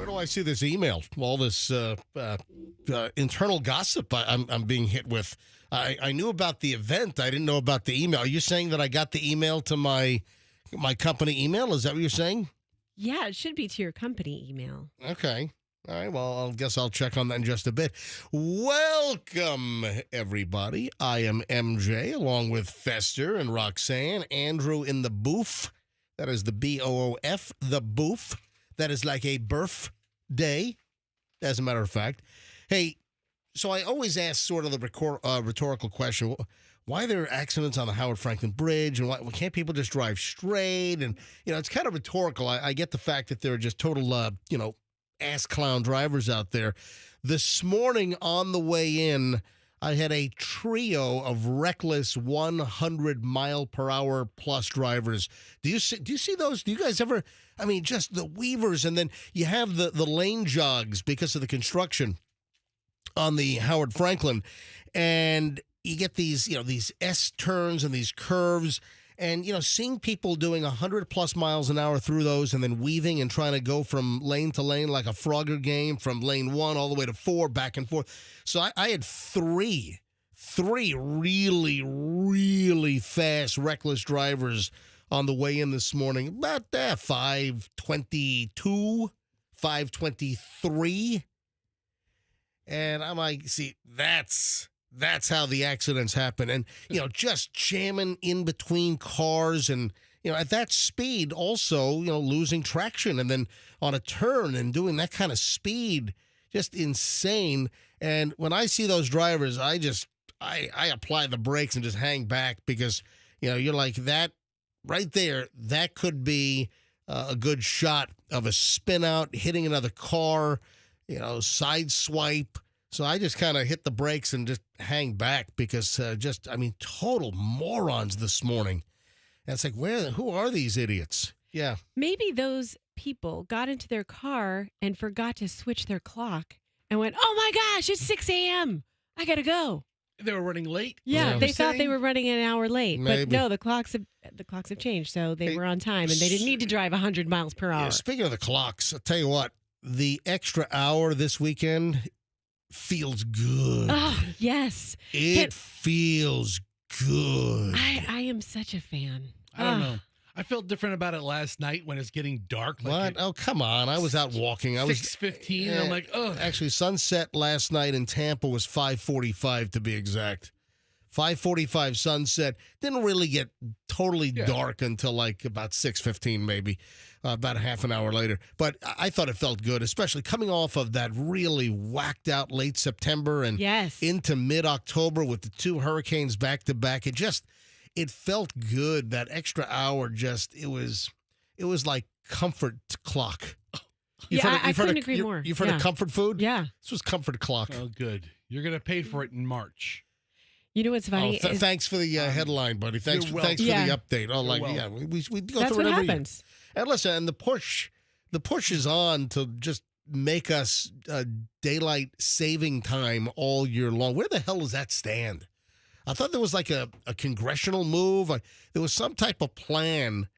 Where do I see this email? All this internal gossip I'm being hit with. I knew about the event. I didn't know about the email. Are you saying that I got the email to my company email? Is that what you're saying? Yeah, it should be to your company email. Okay. All right. Well, I guess I'll check on that in just a bit. Welcome, everybody. I am MJ, along with Fester and Roxanne. Andrew in the booth. That is the BOOF, the booth. That is like a birthday, as a matter of fact. Hey, so I always ask sort of the rhetorical question, why are there accidents on the Howard Franklin Bridge, and why can't people just drive straight? And, it's kind of rhetorical. I get the fact that there are just total, ass clown drivers out there. This morning on the way in, I had a trio of reckless 100-mile-per-hour plus drivers. Do you see those? Do you guys ever? I mean, just the weavers, and then you have the lane jogs because of the construction on the Howard Franklin, and you get these these S turns and these curves, and seeing people doing 100+ miles an hour through those, and then weaving and trying to go from lane to lane like a Frogger game, from lane 1 all the way to 4, back and forth. So I had three really, really fast, reckless drivers on the way in this morning. About 5:22, 5:23. And I'm like, see, that's how the accidents happen. And, just jamming in between cars and, at that speed also, losing traction and then on a turn and doing that kind of speed, just insane. And when I see those drivers, I apply the brakes and just hang back because, you're like that right there. That could be a good shot of a spin out, hitting another car, side swipe. So I just kind of hit the brakes and just hang back because total morons this morning. And it's like, who are these idiots? Yeah. Maybe those people got into their car and forgot to switch their clock and went, oh my gosh, it's 6 a.m. I got to go. They were running late. Yeah, they thought they were running an hour late. Maybe. But no, the clocks have changed, so they were on time, and they didn't need to drive 100 miles per hour. Yeah, speaking of the clocks, I'll tell you what, the extra hour this weekend feels good. Oh, yes. It feels good. I am such a fan. I don't know. I felt different about it last night when it's getting dark. What? Oh, come on. I was out walking. I was 6:15. I'm like, oh. Actually, sunset last night in Tampa was 5:45 to be exact. 5:45 sunset. Didn't really get totally dark until like about 6:15 maybe, about a half an hour later. But I thought it felt good, especially coming off of that really whacked out late September and into mid-October with the two hurricanes back to back. It felt good. That extra hour it was like comfort clock. I couldn't agree more. You've heard of comfort food? Yeah. This was comfort clock. Oh, good. You're going to pay for it in March. You know what's funny? Thanks for the headline, buddy. Thanks for the update. Oh, we go That's through what it every happens. year. And listen, and the push is on to just make us daylight saving time all year long. Where the hell does that stand? I thought there was like a congressional move. There was some type of plan.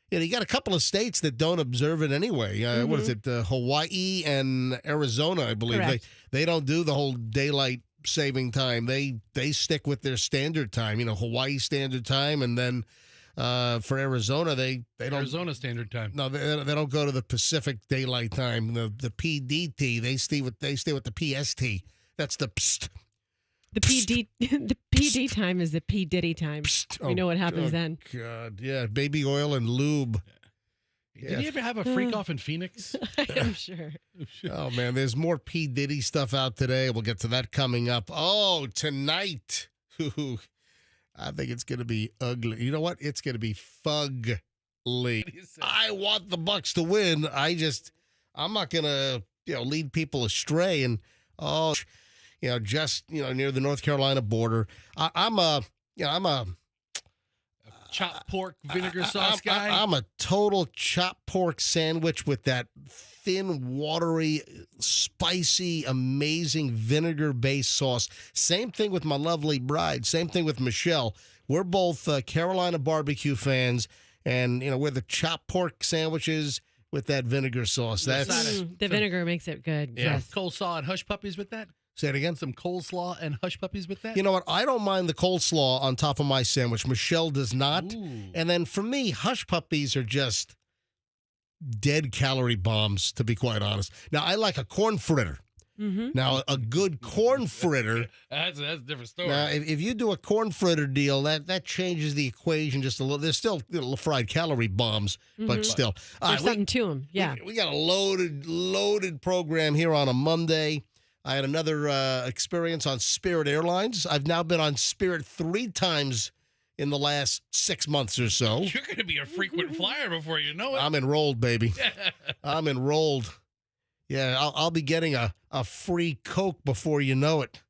You got a couple of states that don't observe it anyway. What is it? Hawaii and Arizona, I believe. Correct. They don't do the whole daylight saving time. They stick with their standard time. Hawaii standard time, and then for Arizona, they don't. Arizona standard time. No, they don't go to the Pacific Daylight Time. The PDT. They stay with the PST. That's the pst. The PD time is the P Diddy time. We know what happens then. God, yeah, baby oil and lube. Did you ever have a freak off in Phoenix? I'm sure. Oh, man, there's more P. Diddy stuff out today. We'll get to that coming up. Oh, tonight. I think it's going to be ugly. You know what? It's going to be fugly. I want the Bucks to win. I'm not going to, lead people astray. And, just, near the North Carolina border. I'm a chopped pork vinegar sauce guy. I'm a total chopped pork sandwich with that thin, watery, spicy, amazing vinegar-based sauce. Same thing with my lovely bride. Same thing with Michelle. We're both Carolina barbecue fans, and we're the chopped pork sandwiches with that vinegar sauce. The vinegar makes it good. Yeah. Yes. Coleslaw and hush puppies with that. Say it again. Some coleslaw and hush puppies with that. You know what? I don't mind the coleslaw on top of my sandwich. Michelle does not. Ooh. And then for me, hush puppies are just dead calorie bombs, to be quite honest. Now, I like a corn fritter. Mm-hmm. Now, a good corn fritter. That's a different story. Now, if you do a corn fritter deal, that changes the equation just a little. There's still fried calorie bombs, but still. There's something to them. Yeah. We got a loaded program here on a Monday. I had another experience on Spirit Airlines. I've now been on Spirit 3 times in the last 6 months or so. You're going to be a frequent flyer before you know it. I'm enrolled, baby. I'm enrolled. Yeah, I'll be getting a free Coke before you know it.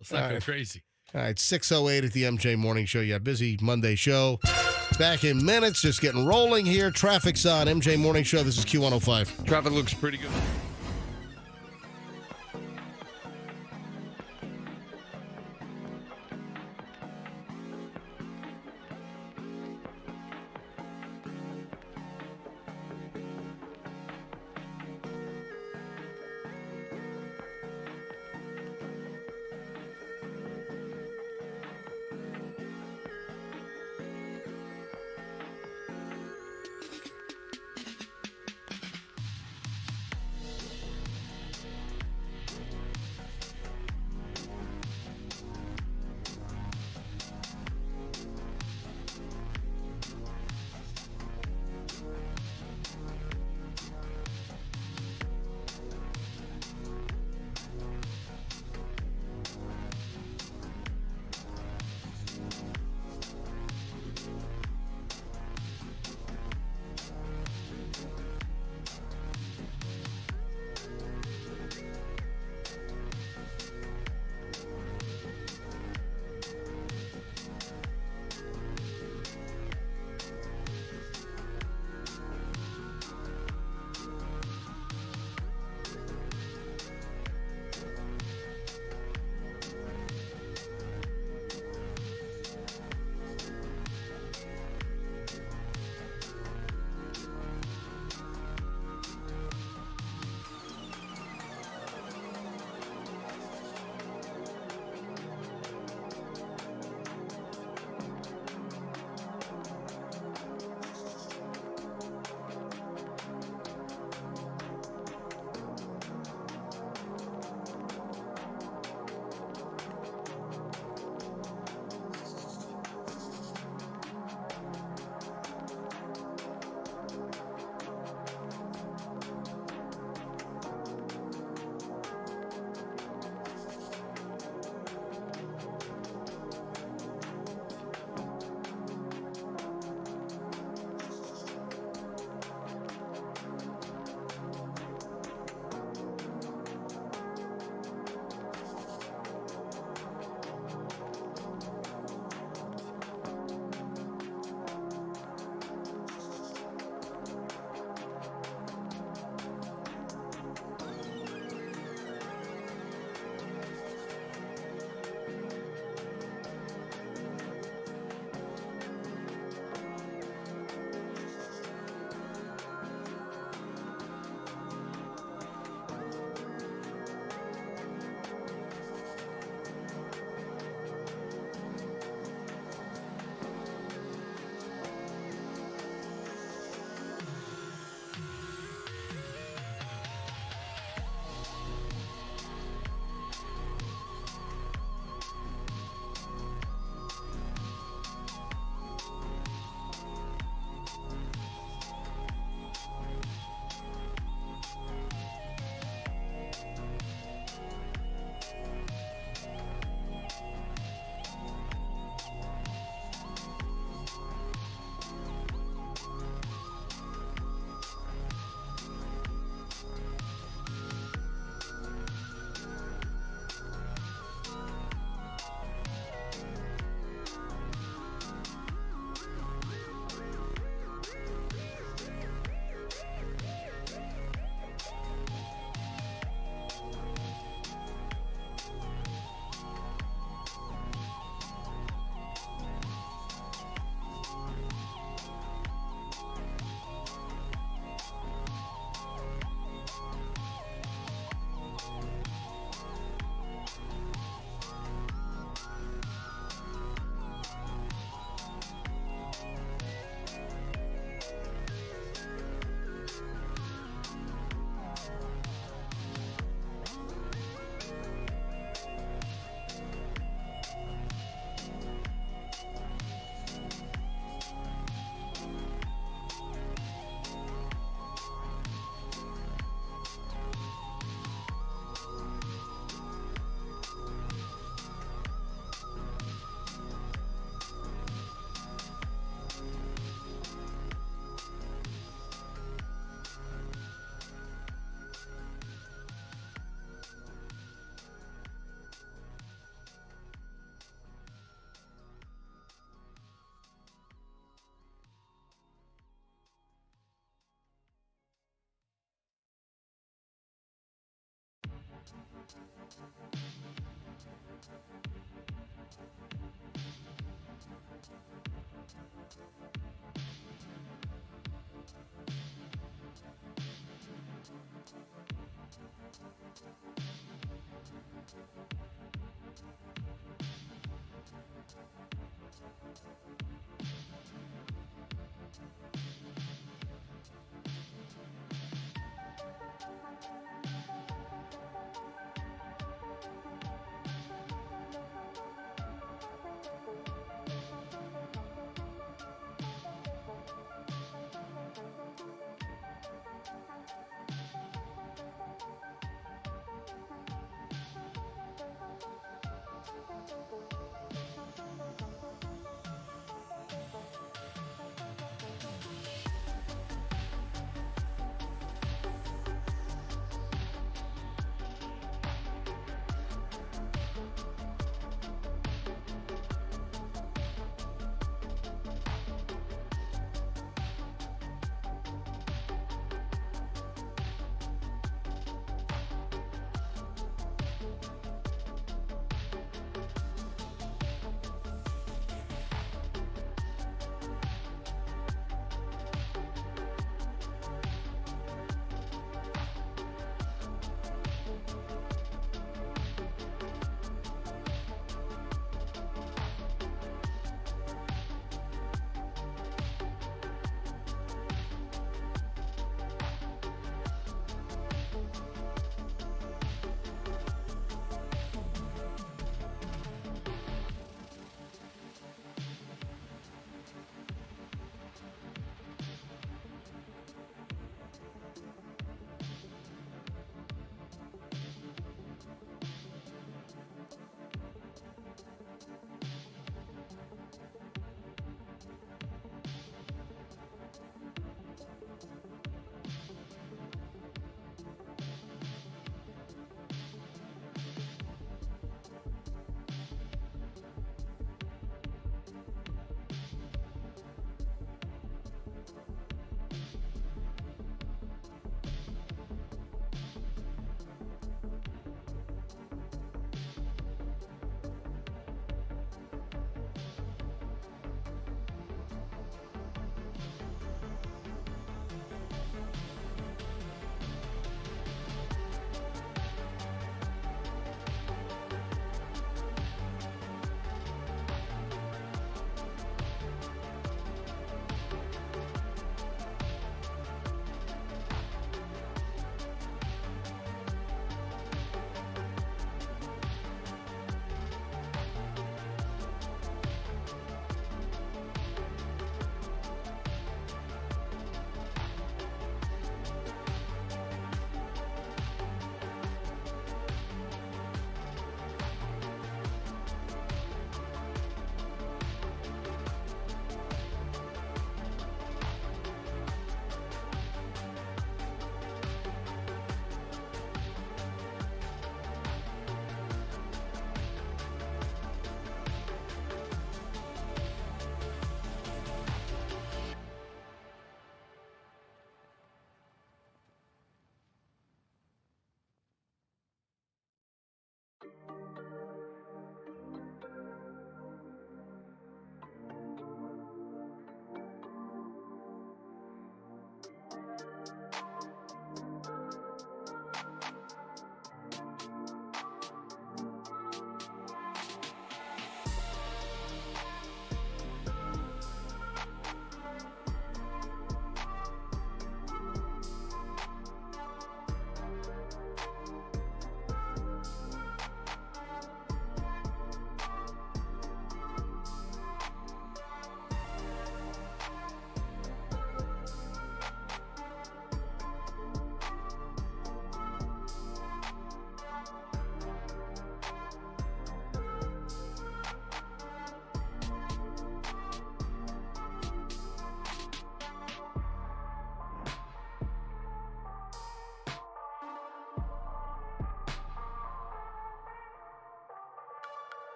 It's not going crazy. All right, 6:08 at the MJ Morning Show. Yeah, busy Monday show. Back in minutes, just getting rolling here. Traffic's on. MJ Morning Show. This is Q105. Traffic looks pretty good.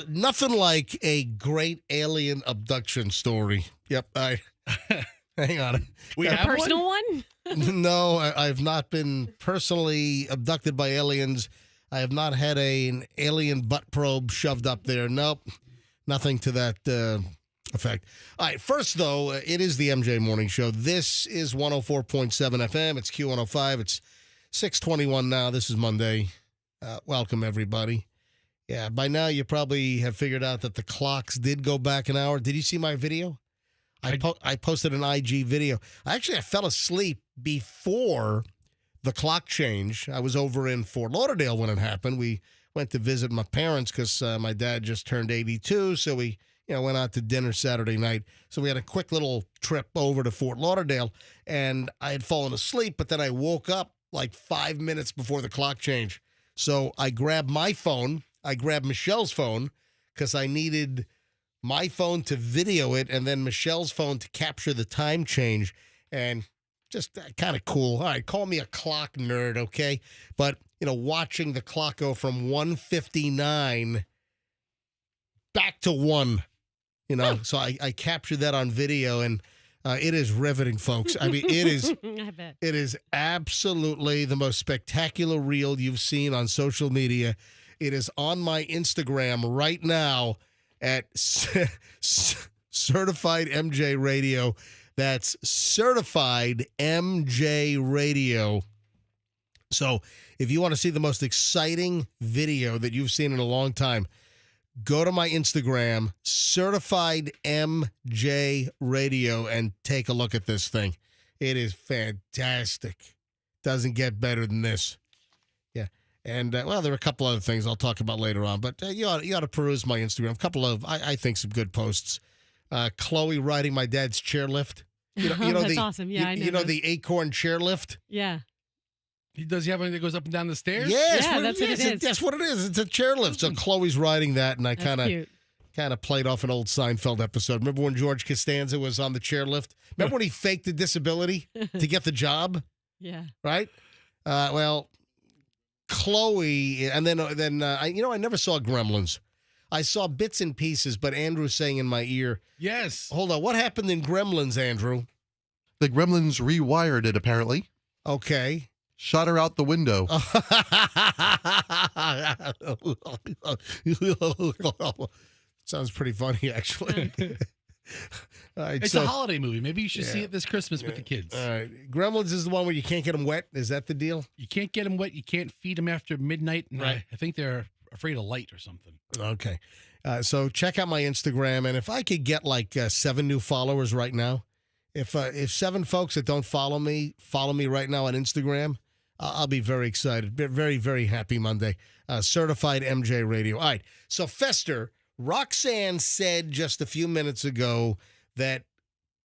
Nothing like a great alien abduction story. Yep. Hang on. We A have personal one? one? No, I've not been personally abducted by aliens. I have not had an alien butt probe shoved up there. Nope. Nothing to that effect. All right. First, though, it is the MJ Morning Show. This is 104.7 FM. It's Q105. It's 6:21 now. This is Monday. Welcome, everybody. Yeah, by now you probably have figured out that the clocks did go back an hour. Did you see my video? I posted an IG video. I fell asleep before the clock change. I was over in Fort Lauderdale when it happened. We went to visit my parents because my dad just turned 82, so we went out to dinner Saturday night. So we had a quick little trip over to Fort Lauderdale, and I had fallen asleep, but then I woke up like 5 minutes before the clock change. So I grabbed my phone. I grabbed Michelle's phone because I needed my phone to video it and then Michelle's phone to capture the time change. And just kind of cool. All right, call me a clock nerd, okay? But, watching the clock go from 1:59 back to 1, so I captured that on video, and it is riveting, folks. I mean, it is I bet. it is absolutely the most spectacular reel you've seen on social media. It is on my Instagram right now at Certified MJ Radio. That's Certified MJ Radio. So if you want to see the most exciting video that you've seen in a long time, go to my Instagram, Certified MJ Radio, and take a look at this thing. It is fantastic. Doesn't get better than this. Yeah. And, there are a couple other things I'll talk about later on, but you ought to peruse my Instagram. A couple of, I think, some good posts. Chloe riding my dad's chairlift. That's awesome. Yeah, I know. You know the Acorn chairlift? Yeah. Does he have one that goes up and down the stairs? Yes, Yeah, that's what it is. That's what it is. It's a chairlift. So Chloe's riding that, and I That's cute. kind of played off an old Seinfeld episode. Remember when George Costanza was on the chairlift? Remember when he faked a disability to get the job? Yeah. Right? Well, Chloe, and then I never saw Gremlins. I saw bits and pieces, but Andrew's saying in my ear, Yes. hold on, what happened in Gremlins, Andrew? The Gremlins rewired it, apparently. Okay. Shot her out the window. Sounds pretty funny, actually. All right, It's a holiday movie. Maybe you should see it this Christmas with the kids. All right. Gremlins is the one where you can't get them wet. Is that the deal? You can't get them wet. You can't feed them after midnight. And Right. I think they're afraid of light or something. Okay. So check out my Instagram, and if I could get like 7 new followers right now, if 7 folks that don't follow me right now on Instagram, I'll be very excited. Very, very happy Monday. Certified MJ Radio. All right. So Fester, Roxanne said just a few minutes ago that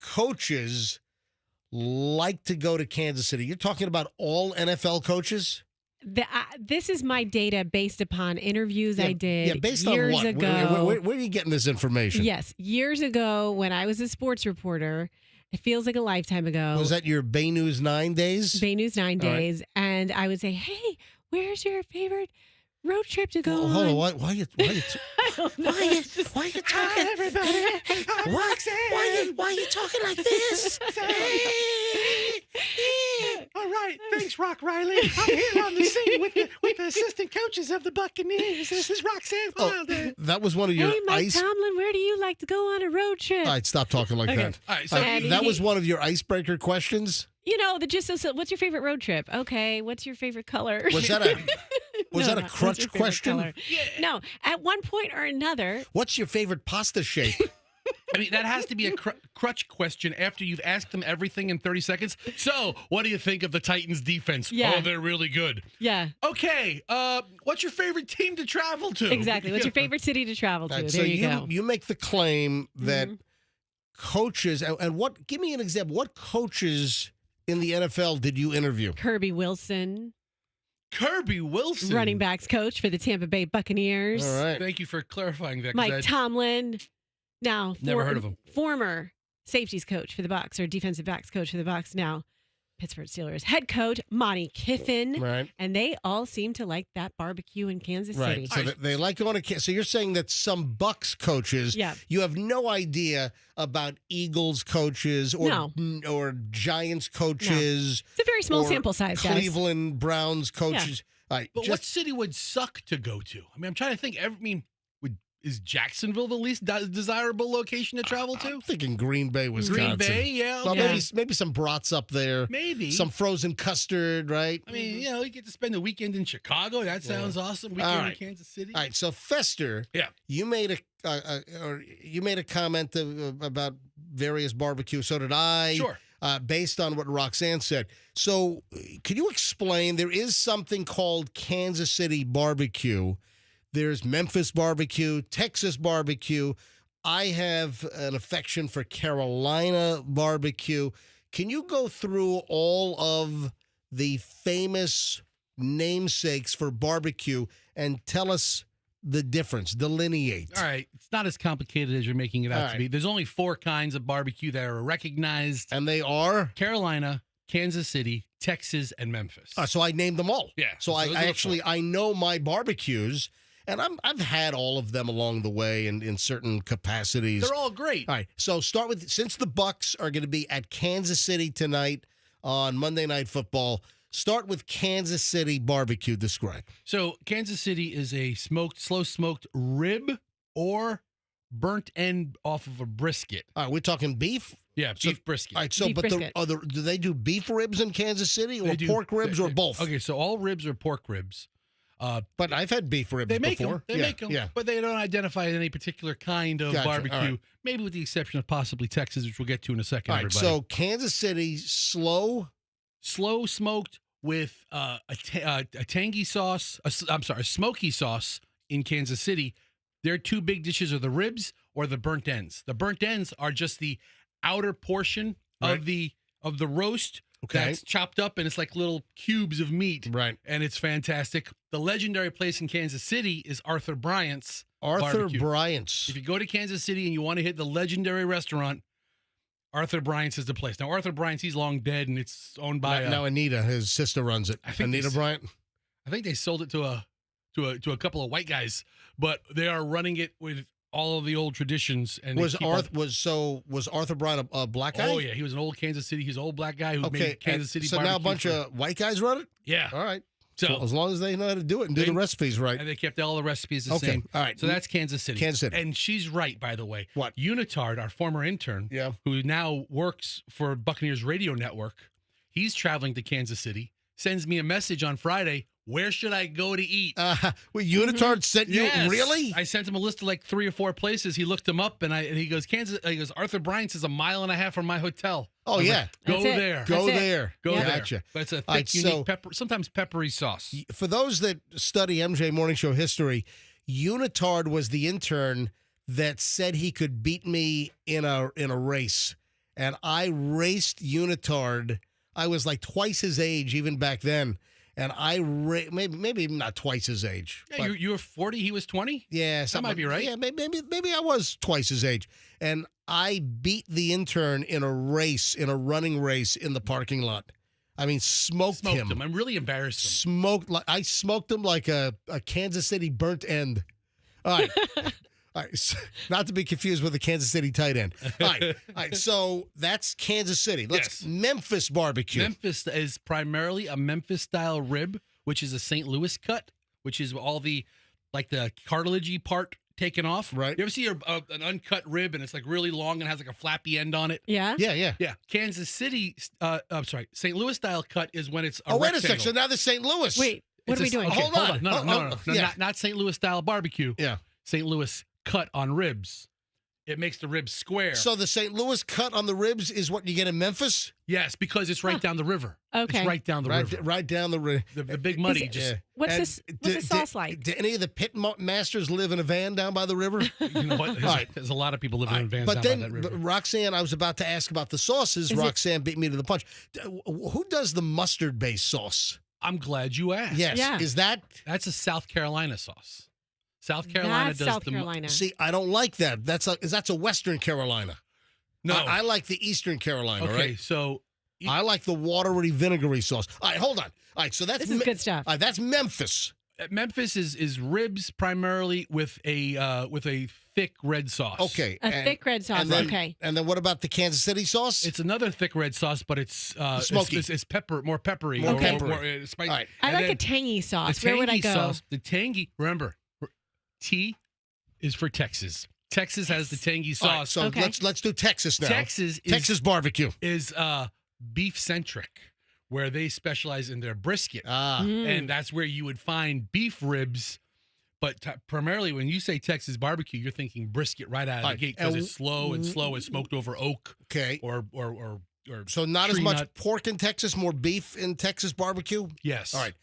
coaches like to go to Kansas City. You're talking about all NFL coaches? This is my data based upon interviews I did based years on what? ago. Where are you getting this information? Yes, years ago when I was a sports reporter. It feels like a lifetime ago. Was that your Bay News 9 days? Bay News 9 All right. days, and I would say, "Hey, where's your favorite road trip to go Oh, hold on. on?" Why are you I don't know. It's just- talking? Hi, everybody. I'm Roxanne. Why are you talking like this? All right. Thanks, Rock Riley. I'm here on the scene with the assistant coaches of the Buccaneers. This is Roxanne Wilder. That was one of your Hey, Mike ice. Tomlin, where do you like to go on a road trip? All right, stop talking like Okay. that. All right. All So right, And that he- was one of your icebreaker questions. You know, the gist of what's your favorite road trip? Okay, what's your favorite color? Was that a No, that a not what's crutch your favorite question? color. No, at one point or another, What's your favorite pasta shape? I mean, that has to be a crutch question after you've asked them everything in 30 seconds. So, what do you think of the Titans' defense? Yeah. Oh, they're really good. yeah, Okay. What's your favorite team to travel to? exactly. What's your favorite city to travel to? All right, There so you go. you make the claim that Mhm. coaches and what? Give me an example. What coaches in the NFL did you interview? Kirby Wilson, Kirby Wilson. running backs coach for the Tampa Bay Buccaneers. All right. Thank you for clarifying that. 'cause Mike I- Tomlin, now Never heard of him. Former safeties coach for the Bucs or defensive backs coach for the Bucs. Now Pittsburgh Steelers head coach Monty Kiffin. Right. And they all seem to like that barbecue in Kansas Right. City. So they like going to. So you're saying that some Bucks coaches, Yeah. you have no idea about Eagles coaches or Giants coaches. It's a very small or sample size, guys. Cleveland Browns coaches. All right, But what city would suck to go to? I mean, I'm trying to think. Is Jacksonville the least desirable location to travel to? I'm thinking Green Bay, Wisconsin. Green Bay, yeah. Well, Okay. maybe some brats up there. Maybe. Some frozen custard, right? I mean, you get to spend the weekend in Chicago. That sounds awesome. Weekend All in right. Kansas City. All right, so Fester, Yeah. you made a comment about various barbecue. So did I. Sure. Based on what Roxanne said. So, can you explain? There is something called Kansas City barbecue. There's Memphis barbecue, Texas barbecue. I have an affection for Carolina barbecue. Can you go through all of the famous namesakes for barbecue and tell us the difference, delineate? All right. It's not as complicated as you're making it out All to be. There's only 4 kinds of barbecue that are recognized: And they are? Carolina, Kansas City, Texas, and Memphis. So I named them all. Yeah, So so I those are the actually, I know my barbecues, and I've had all of them along the way in certain capacities. They're all great. All right. So start with, since the Bucks are going to be at Kansas City tonight on Monday Night Football, start with Kansas City barbecue. Describe. So Kansas City is a slow smoked rib or burnt end off of a brisket. All right. We're talking beef. Yeah, So- beef brisket. All right. So, Beef but brisket. do they do beef ribs in Kansas City or They do- pork ribs or both? Okay, so all ribs are pork ribs. But I've had beef ribs They make before. them. They make them. Yeah. But they don't identify any particular kind of Gotcha. barbecue. All right. Maybe with the exception of possibly Texas, which we'll get to in a second. All right. Everybody. So Kansas City slow. smoked with a tangy sauce. A smoky sauce in Kansas City. Their 2 big dishes are the ribs or the burnt ends. The burnt ends are just the outer portion Right. of the roast. Okay. That's chopped up and it's like little cubes of meat. Right. And it's fantastic. The legendary place in Kansas City is Arthur Bryant's. Arthur Barbecue. Bryant's. If you go to Kansas City and you want to hit the legendary restaurant, Arthur Bryant's is the place. Now, Arthur Bryant's, he's long dead and it's owned by Now Anita, his sister, runs it. I think Anita this- Bryant. I think they sold it to a couple of white guys, but they are running it with all of the old traditions. And they Was keep on- Arthur Bryant a black guy? Oh yeah, he was an old Kansas City. He's an old black guy who Okay. made Kansas City. So now a barbecue bunch for- of white guys run it. yeah. All right. So So as long as they know how to do it and do They- the recipes right. and they kept all the recipes the Okay. same. All right. So that's Kansas City. Kansas City. And she's right, by the way. What? Unitard, our former intern, Yeah. who now works for Buccaneers Radio Network, he's traveling to Kansas City. Sends me a message on Friday. Where should I go to eat? Unitard sent you Yes. really? I sent him a list of like 3 or 4 places. He looked them up, and he goes, Kansas. He goes, Arthur Bryant's is a mile and a half from my hotel. Oh I was yeah. like, go That's it. there. Go That's it. there. Go Yeah. there. Gotcha. But it's a thick, All right, unique, so- pepper, sometimes peppery sauce. For those that study MJ Morning Show history, Unitard was the intern that said he could beat me in a race, and I raced Unitard. I was like twice his age even back then, and maybe not twice his age. Yeah, but- you were 40. He was 20. yeah, that might be right. Yeah, maybe I was twice his age, and I beat the intern in a race, in a running race in the parking lot. I mean, smoked him. I'm really embarrassed him. I smoked him like a Kansas City burnt end. All right. All right. So, not to be confused with the Kansas City tight end. All right. All right. So that's Kansas City. Let's Yes. Memphis barbecue. Memphis is primarily a Memphis style rib, which is a St. Louis cut, which is all the cartilagey part taken off. Right. You ever see an uncut rib and it's like really long and has like a flappy end on it? Yeah. Yeah. Yeah. Kansas City, St. Louis style cut is when it's a Oh, wait a rectangle. second. So now there's St. Louis. Wait, what It's are we a- doing? okay, Hold on. No, Yeah. not St. Louis style barbecue. Yeah. St. Louis cut on ribs. It makes the ribs square. So the St. Louis cut on the ribs is what you get in Memphis? yes, because it's right down the river. Okay. It's right down the river. Right down the river. The big muddy it- just. What's the sauce like? Do any of the pit masters live in a van down by the river? You know what? There's, All right. there's a lot of people living in vans But down then, by that river. Roxanne, I was about to ask about the sauces. Is it- Roxanne beat me to the punch. Who does the mustard-based sauce? I'm glad you asked. Yes. Yeah. Is that? That's a South Carolina sauce. South Carolina That's does South the Carolina. See, I don't like that. That's a Western Carolina. No. I like the Eastern Carolina, okay, right? so I like the watery vinegary sauce. All right, hold on. All right, so that's This is good stuff. All right, that's Memphis. Memphis is ribs primarily with a thick red sauce. Okay, A thick red sauce. and then, Okay. And then what about the Kansas City sauce? It's another thick red sauce, but it's Smoky. It's pepper, more peppery, More more, peppery. more spicy. All right. I And like then a tangy the sauce. Where would I tangy go? sauce, the tangy. Remember, T is for Texas. Texas has the tangy All right, sauce. so Okay. let's do Texas now. Texas barbecue. is beef centric, where they specialize in their brisket. Ah, And that's where you would find beef ribs. But primarily, when you say Texas barbecue, you're thinking brisket right out of the gate because it's slow and smoked over oak okay. or So not as tree much nut. pork in Texas, more beef in Texas barbecue. Yes. All right.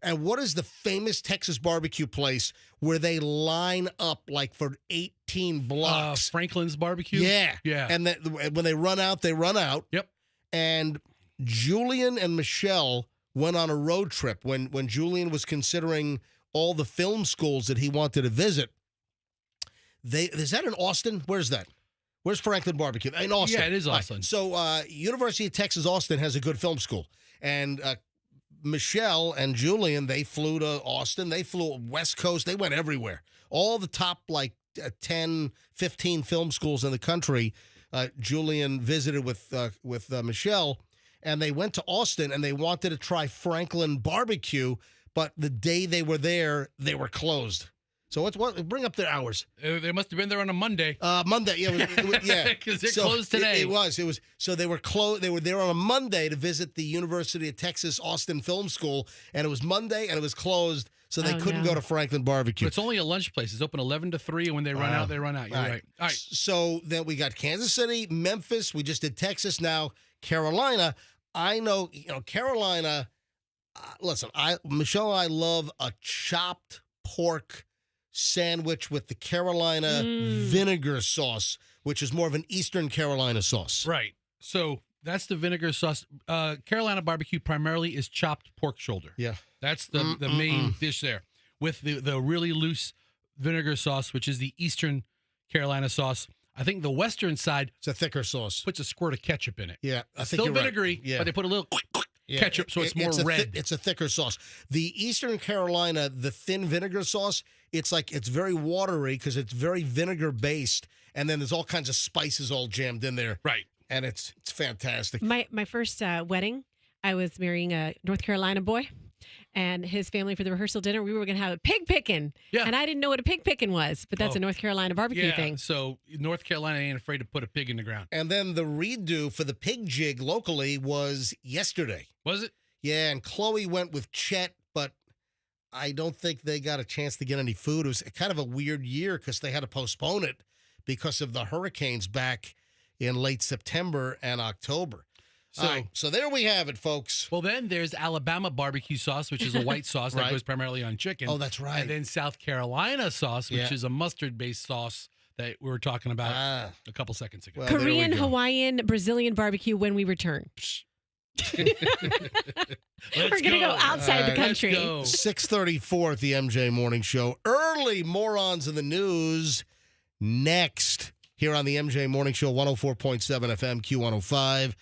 And what is the famous Texas barbecue place where they line up like for 18 blocks? Franklin's barbecue. Yeah. Yeah. And then when they run out, they run out. Yep. And Julian and Michelle went on a road trip when Julian was considering all the film schools that he wanted to visit. Is that in Austin? Where's that? Where's Franklin Barbecue? In Austin. Yeah, it is All right. Austin. So University of Texas Austin has a good film school. And Michelle and Julian, they flew to Austin. They flew West Coast. They went everywhere. All the top 10, 15 film schools in the country. Julian visited with Michelle, and they went to Austin, and they wanted to try Franklin Barbecue, but the day they were there, they were closed. So what? Bring up their hours. They must have been there on a Monday. Monday, yeah, yeah, because they're closed today. It was. So they were closed. They were there on a Monday to visit the University of Texas Austin Film School, and it was Monday, and it was closed, so they couldn't go to Franklin Barbecue. But it's only a lunch place. It's open 11 to 3, and when they run out, they run out. You're right. All right. So then we got Kansas City, Memphis. We just did Texas. Now Carolina. I know, Carolina. Listen, Michelle and I love a chopped pork sandwich with the Carolina vinegar sauce, which is more of an Eastern Carolina sauce. Right. So that's the vinegar sauce. Carolina barbecue primarily is chopped pork shoulder. Yeah. That's the main dish there. With the really loose vinegar sauce, which is the Eastern Carolina sauce. I think the Western side It's a thicker sauce. puts a squirt of ketchup in it. Yeah. I think Still you're right. vinegary, Yeah. but they put a little ketchup so it's more red. It's a thicker sauce. The Eastern Carolina, the thin vinegar sauce, it's very watery because it's very vinegar based, and then there's all kinds of spices all jammed in there. Right. And it's fantastic. My first wedding, I was marrying a North Carolina boy, and his family for the rehearsal dinner, we were going to have a pig picking. Yeah. And I didn't know what a pig picking was, but that's a North Carolina barbecue thing. So North Carolina ain't afraid to put a pig in the ground. And then the redo for the pig jig locally was yesterday. Was it? Yeah, and Chloe went with Chet, but I don't think they got a chance to get any food. It was kind of a weird year because they had to postpone it because of the hurricanes back in late September and October. So there we have it, folks. Well, then there's Alabama barbecue sauce, which is a white sauce that Right. goes primarily on chicken. Oh, that's right. And then South Carolina sauce, which Yeah. is a mustard-based sauce that we were talking about Ah, a couple seconds ago. well, there we Korean, go. Hawaiian, Brazilian barbecue when we return. We're going to go outside the All right, country. Let's go. 6:34 at the MJ Morning Show. Early morons in the news. Next, here on the MJ Morning Show, 104.7 FM, Q105.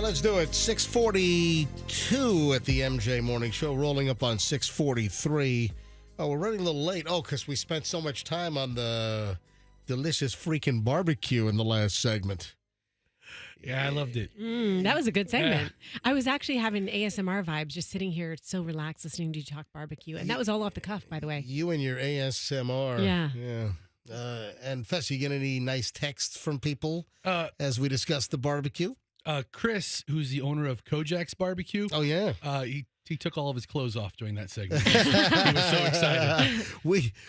Let's do it. 6:42 at the MJ Morning Show, rolling up on 6:43. Oh, we're running a little late. Oh, because we spent so much time on the delicious freaking barbecue in the last segment. Yeah, I loved it. That was a good segment. I was actually having ASMR vibes, just sitting here so relaxed listening to you talk barbecue. And that was all off the cuff, by the way. You and your ASMR. Yeah. And Fess, you get any nice texts from people as we discuss the barbecue? Chris, who's the owner of Kojak's Barbecue. Oh, yeah. He took all of his clothes off during that segment. He was so excited.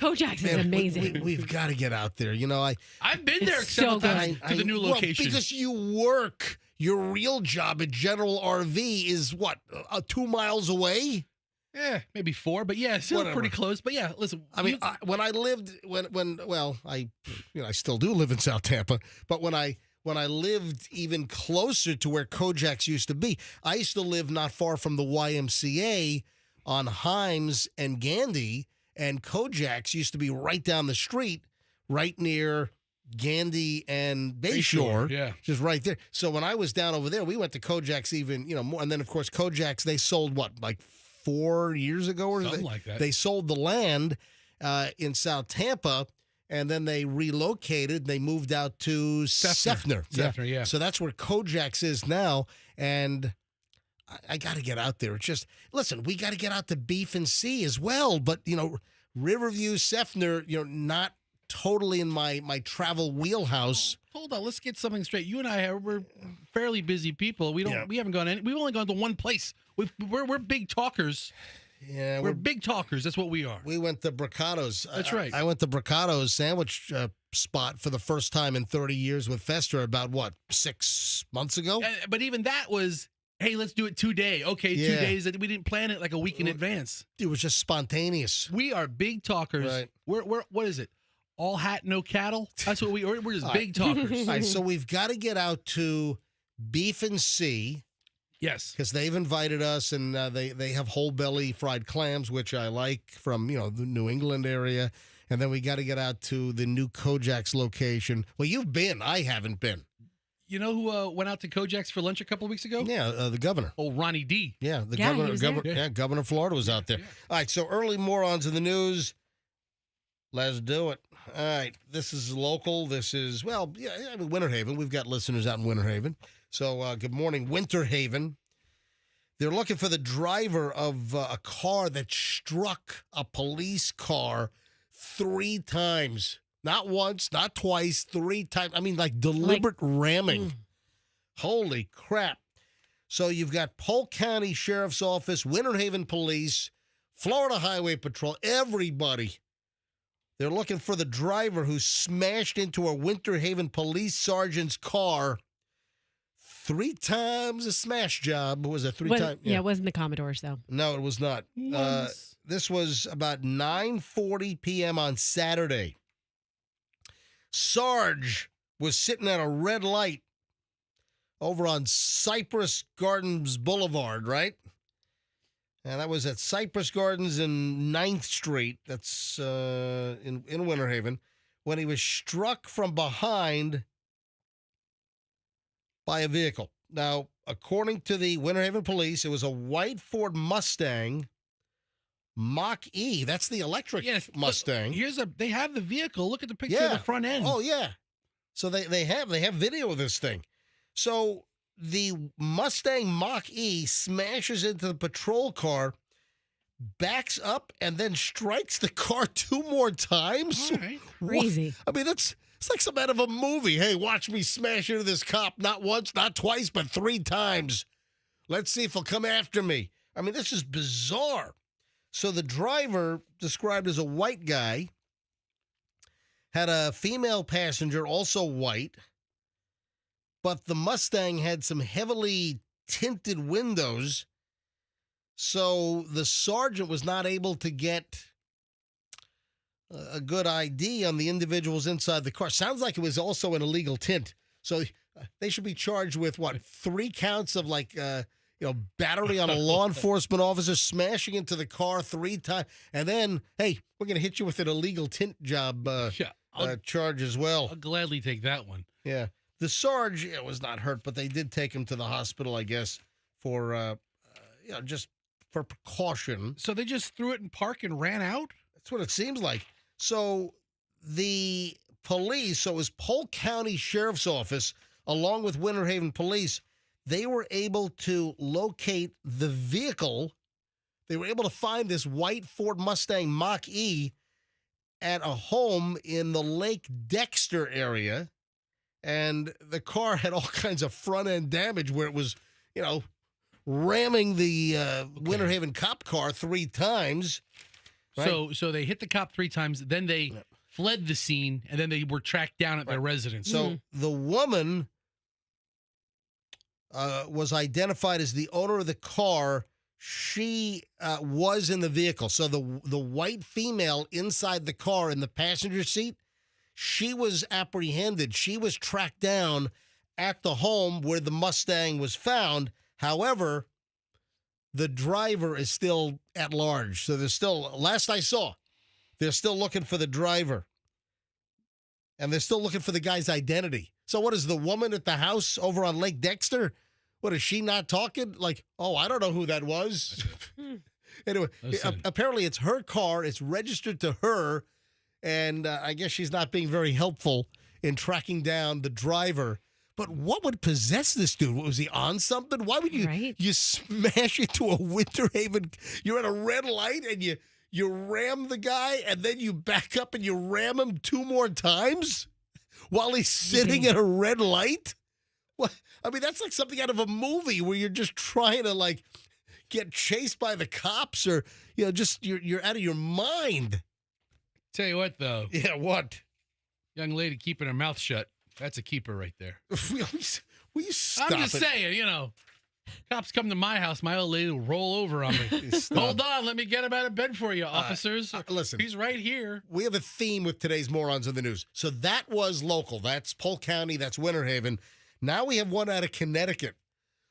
Kojak's is amazing. We've got to get out there. You know, I've been there so several times to the new location. Well, because you work. Your real job at General RV is what, 2 miles away? Yeah, maybe 4, but yeah, still Whatever. pretty close. But yeah, listen. I mean, when I lived, I still do live in South Tampa, but when I lived even closer to where Kojak's used to be, I used to live not far from the YMCA on Himes and Gandy, and Kojak's used to be right down the street, right near Gandy and Bayshore. Yeah. Just right there. So when I was down over there, we went to Kojak's even, more. And then, of course, Kojak's, they sold what, like 4 years ago? Or Something like that. They sold the land in South Tampa, and then they relocated. They moved out to Seffner. Yeah. So that's where Kojak's is now. And I got to get out there. It's just, listen, we got to get out to Beef and Sea as well. But, Riverview, Seffner, not totally in my travel wheelhouse. Hold on, let's get something straight. You and I we're fairly busy people. We haven't gone we've only gone to one place. We're big talkers. Yeah, we're big talkers. That's what we are. We went to Bricato's. That's right. I went to Bricato's sandwich spot for the first time in 30 years with Fester about 6 months ago? But even that was hey, let's do it today. Okay, Yeah. 2 days. We didn't plan it like a week in advance. It was just spontaneous. We are big talkers. Right. We're what is it? All hat, no cattle. That's what we're just All big talkers. All right, so we've got to get out to Beef and Sea Yes. because they've invited us, and they have whole belly fried clams, which I like from the New England area. And then we got to get out to the new Kojak's location. Well, you've been. I haven't been. You know who went out to Kojak's for lunch a couple weeks ago? Yeah, the governor. Oh, Ronnie D. Yeah, the Yeah, he governor. was there. Yeah. Governor of Florida was out there. Yeah. All right, so early morons in the news. Let's do it. All right, this is local. This is Winter Haven. We've got listeners out in Winter Haven. So good morning, Winter Haven. They're looking for the driver of a car that struck a police car 3 times. Not once, not twice, 3 times. I mean, like deliberate ramming. Holy crap. So you've got Polk County Sheriff's Office, Winter Haven Police, Florida Highway Patrol, everybody. They're looking for the driver who smashed into a Winter Haven police sergeant's car 3 times a smash job. Was it 3 times? Yeah, it wasn't the Commodores, though. No, it was not. Once. This was about 9:40 p.m. on Saturday. Sarge was sitting at a red light over on Cypress Gardens Boulevard, right? And that was at Cypress Gardens and 9th Street. That's in Winter Haven. When he was struck from behind by a vehicle. Now, according to the Winter Haven police, it was a white Ford Mustang Mach-E. That's the electric Mustang. They have the vehicle. Look at the picture Yeah. of the front end. Oh, yeah. So they have video of this thing. So the Mustang Mach-E smashes into the patrol car, backs up, and then strikes the car 2 more times. All right. Crazy. I mean, it's like some out of a movie. Hey, watch me smash into this cop, not once, not twice, but 3 times. Let's see if he'll come after me. I mean, this is bizarre. So the driver, described as a white guy, had a female passenger, also white, but the Mustang had some heavily tinted windows, so the sergeant was not able to get a good ID on the individuals inside the car. Sounds like it was also an illegal tint. So they should be charged with, 3 counts of battery on a law enforcement officer, smashing into the car 3 times. And then, hey, we're going to hit you with an illegal tint job charge as well. I'll gladly take that one. Yeah. The Sarge was not hurt, but they did take him to the hospital, I guess, for, just for precaution. So they just threw it in park and ran out? That's what it seems like. So the police, so it was Polk County Sheriff's Office, along with Winter Haven Police, they were able to locate the vehicle. They were able to find this white Ford Mustang Mach-E at a home in the Lake Dexter area. And the car had all kinds of front-end damage where it was, ramming the Winter Haven cop car 3 times. Right? So they hit the cop 3 times, then they fled the scene, and then they were tracked down at their residence. So the woman was identified as the owner of the car. She was in the vehicle. So the white female inside the car in the passenger seat, she was apprehended. She was tracked down at the home where the Mustang was found. However, the driver is still at large. So there's still, last I saw, they're still looking for the driver. And they're still looking for the guy's identity. So what is the woman at the house over on Lake Dexter? What, is she not talking? Like, oh, I don't know who that was. Anyway, apparently it's her car. It's registered to her. And I guess she's not being very helpful in tracking down the driver. But what would possess this dude? Was he on something? Why would you smash into a Winter Haven? You're at a red light and you ram the guy and then you back up and you ram him 2 more times while he's sitting at a red light? What? I mean, that's like something out of a movie where you're just trying to get chased by the cops, or just you're out of your mind. Tell you what, though. Yeah, what? Young lady keeping her mouth shut. That's a keeper right there. Will you stop I'm just it? saying, Cops come to my house, my old lady will roll over on me. Hold on, let me get him out of bed for you, officers. Listen, he's right here. we have a theme with today's Morons in the News. So that was local. That's Polk County. That's Winter Haven. Now we have one out of Connecticut.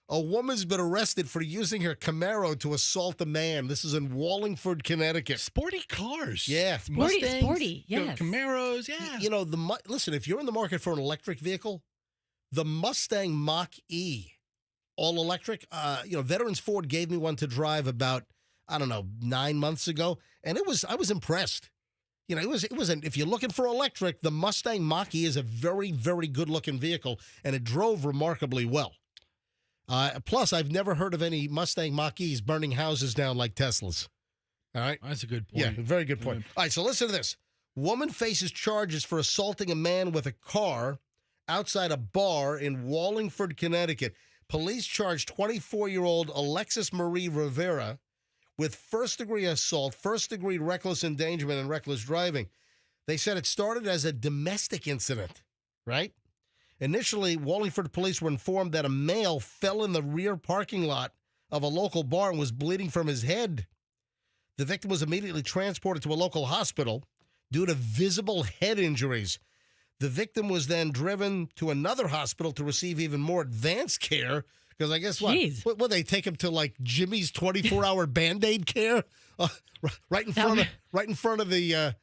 A woman's been arrested for using her Camaro to assault a man. This is in Wallingford, Connecticut. Sporty cars. Yeah. Sporty, you know, yes. Camaros, yeah. You know, listen, if you're in the market for an electric vehicle, the Mustang Mach-E, all electric, Veterans Ford gave me one to drive about, 9 months ago, and I was impressed. You know, if you're looking for electric, the Mustang Mach-E is a very, very good-looking vehicle, and it drove remarkably well. Plus, I've never heard of any Mustang Mach-E's burning houses down like Teslas. All right? That's a good point. Yeah, very good point. All right, so listen to this. Woman faces charges for assaulting a man with a car outside a bar in Wallingford, Connecticut. Police charged 24-year-old Alexis Marie Rivera with first-degree assault, first-degree reckless endangerment, and reckless driving. They said it started as a domestic incident, right? Initially, Wallingford police were informed that a male fell in the rear parking lot of a local bar and was bleeding from his head. The victim was immediately transported to a local hospital due to visible head injuries. The victim was then driven to another hospital to receive even more advanced care because I guess Jeez. what they take him to like Jimmy's 24-hour Band-Aid care right in front of the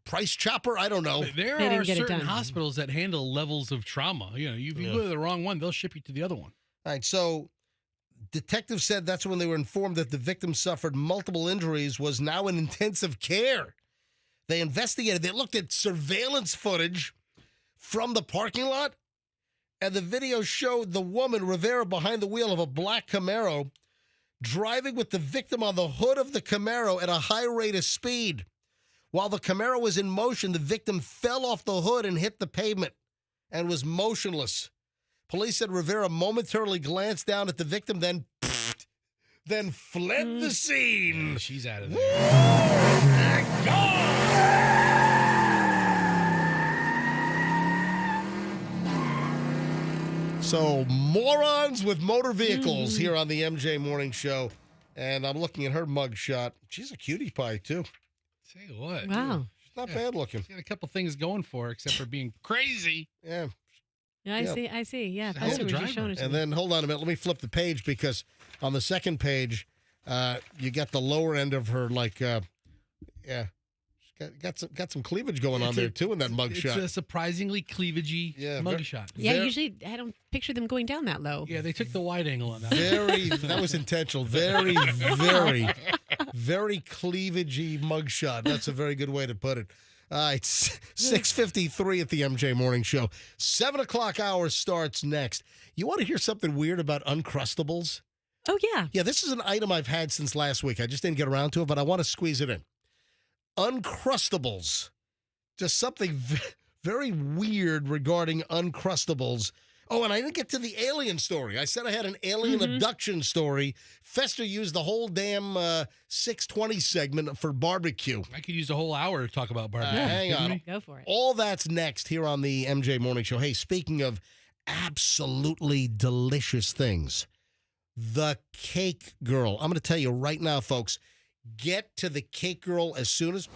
price chopper. I don't know. There They didn't are get it certain done. hospitals that handle levels of trauma. You know, if you go to the wrong one, they'll ship you to the other one. All right, so detectives said that's when they were informed that the victim suffered multiple injuries, was now in intensive care. They investigated. They looked at surveillance footage from the parking lot, and the video showed the woman, Rivera, behind the wheel of a black Camaro, driving with the victim on the hood of the Camaro at a high rate of speed. While the Camaro was in motion, the victim fell off the hood and hit the pavement and was motionless. Police said Rivera momentarily glanced down at the victim, then fled the scene. Yeah, she's out of there. So, morons with motor vehicles here on the MJ Morning Show. And I'm looking at her mugshot. She's a cutie pie, too. Tell you what. Wow. She's not bad looking. She's got a couple things going for her, except for being crazy. Yeah. Yeah, I see. Yeah, She's a hell of Pastor a was just driver. showing it to And me. then, hold on a minute. Let me flip the page because on the second page, you got the lower end of her, she's got some cleavage going on there, too, in that It's mugshot. a surprisely cleavagey Yeah, mugshot. Yeah, Ver- usually I don't picture them going down that low. Yeah, they took the wide angle on that. That was intentional. Very, very, very cleavagey mugshot. That's a very good way to put it. It's 6:53 at the MJ Morning Show. 7 o'clock hour starts next. You want to hear something weird about Uncrustables? Oh, yeah. Yeah, this is an item I've had since last week. I just didn't get around to it, but I want to squeeze it in. Uncrustables. Just something very weird regarding Uncrustables. Oh, and I didn't get to the alien story. I said I had an alien abduction story. Fester used the whole damn 620 segment for barbecue. I could use a whole hour to talk about barbecue. Hang Kidding on. me? Go for it. All that's next here on the MJ Morning Show. Hey, speaking of absolutely delicious things, the Cake Girl. I'm going to tell you right now, folks, get to the Cake Girl as soon as...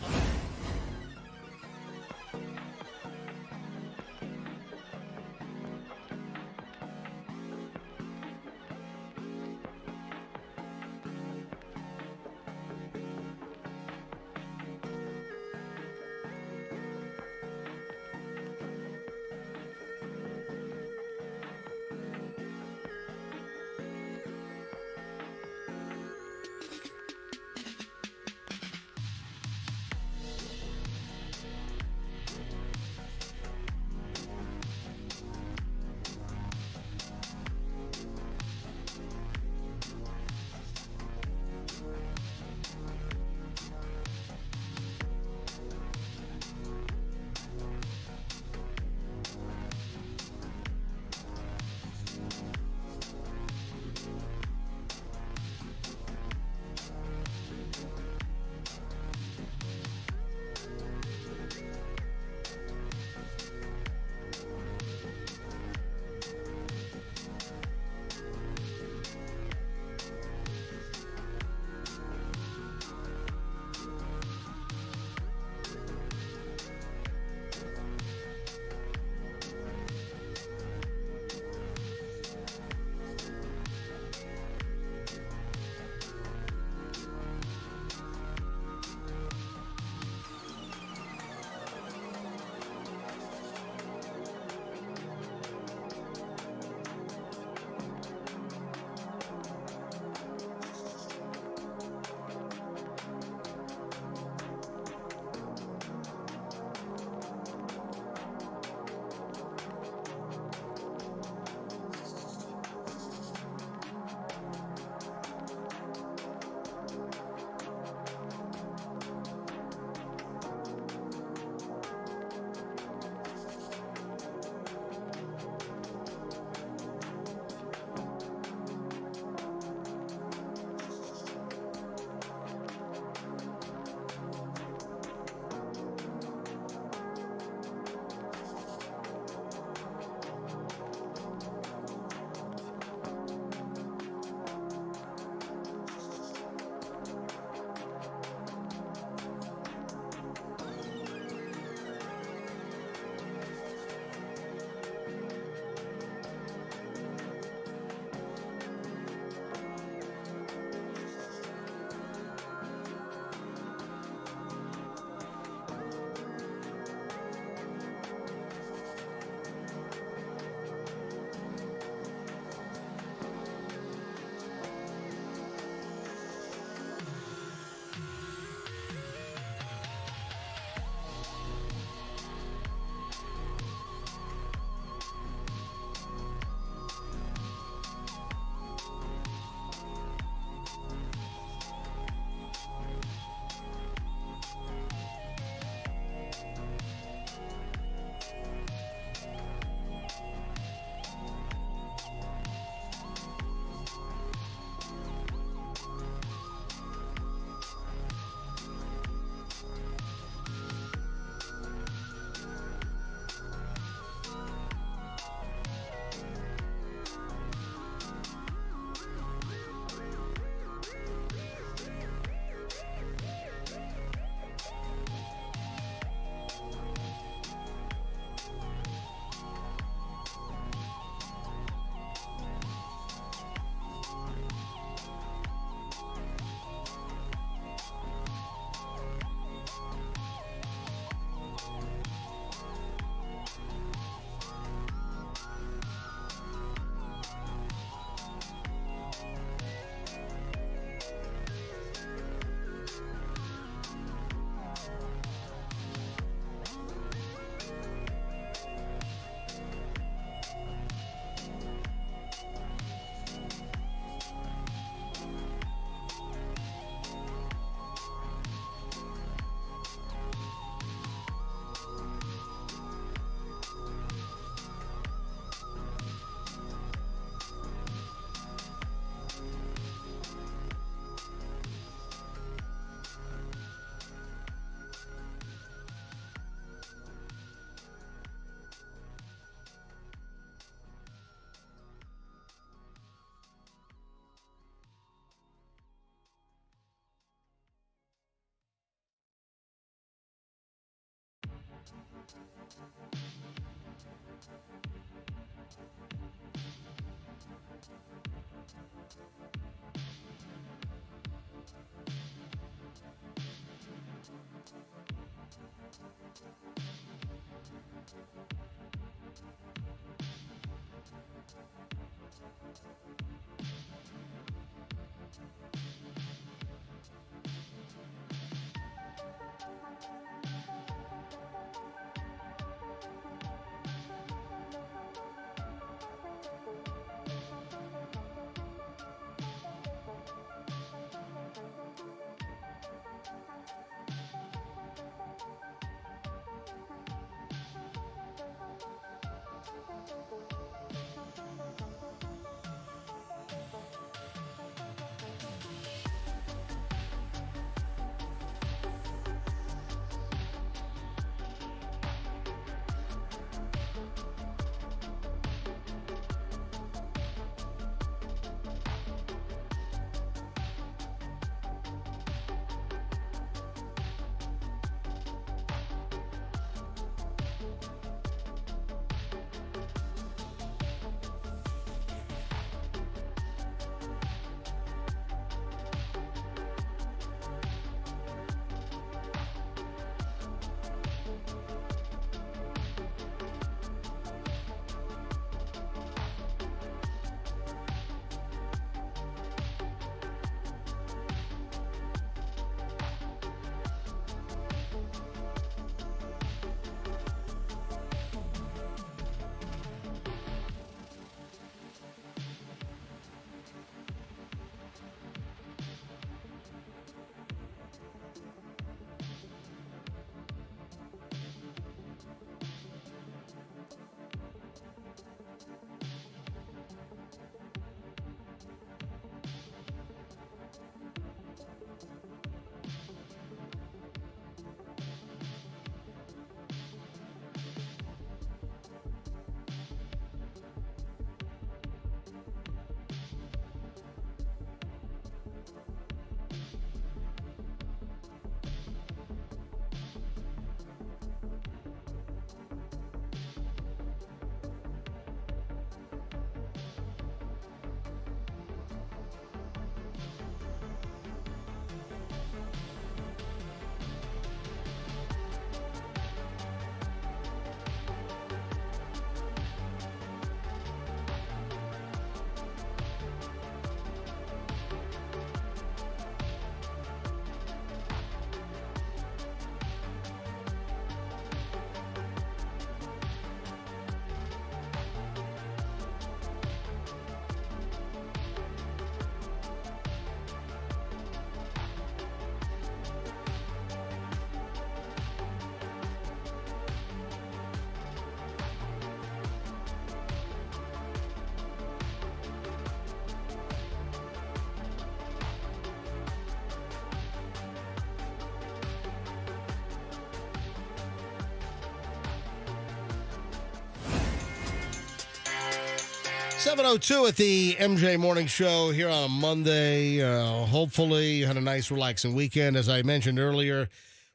7:02 at the MJ Morning Show here on a Monday. Hopefully you had a nice, relaxing weekend. As I mentioned earlier,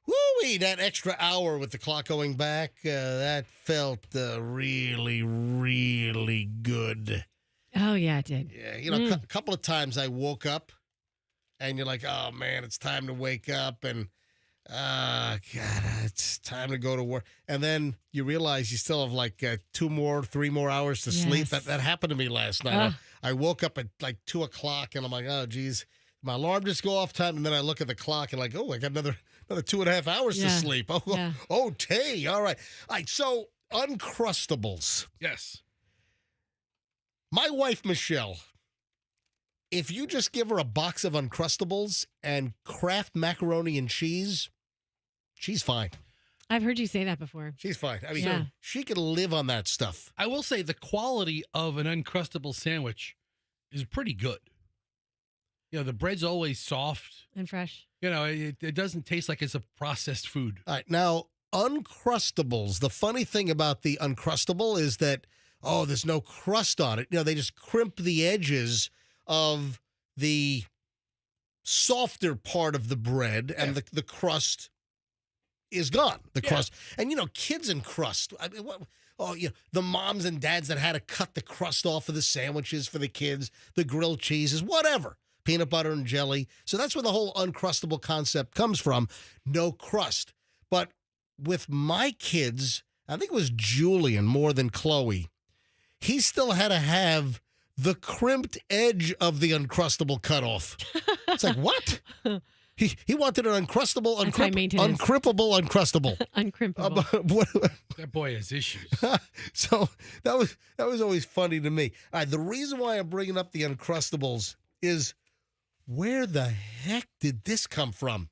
woo-wee, that extra hour with the clock going back, that felt really, really good. Oh, yeah, it did. Yeah, a couple of times I woke up and you're like, oh, man, it's time to wake up. And, God, it's time to go to work. And then you realize you still have like 3 more hours to sleep. Yes. That happened to me last night. I woke up at like 2 o'clock and I'm like, oh, geez, my alarm just go off time. And then I look at the clock and like, oh, I got another 2.5 hours to sleep. Okay. All right. All right. So Uncrustables. Yes. My wife, Michelle, if you just give her a box of Uncrustables and Kraft macaroni and cheese, she's fine. I've heard you say that before. She's fine. I mean, Yeah. she can live on that stuff. I will say the quality of an Uncrustable sandwich is pretty good. The bread's always soft. And fresh. It doesn't taste like it's a processed food. All right. Now, Uncrustables, the funny thing about the Uncrustable is that, there's no crust on it. They just crimp the edges of the softer part of the bread, and the crust is gone. The crust. And, kids and crust. I mean, the moms and dads that had to cut the crust off of the sandwiches for the kids, the grilled cheeses, whatever. Peanut butter and jelly. So that's where the whole Uncrustable concept comes from. No crust. But with my kids, I think it was Julian more than Chloe, he still had to have the crimped edge of the Uncrustable cut off. It's like, what? He wanted an Uncrustable, That's high maintenance. uncrimpable, Uncrustable. Uncrimpable. That boy has issues. So that was always funny to me. All right, the reason why I'm bringing up the Uncrustables is, where the heck did this come from?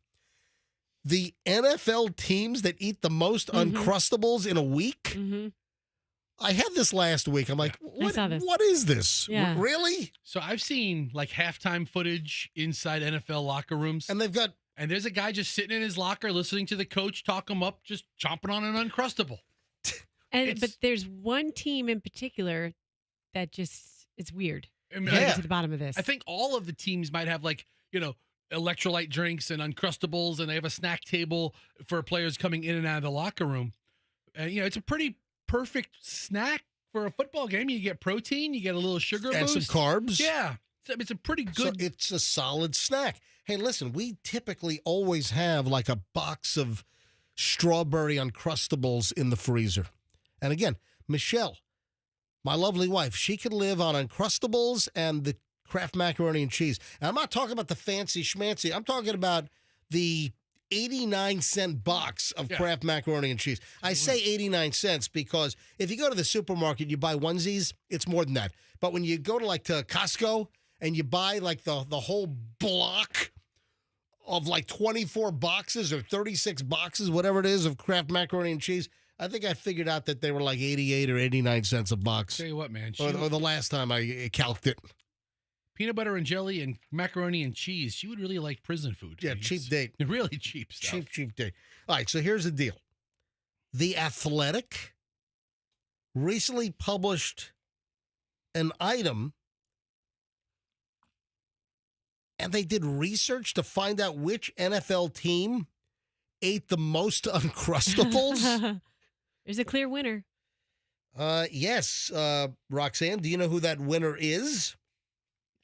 The NFL teams that eat the most Uncrustables in a week? Mm-hmm. I had this last week. I'm like, saw this. what is this? Yeah. Really? So I've seen like halftime footage inside NFL locker rooms. And they've got... And there's a guy just sitting in his locker listening to the coach talk him up, just chomping on an Uncrustable. But there's one team in particular that just, it's weird. I mean, You gotta Yeah. get to the bottom of this. I think all of the teams might have like, electrolyte drinks and Uncrustables, and they have a snack table for players coming in and out of the locker room. And, it's a pretty perfect snack for a football game. You get protein, you get a little sugar And boost. some carbs. Yeah. It's a pretty good. So it's a solid snack. Hey, listen, we typically always have like a box of strawberry Uncrustables in the freezer. And again, Michelle, my lovely wife, she could live on Uncrustables and the Kraft macaroni and cheese. And I'm not talking about the fancy schmancy. I'm talking about the 89-cent box of Kraft macaroni and cheese. I say 89 cents because if you go to the supermarket, you buy onesies, it's more than that. But when you go to to Costco and you buy like the whole block of like 24 boxes or 36 boxes, whatever it is, of Kraft macaroni and cheese, I think I figured out that they were like 88 or 89 cents a box. Tell you what, man. Or the last time I calced it. Peanut butter and jelly and macaroni and cheese. She would really like prison food. Yeah, cheap date. Really cheap stuff. Cheap date. All right, so here's the deal. The Athletic recently published an item, and they did research to find out which NFL team ate the most Uncrustables. There's a clear winner. Yes. Roxanne, do you know who that winner is?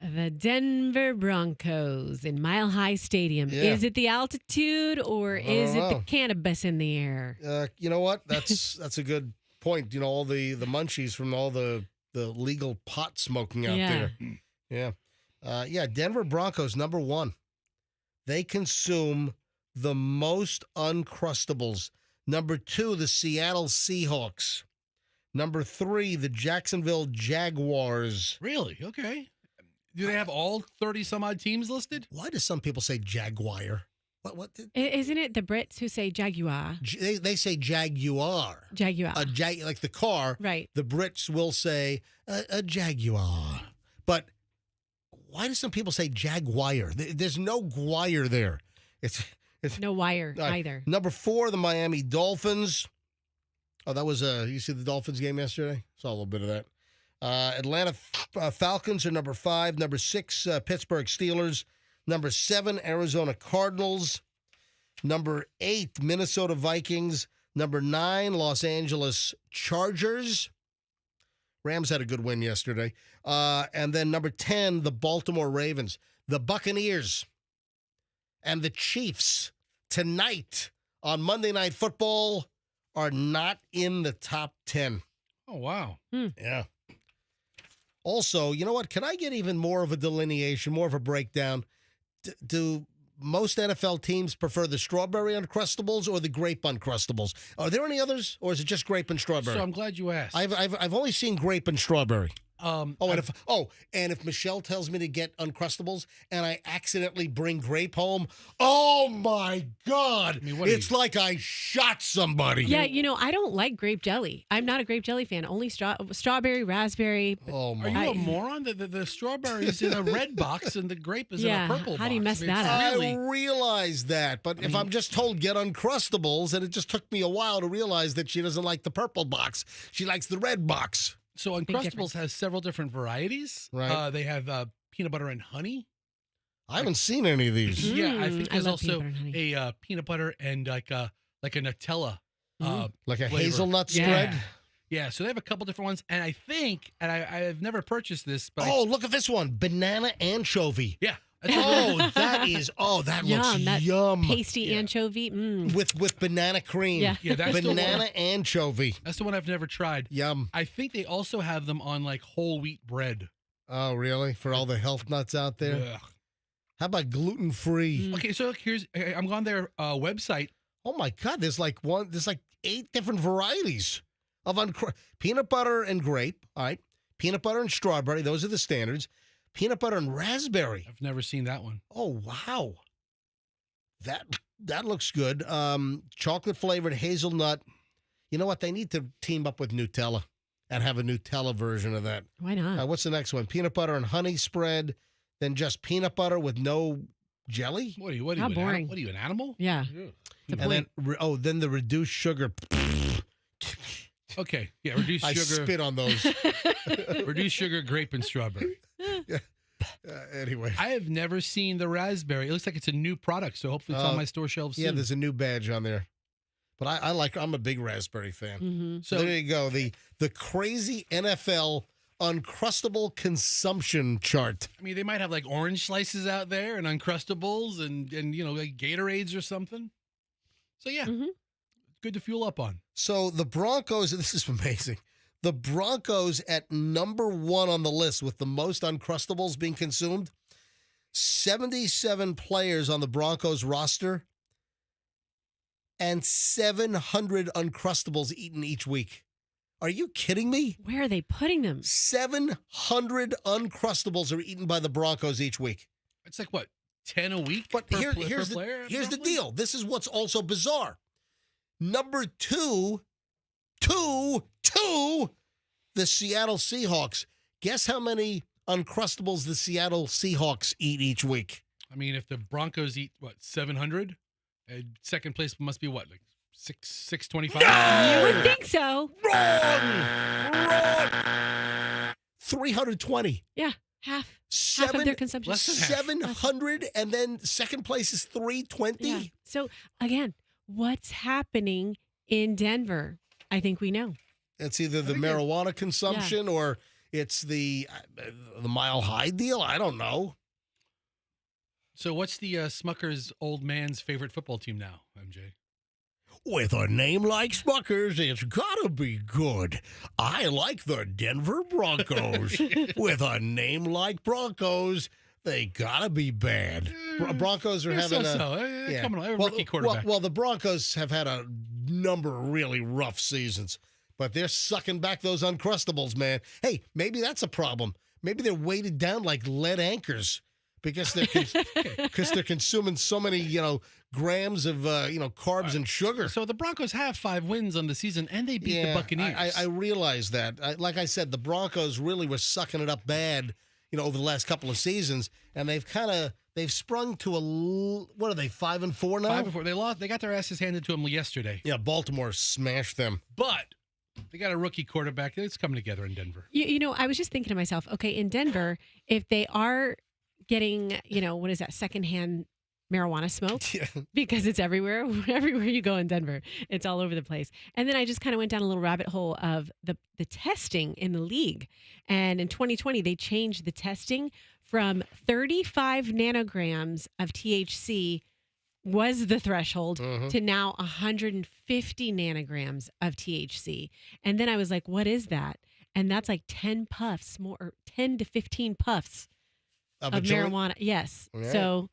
The Denver Broncos in Mile High Stadium. Yeah. Is it the altitude or is it the know. cannabis in the air? You know what? That's a good point. All the munchies from all the legal pot smoking out there. Yeah. Denver Broncos, number 1. They consume the most Uncrustables. Number 2, the Seattle Seahawks. Number 3, the Jacksonville Jaguars. Really? Okay. Do they have all 30-some-odd teams listed? Why do some people say Jaguar? What? Isn't it the Brits who say Jaguar? They say Jaguar. Jaguar. Like the car. Right. The Brits will say a Jaguar. But why do some people say Jaguar? There's no guire there. It's No wire either. Number 4, the Miami Dolphins. Oh, that was you see the Dolphins game yesterday? Saw a little bit of that. Atlanta Falcons are number 5. Number 6, Pittsburgh Steelers. Number 7, Arizona Cardinals. Number 8, Minnesota Vikings. Number 9, Los Angeles Chargers. Rams had a good win yesterday. And then number 10, the Baltimore Ravens. The Buccaneers and the Chiefs tonight on Monday Night Football are not in the top 10. Oh, wow. Yeah. Also, you know what? Can I get even more of a delineation, more of a breakdown? Do most NFL teams prefer the strawberry Uncrustables or the grape Uncrustables? Are there any others, or is it just grape and strawberry? So I'm glad you asked. I've only seen grape and strawberry. And if Michelle tells me to get Uncrustables and I accidentally bring grape home, oh my God! I mean, it's like I shot somebody. Yeah, I don't like grape jelly. I'm not a grape jelly fan. Only strawberry, raspberry. Oh my! Are you a moron? The strawberry is in a red box and the grape is in a purple box. How do you mess that I up? realize that, but if I'm just told get Uncrustables, and it just took me a while to realize that she doesn't like the purple box. She likes the red box. So Uncrustables has several different varieties. Right. They have peanut butter and honey. I haven't seen any of these. Yeah, I think I there's love also peanut butter and honey. a peanut butter and like a Nutella. Like a flavor. hazelnut Yeah. spread. Yeah, so they have a couple different ones, and I think, and I've never purchased this, but Oh, look at this one. Banana anchovy. yeah, That's that Yum, looks that yum. Pasty anchovy. Mm. With banana cream. Yeah. yeah, that's the Banana one. anchovy. That's the one I've never tried. Yum. I think they also have them on like whole wheat bread. Oh, really? For all the health nuts out there? Ugh. How about gluten-free? Mm. Okay, so I'm on their website. Oh, my God. There's like 8 different varieties of peanut butter and grape. All right. Peanut butter and strawberry. Those are the standards. Peanut butter and raspberry. I've never seen that one. Oh, wow. That looks good. Chocolate flavored hazelnut. You know what? They need to team up with Nutella and have a Nutella version of that. Why not? What's the next one? Peanut butter and honey spread. Then just peanut butter with no jelly. What are you? What are How you? boring. What are you? An animal? Yeah. Ugh. It's a And point. then the reduced sugar. Okay, yeah, reduced I sugar, spit on those. reduced sugar, grape, and strawberry. Anyway. I have never seen the raspberry. It looks like it's a new product, so hopefully it's on my store shelves soon. Yeah, there's a new badge on there. But I'm a big raspberry fan. Mm-hmm. So there you go. The crazy NFL Uncrustable consumption chart. I mean, they might have like orange slices out there and Uncrustables and like Gatorades or something. So yeah, Mhm. it's good to fuel up on. So the Broncos, this is amazing. The Broncos at number 1 on the list with the most Uncrustables being consumed. 77 players on the Broncos roster and 700 Uncrustables eaten each week. Are you kidding me? Where are they putting them? 700 Uncrustables are eaten by the Broncos each week. It's like what, 10 a week? But per here's player, the roughly? deal. This is what's also bizarre. Number 2, the Seattle Seahawks. Guess how many Uncrustables the Seattle Seahawks eat each week? I mean, if the Broncos eat what, 700, second place must be what, like 625? You would think so. Wrong. 320. Yeah, half of their consumption. Less than half. 700, and then second place is 320. Yeah. So again, what's happening in Denver? I think we know. It's either the marijuana consumption or it's the Mile High deal. I don't know. So what's the Smucker's old man's favorite football team now, MJ? With a name like Smuckers, it's gotta be good. I like the Denver Broncos. With a name like Broncos, they gotta be bad. Broncos are having Coming on, a rookie quarterback. Well, the Broncos have had a number of really rough seasons, but they're sucking back those Uncrustables, man. Hey, maybe that's a problem. Maybe they're weighted down like lead anchors because they're consuming so many, grams of carbs and sugar. So the Broncos have 5 wins on the season, and they beat the Buccaneers. I realize that. Like I said, the Broncos really were sucking it up bad, over the last couple of seasons, and they've sprung to what are they, 5-4 now? 5-4. They lost. They got their asses handed to them yesterday. Yeah, Baltimore smashed them. But they got a rookie quarterback. It's coming together in Denver. I was just thinking to myself, okay, in Denver, if they are getting, what is that, secondhand marijuana smoke? Yeah. Because it's everywhere you go in Denver, it's all over the place. And then I just kind of went down a little rabbit hole of the testing in the league. And in 2020, they changed the testing from 35 nanograms of THC was the threshold to now 150 nanograms of THC. And then I was like, what is that? And that's like 10 puffs more, or 10 to 15 puffs of marijuana. Yes. Right. So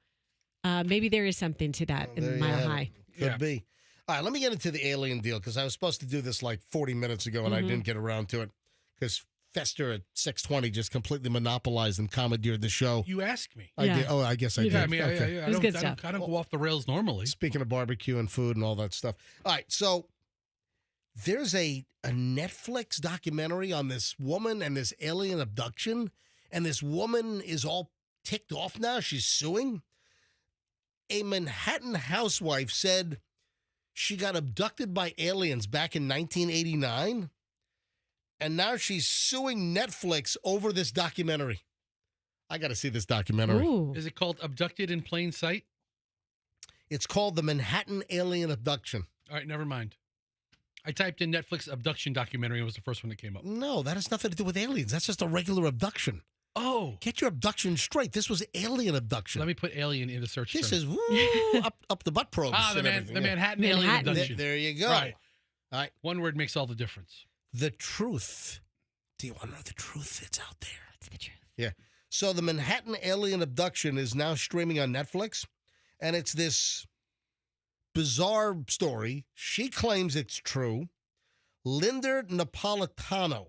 maybe there is something to that in Mile High. Could be. All right, let me get into the alien deal because I was supposed to do this like 40 minutes ago and I didn't get around to it because Fester at 620 just completely monopolized and commandeered the show. You asked me. I did. Oh, I guess I did. Yeah, I mean, Okay. It was good stuff. I don't go off the rails normally. Speaking of barbecue and food and all that stuff. All right, so there's a Netflix documentary on this woman and this alien abduction, and this woman is all ticked off now. She's suing. A Manhattan housewife said she got abducted by aliens back in 1989, and now she's suing Netflix over this documentary. I got to see this documentary. Ooh. Is it called Abducted in Plain Sight? It's called The Manhattan Alien Abduction. All right, never mind. I typed in Netflix abduction documentary. It was the first one that came up. No, that has nothing to do with aliens. That's just a regular abduction. Oh, Get your abduction straight. This was alien abduction. let me put alien in the search This term. is up the butt probes. the and everything. Yeah. Manhattan alien Manhattan. abduction. There you go. Right. All right. One word makes all the difference. The truth. Do you want to know the truth? It's out there. That's the truth. Yeah. So the Manhattan alien abduction is now streaming on Netflix, and it's this bizarre story. She claims it's true. Linda Napolitano,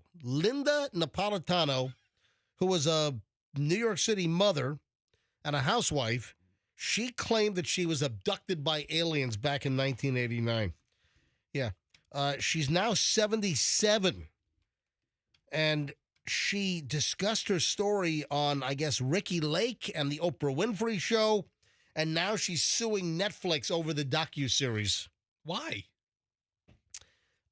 who was a New York City mother and a housewife, she claimed that she was abducted by aliens back in 1989. Yeah. She's now 77. And she discussed her story on, I guess, Ricky Lake and the Oprah Winfrey Show. And now she's suing Netflix over the docuseries. Why?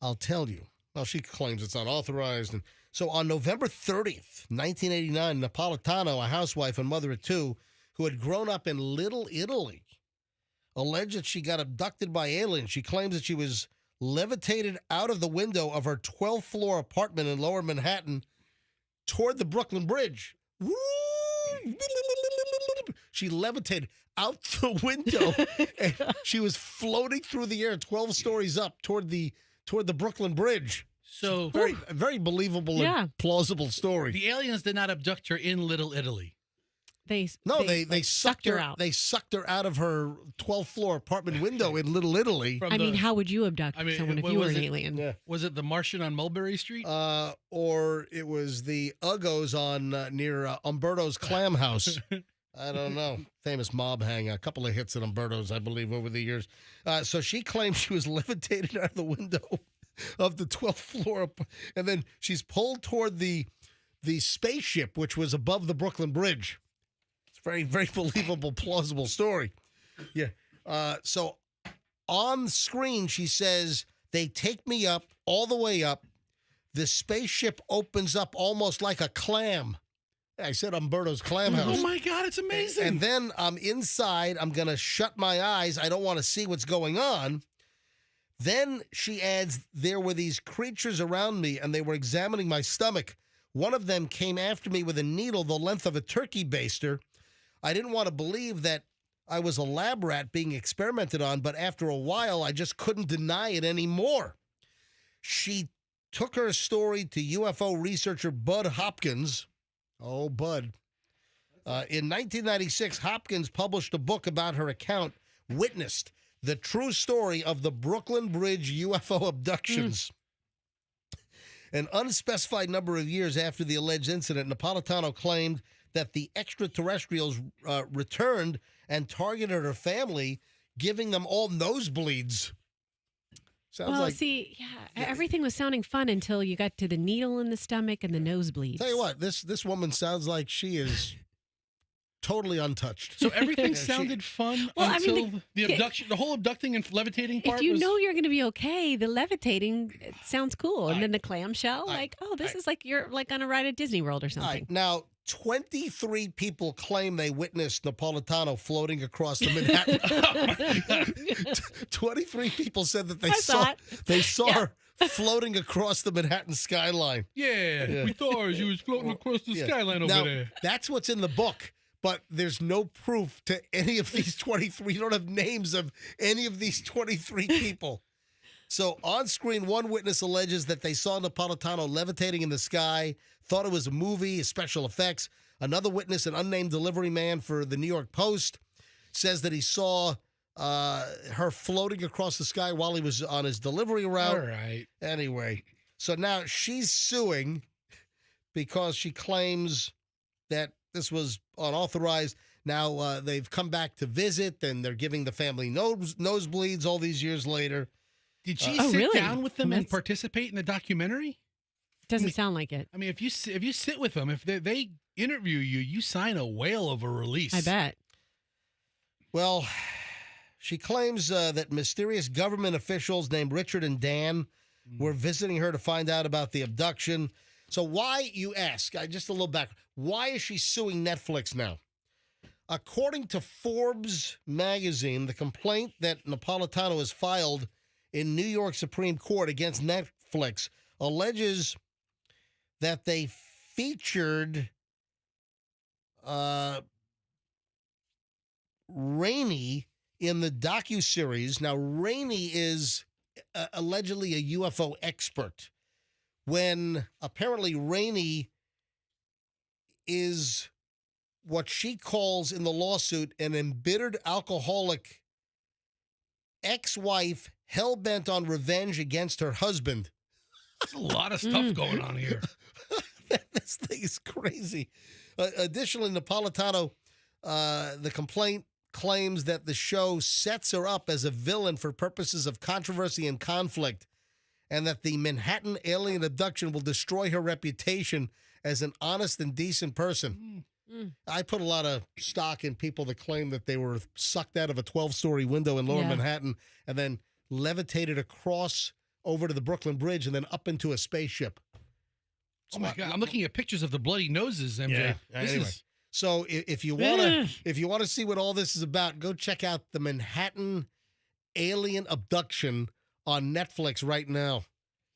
I'll tell you. Well, she claims it's unauthorized. And so on November 30th, 1989, Napolitano, a housewife and mother of two, who had grown up in Little Italy, alleged that she got abducted by aliens. She claims that she was levitated out of the window of her 12th floor apartment in Lower Manhattan toward the Brooklyn Bridge. Woo! She levitated out the window and she was floating through the air 12 stories up toward the Brooklyn Bridge. So Very believable Yeah. and plausible story. the aliens did not abduct her in Little Italy. They like, sucked her out. They sucked her out of her 12th floor apartment window in Little Italy. From I mean, the- how would you abduct I mean, someone if what you were was an it? alien? Yeah. Was it the Martian on Mulberry Street? Or it was the Uggos on near Umberto's Clam House. I don't know. Famous mob hang. A couple of hits at Umberto's, I believe, over the years. So she claims she was levitated out of the window of the 12th floor, and then she's pulled toward the spaceship, which was above the Brooklyn Bridge. It's a very, very believable, plausible story. Yeah. So on screen, she says, they take me up, all the way up. The spaceship opens up almost like a clam. I said Umberto's Clam House. Oh my God, it's amazing. And then I'm inside. I'm going to shut my eyes. I don't want to see what's going on. Then she adds, there were these creatures around me, and they were examining my stomach. One of them came after me with a needle the length of a turkey baster. I didn't want to believe that I was a lab rat being experimented on, but after a while, I just couldn't deny it anymore. She took her story to UFO researcher Bud Hopkins. Oh, Bud. In 1996, Hopkins published a book about her account, Witnessed, the true story of the Brooklyn Bridge UFO abductions. An unspecified number of years after the alleged incident, Napolitano claimed that the extraterrestrials returned and targeted her family, giving them all nosebleeds. Sounds Well, like, see, everything was sounding fun until you got to the needle in the stomach and the nosebleeds. tell you what, this woman sounds like she is totally untouched. So everything Yeah, she- sounded fun Well, I mean, until the abduction, the whole abducting and levitating part If you was... know you're going to be okay, the levitating it sounds cool, and I- then the clamshell, I- like, oh, this I- is like you're like on a ride at Disney World or All something. right, now, 23 people claim they witnessed Napolitano floating across the Manhattan. 23 people said that they I saw it. saw her floating across the Manhattan skyline. Yeah, we thought she was floating across the Yeah. skyline over Now, there. that's what's in the book, but there's no proof to any of these 23. You don't have names of any of these 23 people. So on screen, one witness alleges that they saw Napolitano levitating in the sky, thought it was a movie, special effects. Another witness, an unnamed delivery man for the New York Post, says that he saw her floating across the sky while he was on his delivery route. All right. Anyway, so now she's suing because she claims that this was unauthorized. Now they've come back to visit, and they're giving the family nosebleeds all these years later. Did she Oh, sit really? down with them and That's- participate in the documentary? Doesn't sound like it. I mean, if you sit with them, if they interview you, you sign a whale of a release. I bet. Well, she claims that mysterious government officials named Richard and Dan were visiting her to find out about the abduction. So why, you ask, just a little back, why is she suing Netflix now? According to Forbes magazine, the complaint that Napolitano has filed in New York Supreme Court against Netflix alleges that they featured Rainey in the docuseries. Now, Rainey is allegedly a UFO expert. When apparently Rainey is what she calls in the lawsuit an embittered alcoholic ex-wife hell-bent on revenge against her husband. There's a lot of stuff going on here. This thing is crazy. Additionally, Napolitano, the complaint claims that the show sets her up as a villain for purposes of controversy and conflict, and that the Manhattan alien abduction will destroy her reputation as an honest and decent person. I put a lot of stock in people that claim that they were sucked out of a 12-story window in lower Manhattan and then levitated across over to the Brooklyn Bridge and then up into a spaceship. Oh my God! I'm looking at pictures of the bloody noses, MJ. Yeah. This Anyway. is So if you want to see what all this is about, go check out the Manhattan alien abduction on Netflix right now.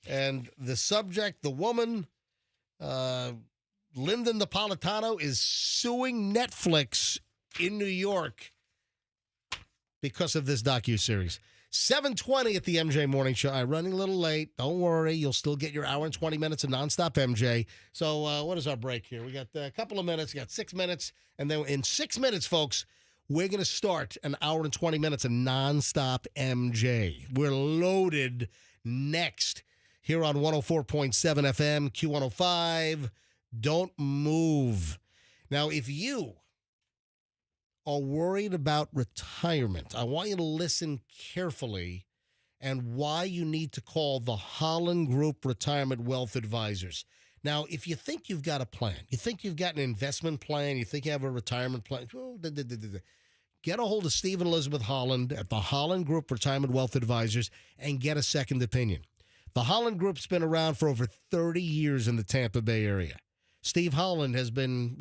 And the subject, the woman, Linda Napolitano, is suing Netflix in New York because of this docuseries. 7:20 at the MJ Morning Show. I'm running a little late. Don't worry. You'll still get your hour and 20 minutes of nonstop MJ. So what is our break here? We got a couple of minutes. We got 6 minutes. And then in 6 minutes, folks, we're going to start an hour and 20 minutes of nonstop MJ. We're loaded next here on 104.7 FM, Q105. Don't move. Now, if you are worried about retirement, I want you to listen carefully and why you need to call the Holland Group Retirement Wealth Advisors. Now, if you think you've got a plan, you think you've got an investment plan, you think you have a retirement plan, get a hold of Steve and Elizabeth Holland at the Holland Group Retirement Wealth Advisors and get a second opinion. The Holland Group's been around for over 30 years in the Tampa Bay area. Steve Holland has been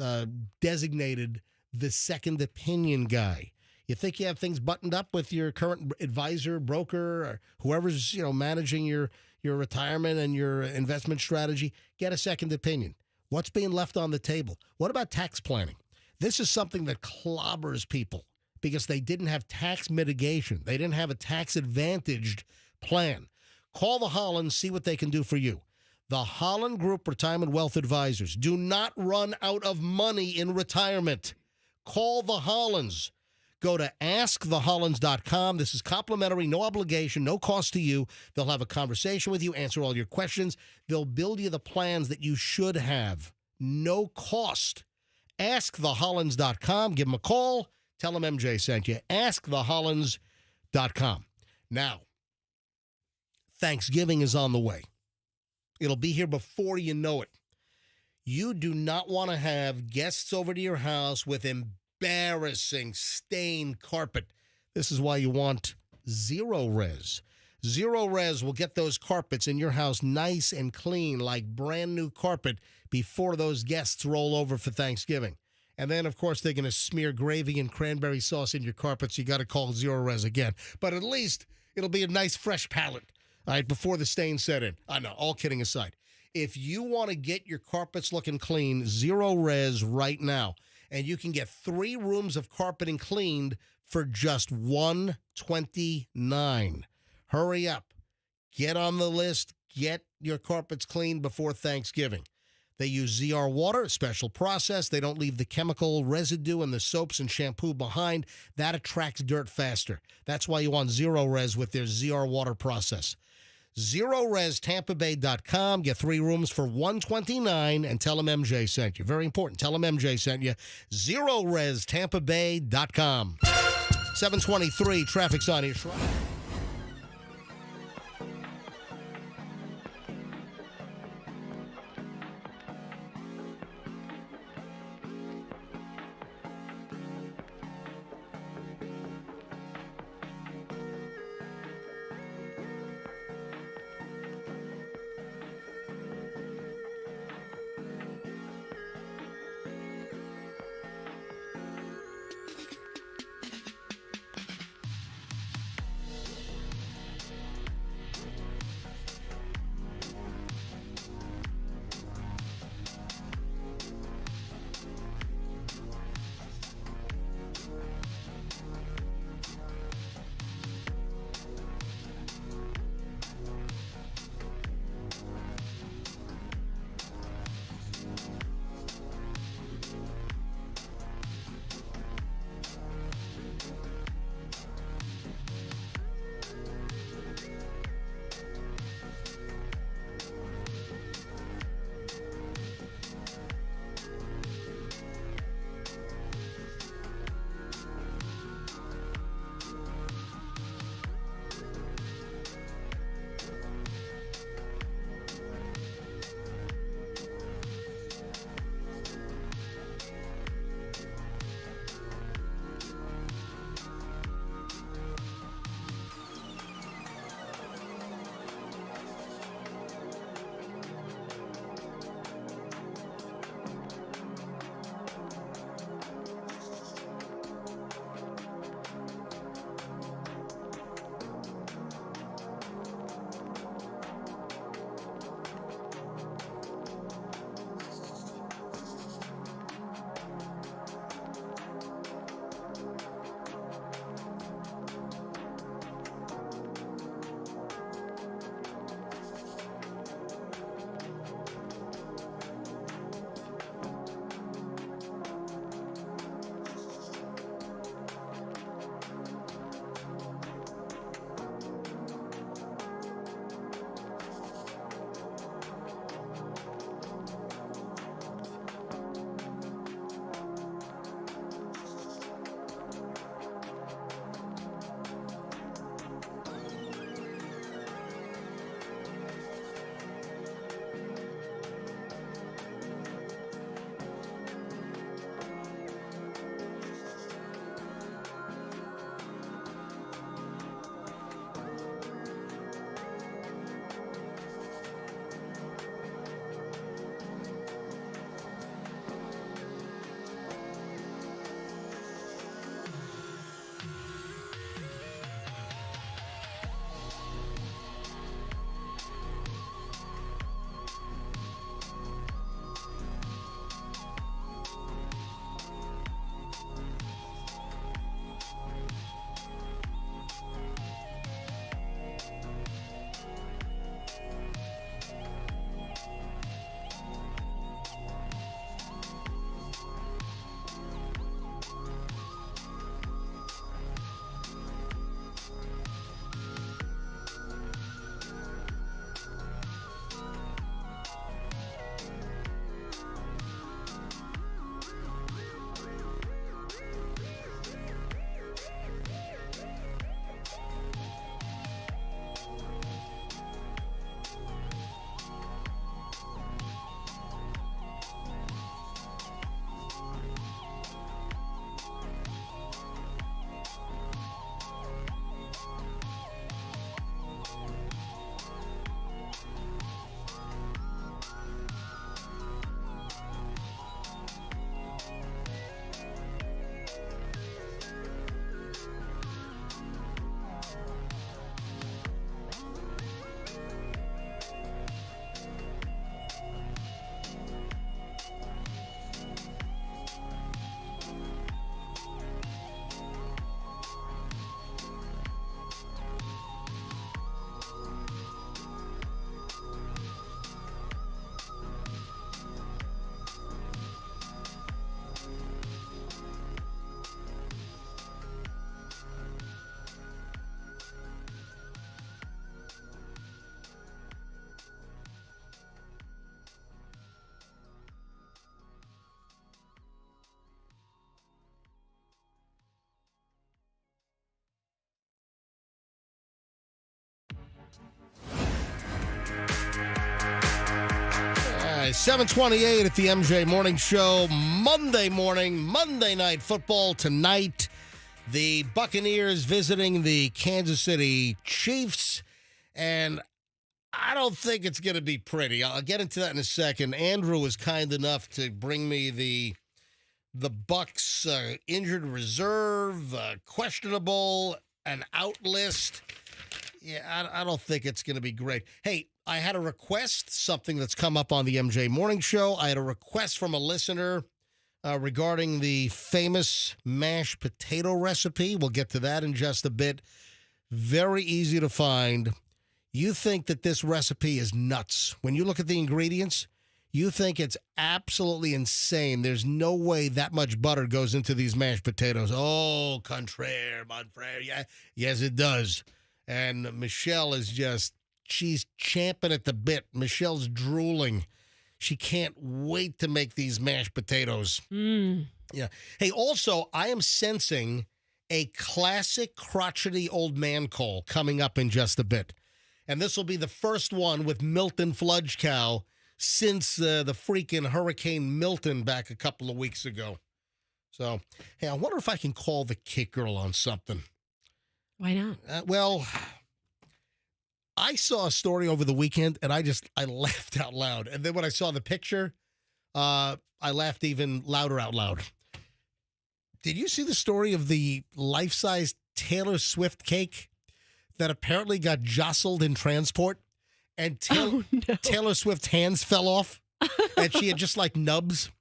designated the second opinion guy. You think you have things buttoned up with your current advisor, broker, or whoever's managing your retirement and your investment strategy? Get a second opinion. What's being left on the table? What about tax planning? This is something that clobbers people because they didn't have tax mitigation. They didn't have a tax-advantaged plan. Call the Hollands, see what they can do for you. The Holland Group Retirement Wealth Advisors. Do not run out of money in retirement. Call the Hollands. Go to askthehollands.com. This is complimentary, no obligation, no cost to you. They'll have a conversation with you, answer all your questions. They'll build you the plans that you should have. No cost. Askthehollands.com. Give them a call. Tell them MJ sent you. Askthehollands.com. Now, Thanksgiving is on the way. It'll be here before you know it. You do not want to have guests over to your house with embarrassing stained carpet. This is why you want Zero Res. Zero Res will get those carpets in your house nice and clean like brand new carpet before those guests roll over for Thanksgiving. And then, of course, they're going to smear gravy and cranberry sauce in your carpets. You got to call Zero Res again. But at least it'll be a nice fresh palette, all right, before the stains set in. I know, all kidding aside. If you want to get your carpets looking clean, Zero Res right now. And you can get 3 rooms of carpeting cleaned for just $129. Hurry up. Get on the list. Get your carpets cleaned before Thanksgiving. They use ZR water, a special process. They don't leave the chemical residue and the soaps and shampoo behind. That attracts dirt faster. That's why you want Zero Res with their ZR water process. ZeroResTampaBay.com. Get 3 rooms for $129 and tell them MJ sent you. Very important. Tell them MJ sent you. ZeroResTampaBay.com. 723 traffic sign here. right, 7:28 at the MJ Morning Show. Monday morning, Monday Night Football tonight. The Buccaneers visiting the Kansas City Chiefs, and I don't think it's going to be pretty. I'll get into that in a second. Andrew was kind enough to bring me the Bucs injured reserve, questionable, an out list. Yeah, I don't think it's going to be great. Hey, I had a request, something that's come up on the MJ Morning Show. I had a request from a listener regarding the famous mashed potato recipe. We'll get to that in just a bit. Very easy to find. You think that this recipe is nuts. When you look at the ingredients, you think it's absolutely insane. There's no way that much butter goes into these mashed potatoes. Oh, contraire, mon frere. Yeah, yes, it does. And Michelle is she's champing at the bit. Michelle's drooling. She can't wait to make these mashed potatoes. Yeah. Hey, also, I am sensing a classic crotchety old man call coming up in just a bit. And this will be the first one with Milton Fludgecow since the freaking Hurricane Milton back a couple of weeks ago. So, hey, I wonder if I can call the Kick Girl on something. Why not? Well, I saw a story over the weekend, and I laughed out loud. And then when I saw the picture, I laughed even louder out loud. Did you see the story of the life-size Taylor Swift cake that apparently got jostled in transport? And Taylor Swift's hands fell off, and she had just like nubs.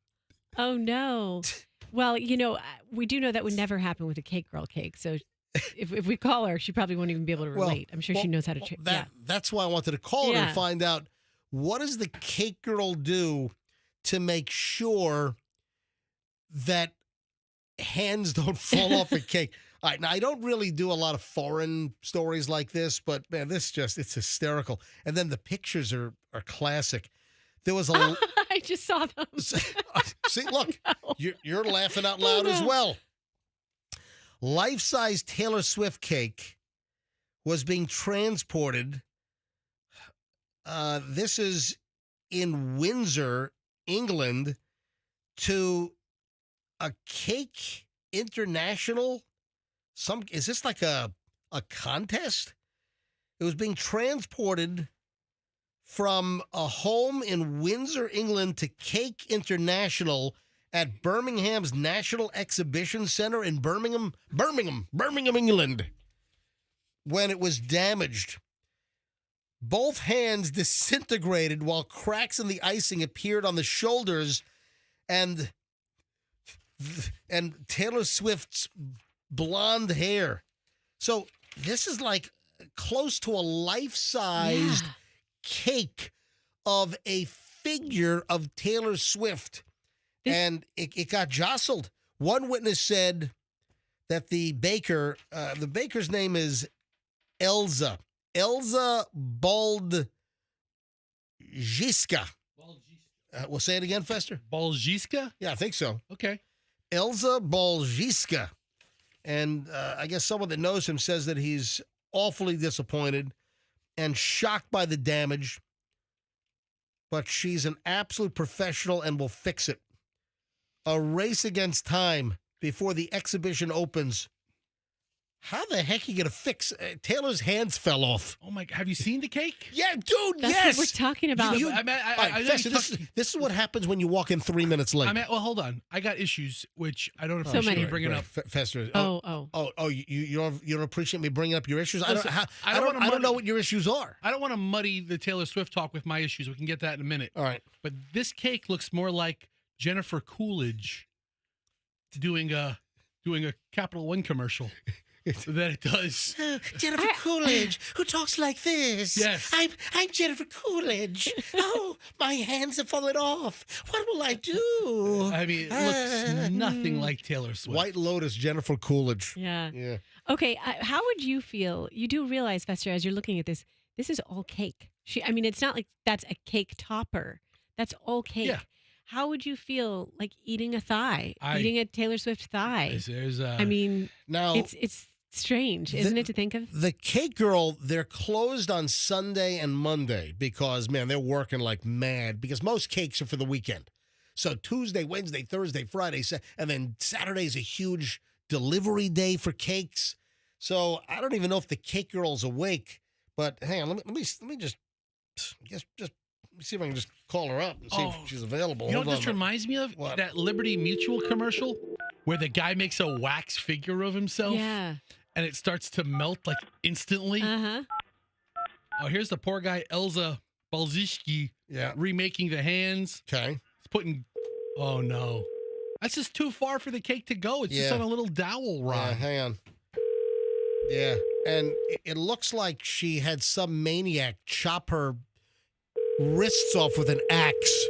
Oh, no. Well, we do know that would never happen with a Cake Girl cake. So if we call her, she probably won't even be able to relate. I'm sure she knows how to. That's why I wanted to call her and find out, what does the Cake Girl do to make sure that hands don't fall off a cake? All right, now I don't really do a lot of foreign stories like this, but man, it's hysterical. And then the pictures are classic. There was I just saw them. See, look, you're laughing out loud as well. Life-size Taylor Swift cake was being transported. This is in Windsor, England, to a Cake International. Is this like a contest? It was being transported from a home in Windsor, England, to Cake International at Birmingham's National Exhibition Center in Birmingham, England, when it was damaged. Both hands disintegrated while cracks in the icing appeared on the shoulders, and Taylor Swift's blonde hair. So this is like close to a life-sized cake of a figure of Taylor Swift. And it got jostled. One witness said that the baker's name is Elza Baldziska. We'll say it again, Fester. Baldziska? Yeah, I think so. Okay. Elza Baldziska. And I guess someone that knows him says that he's awfully disappointed and shocked by the damage, but she's an absolute professional and will fix it. A race against time before the exhibition opens. How the heck are you going to fix? Taylor's hands fell off. Oh, my God. Have you seen the cake? Yeah, dude, That's yes. what we're talking about. This is what happens when you walk in 3 minutes late. Well, hold on. I got issues, which I don't So appreciate many. you bringing up. Fester. You don't appreciate me bringing up your issues? Listen, I don't know what your issues are. I don't want to muddy the Taylor Swift talk with my issues. We can get that in a minute. All right. But this cake looks more like Jennifer Coolidge doing a Capital One commercial than it does. Jennifer Coolidge, who talks like this. Yes. I'm Jennifer Coolidge. Oh, my hands have fallen off. What will I do? I mean, it looks nothing like Taylor Swift. White Lotus, Jennifer Coolidge. Yeah. Yeah. Okay, how would you feel? You do realize, Fester, as you're looking at this is all cake. It's not like that's a cake topper. That's all cake. Yeah. How would you feel like eating a thigh, eating a Taylor Swift thigh? There's now it's strange, isn't it, to think of? The Cake Girl, they're closed on Sunday and Monday because, man, they're working like mad because most cakes are for the weekend. So Tuesday, Wednesday, Thursday, Friday, and then Saturday's a huge delivery day for cakes. So I don't even know if the Cake Girl's awake. But hang on, let me just see if I can just call her up and see if she's available. You know Hold what on. this reminds me of? What? That Liberty Mutual commercial where the guy makes a wax figure of himself Yeah. and it starts to melt like instantly. Uh-huh. Oh, here's the poor guy, Elza Balzishki, Yeah. remaking the hands. Okay. He's putting, oh no. That's just too far for the cake to go. It's just Yeah. on a little dowel rod. Yeah, hang on. Yeah, and it looks like she had some maniac chop her wrists off with an axe.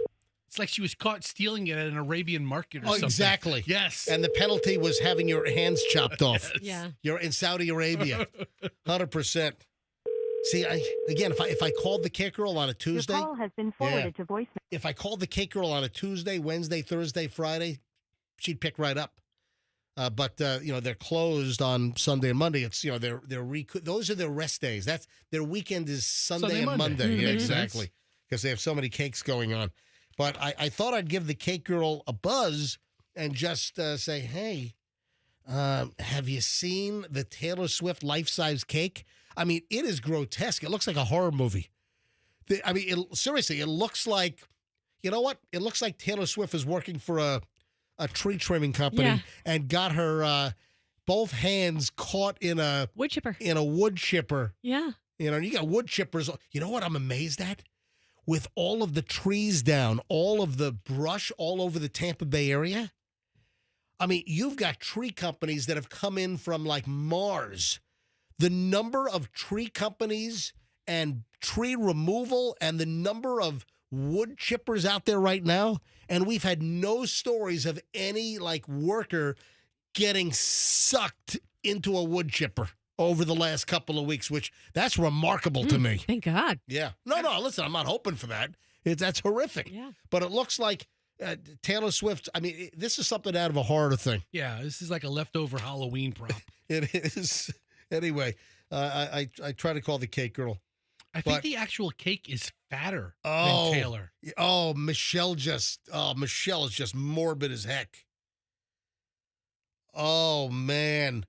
It's like she was caught stealing it at an Arabian market or something. Exactly. Yes. And the penalty was having your hands chopped off. Yeah. You're in Saudi Arabia, 100%. See, if I called the Cake Girl on a Tuesday, Your call has been forwarded to voicemail. if I called the Cake Girl on a Tuesday, Wednesday, Thursday, Friday, she'd pick right up. But they're closed on Sunday and Monday. It's those are their rest days. That's their weekend is Sunday and Monday. Yeah, Mhm. exactly. Because they have so many cakes going on. But I thought I'd give the Cake Girl a buzz and just say, hey, have you seen the Taylor Swift life-size cake? I mean, it is grotesque. It looks like a horror movie. Seriously, it looks like, you know what? It looks like Taylor Swift is working for a tree trimming company and got her both hands caught in a Wood chipper. wood chipper. Yeah. You got wood chippers. You know what I'm amazed at? With all of the trees down, all of the brush all over the Tampa Bay area. I mean, you've got tree companies that have come in from like Mars. The number of tree companies and tree removal and the number of wood chippers out there right now, and we've had no stories of any like worker getting sucked into a wood chipper over the last couple of weeks, which that's remarkable to me. Thank God. Yeah. No, listen, I'm not hoping for that. That's horrific. Yeah. But it looks like Taylor Swift, I mean, this is something out of a horror thing. Yeah, this is like a leftover Halloween prop. It is. Anyway, I try to call the Cake Girl. I think the actual cake is fatter Oh. than Taylor. Oh, Michelle is just morbid as heck. Oh, man.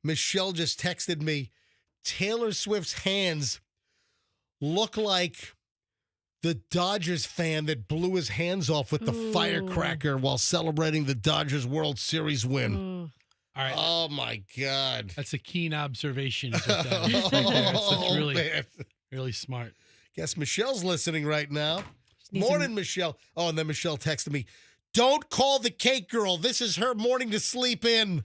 Michelle just texted me, Taylor Swift's hands look like the Dodgers fan that blew his hands off with the Ooh. firecracker while celebrating the Dodgers World Series win. Ooh. All right. Oh, my God. That's a keen observation. Is what that is right there. That's really, man. really smart. Guess Michelle's listening right now. Needs Morning, some- Michelle. Oh, and then Michelle texted me, don't call the Cake Girl. This is her morning to sleep in.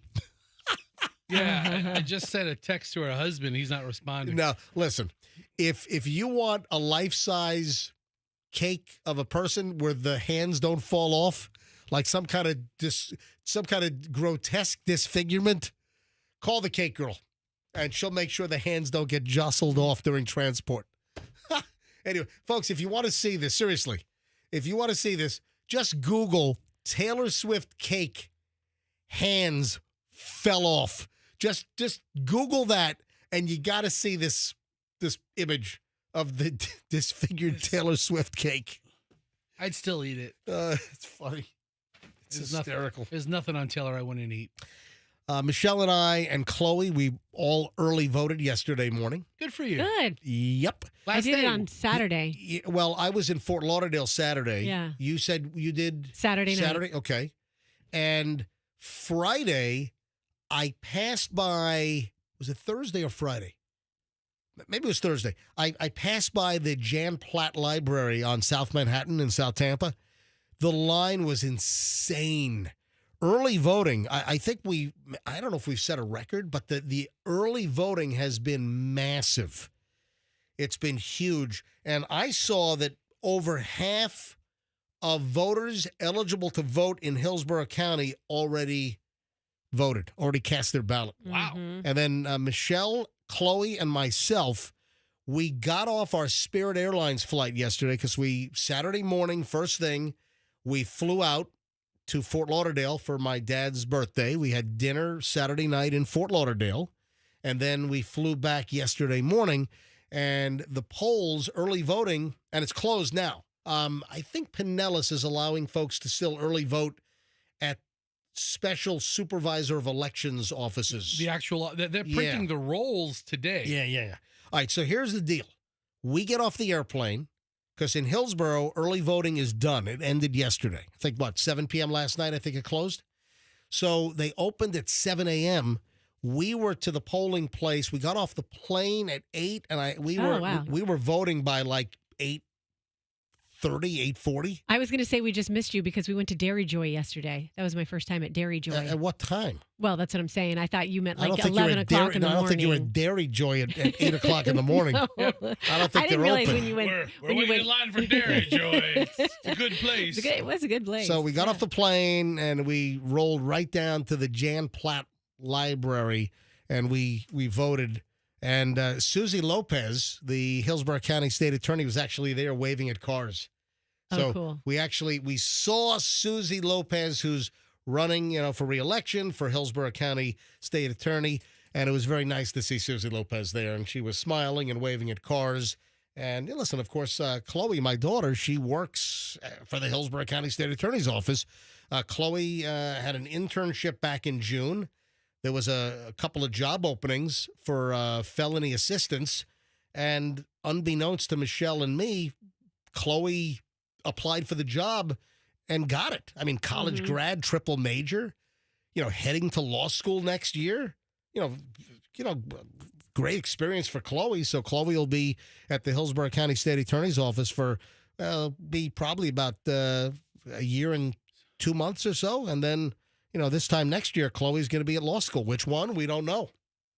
Yeah, I just sent a text to her husband. He's not responding. Now, listen, if you want a life-size cake of a person where the hands don't fall off, like some kind of grotesque disfigurement, call the Cake Girl, and she'll make sure the hands don't get jostled off during transport. Anyway, folks, if you want to see this, seriously, if you want to see this, just Google Taylor Swift cake hands fell off. Just Google that, and you got to see this image of the disfigured Taylor Swift cake. I'd still eat it. It's funny. It's hysterical. There's nothing on Taylor I wouldn't eat. Michelle and I and Chloe, we all early voted yesterday morning. Good for you. Good. Yep. I did it on Saturday. Well, I was in Fort Lauderdale Saturday. Yeah. You said you did Saturday night. Saturday? Okay. And Friday, I passed by, was it Thursday or Friday? Maybe it was Thursday. I passed by the Jan Platt Library on South Manhattan in South Tampa. The line was insane. Early voting, I think I don't know if we've set a record, but the early voting has been massive. It's been huge. And I saw that over half of voters eligible to vote in Hillsborough County already cast their ballot. Wow. Mhm. And then Michelle, Chloe, and myself, we got off our Spirit Airlines flight yesterday because Saturday morning, first thing, we flew out to Fort Lauderdale for my dad's birthday. We had dinner Saturday night in Fort Lauderdale, and then we flew back yesterday morning. And the polls, early voting, and it's closed now. I think Pinellas is allowing folks to still early vote at special supervisor of elections offices. The actual, they're printing the rolls today. Yeah. All right, so here's the deal. We get off the airplane, because in Hillsborough, early voting is done. It ended yesterday. I think, 7 p.m. last night, I think it closed. So they opened at 7 a.m., we were to the polling place. We got off the plane at 8, and we were voting by like 8:30, 8:40. I was going to say we just missed you because we went to Dairy Joy yesterday. That was my first time at Dairy Joy. At what time? Well, that's what I'm saying. I thought you meant like 11 o'clock in the morning. I don't think you were at Dairy Joy at 8 o'clock in the morning. No. I don't think I they're didn't realize open. when you went. We're waiting in line for Dairy Joy. It's a good place. It was a good place. So we got off the plane, and we rolled right down to the Jan Platt Library, and we voted. And Susie Lopez, the Hillsborough County State Attorney, was actually there waving at cars. So cool. we saw Susie Lopez, who's running, for re-election for Hillsborough County State Attorney, and it was very nice to see Susie Lopez there, and she was smiling and waving at cars. And listen, of course, Chloe, my daughter, she works for the Hillsborough County State Attorney's Office. Chloe had an internship back in June. There was a couple of job openings for felony assistance, and unbeknownst to Michelle and me, Chloe applied for the job and got it. I mean, college grad, triple major, heading to law school next year. Great experience for Chloe. So Chloe will be at the Hillsborough County State Attorney's Office for be probably about a year and 2 months or so, and then this time next year, Chloe's going to be at law school. Which one? We don't know.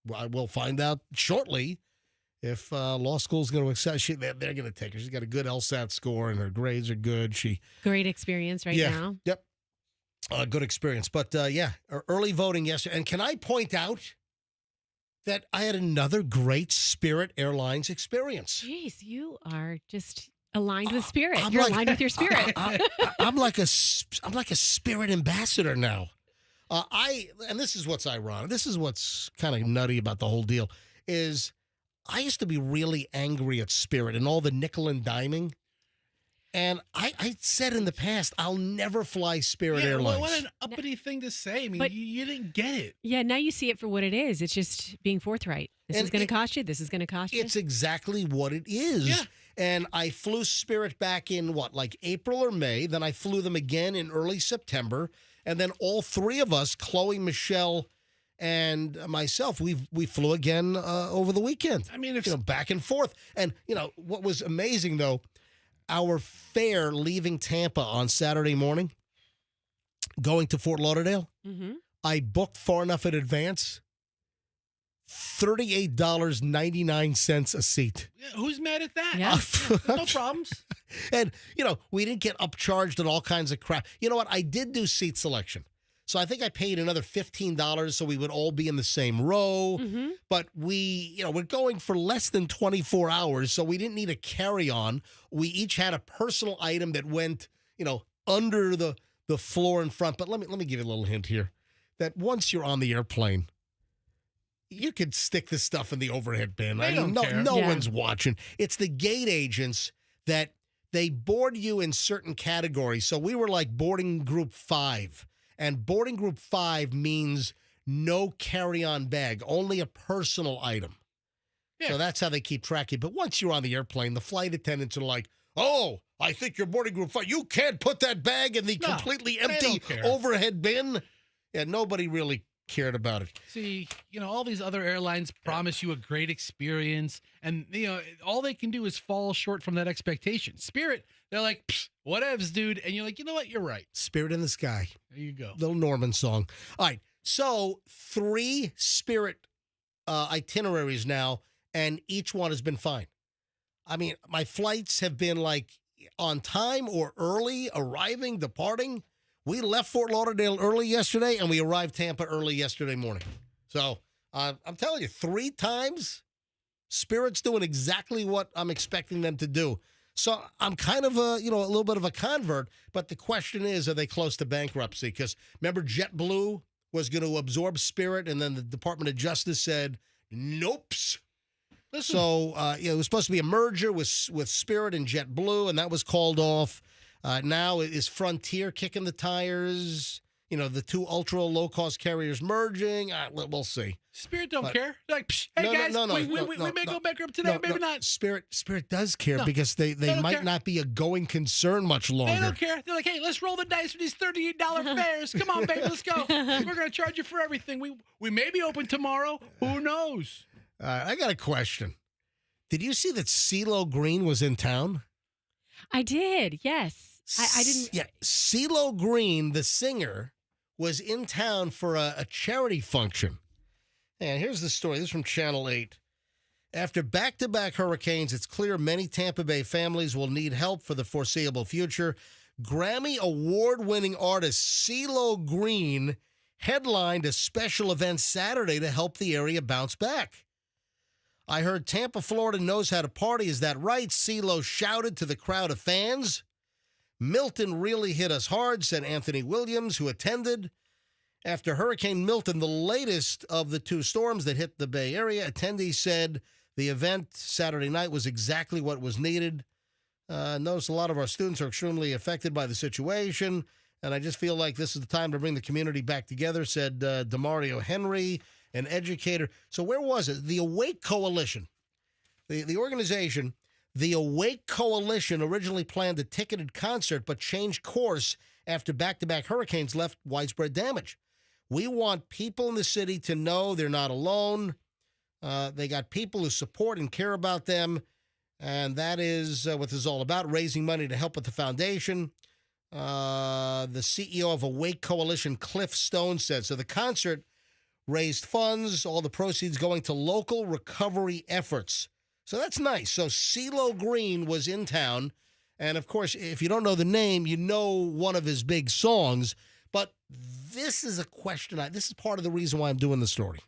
We'll find out shortly if law school's going to accept. They're going to take her. She's got a good LSAT score, and her grades are good. Great experience now. Yep. Good experience. But, early voting yesterday. And can I point out that I had another great Spirit Airlines experience? Jeez, you are just aligned with Spirit. I'm You're like- aligned with your Spirit. I'm like a Spirit ambassador now. And this is what's ironic. This is what's kind of nutty about the whole deal is I used to be really angry at Spirit and all the nickel and diming. And I said in the past, I'll never fly Spirit Airlines. What an uppity thing to say. I mean, But- you didn't get it. Yeah, now you see it for what it is. It's just being forthright. This And is going to cost you. This is going to cost you. It's exactly what it is. Yeah. And I flew Spirit back in like April or May. Then I flew them again in early September. And then all three of us, Chloe, Michelle, and myself, we flew again over the weekend. I mean, Back and forth. And, what was amazing, though, our fare leaving Tampa on Saturday morning, going to Fort Lauderdale, I booked far enough in advance, $38.99 a seat. who's mad at that? Yeah. No problems. And, we didn't get upcharged and all kinds of crap. You know what? I did do seat selection. So I think I paid another $15 so we would all be in the same row. But we're going for less than 24 hours, so we didn't need a carry-on. We each had a personal item that went, under the floor in front. But let me give you a little hint here. That once you're on the airplane, you could stick this stuff in the overhead bin. They don't care. No Yeah. one's watching. It's the gate agents that they board you in certain categories. So we were like boarding group 5. And boarding group 5 means no carry-on bag, only a personal item. Yeah. So that's how they keep track of you. But once you're on the airplane, the flight attendants are like, oh, I think you're boarding group 5. You can't put that bag in the No, completely they empty don't care. overhead bin. Yeah, nobody really cared about it. See, all these other airlines promise you a great experience, and all they can do is fall short from that expectation. Spirit, they're like, whatevs, dude, and you're like, you know what, you're right. Spirit in the sky. There you go. Little Norman song. All right. So 3 Spirit itineraries now, and each one has been fine. I mean, my flights have been like on time or early, arriving, departing. We left Fort Lauderdale early yesterday, and we arrived Tampa early yesterday morning. So I'm telling you, 3 times, Spirit's doing exactly what I'm expecting them to do. So I'm kind of a little bit of a convert, but the question is, are they close to bankruptcy? Because remember, JetBlue was going to absorb Spirit, and then the Department of Justice said, nope. So it was supposed to be a merger with Spirit and JetBlue, and that was called off. Now is Frontier kicking the tires? The two ultra low-cost carriers merging. We'll see. Spirit don't care. They're like, psh, hey guys, we may go bankrupt today, maybe not. Spirit does care because they might care. not be a going concern much longer. They don't care. They're like, hey, let's roll the dice for these $38 fares. Come on, baby, let's go. We're going to charge you for everything. We may be open tomorrow. Who knows? I got a question. Did you see that CeeLo Green was in town? I did, yes. I didn't. Yeah, CeeLo Green, the singer, was in town for a charity function. And here's the story. This is from Channel 8. After back-to-back hurricanes, it's clear many Tampa Bay families will need help for the foreseeable future. Grammy award-winning artist CeeLo Green headlined a special event Saturday to help the area bounce back. I heard Tampa, Florida knows how to party. Is that right? CeeLo shouted to the crowd of fans. Milton really hit us hard, said Anthony Williams, who attended. After Hurricane Milton, the latest of the two storms that hit the Bay Area, attendees said the event Saturday night was exactly what was needed. Notice a lot of our students are extremely affected by the situation, and I just feel like this is the time to bring the community back together, said DeMario Henry, an educator. So where was it? The Awake Coalition, the organization. The Awake Coalition originally planned a ticketed concert but changed course after back-to-back hurricanes left widespread damage. We want people in the city to know they're not alone. They got people who support and care about them, and that is what this is all about, raising money to help with the foundation. The CEO of Awake Coalition, Cliff Stone, said. So the concert raised funds, all the proceeds going to local recovery efforts. So that's nice. So CeeLo Green was in town. And, of course, if you don't know the name, you know one of his big songs. But this is a question. This is part of the reason why I'm doing the story.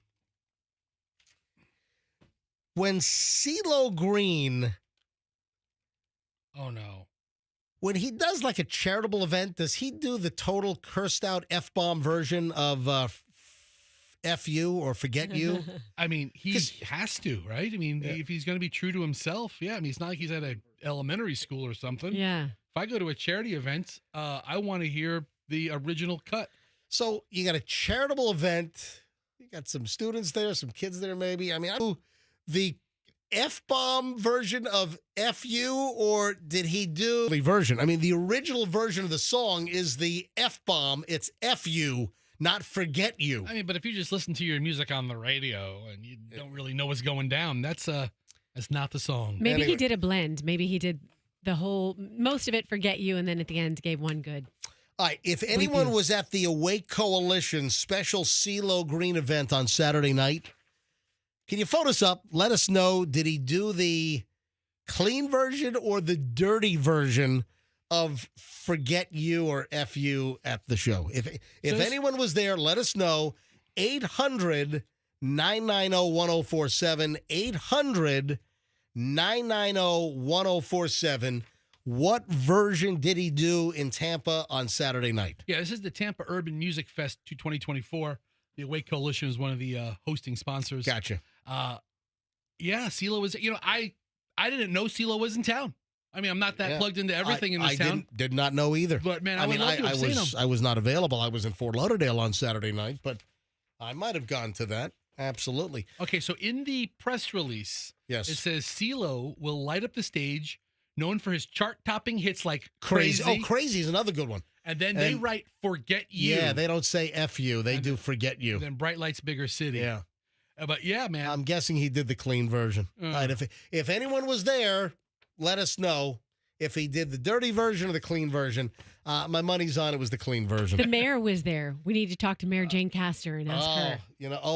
When CeeLo Green... Oh, no. When he does like a charitable event, does he do the total cursed out F-bomb version of F you or forget you? I mean, he has to, right? I mean, if he's going to be true to himself, yeah. I mean, it's not like he's at an elementary school or something. Yeah. If I go to a charity event, I want to hear the original cut. So you got a charitable event. You got some students there, some kids there maybe. I mean, the F-bomb version of F-U, or did he do the version? I mean, the original version of the song is the F-bomb. It's F-U, not forget you. I mean, but if you just listen to your music on the radio and you don't really know what's going down, that's not the song. Maybe he did a blend. Maybe he did most of it forget you, and then at the end gave one good. All right, if anyone was at the Awake Coalition special CeeLo Green event on Saturday night, can you phone us up? Let us know. Did he do the clean version or the dirty version of Forget You or F You at the show? If anyone was there, let us know. 800-990-1047. 800-990-1047. What version did he do in Tampa on Saturday night? Yeah, this is the Tampa Urban Music Fest 2024. The Awake Coalition is one of the hosting sponsors. Gotcha. Yeah, CeeLo was, I didn't know CeeLo was in town. I mean, I'm not that plugged into everything in this town. I did not know either. But man, I was not available. I was in Fort Lauderdale on Saturday night, but I might have gone to that. Absolutely. Okay, so in the press release, yes, it says CeeLo will light up the stage, known for his chart-topping hits like Crazy. Oh, Crazy is another good one. And then they write Forget You. Yeah, they don't say F you. They do Forget You. And then Bright Lights, Bigger City. Yeah. But yeah, man. I'm guessing he did the clean version. All right, if anyone was there, let us know if he did the dirty version or the clean version. My money's on it was the clean version. The mayor was there. We need to talk to Mayor Jane Castor and ask her.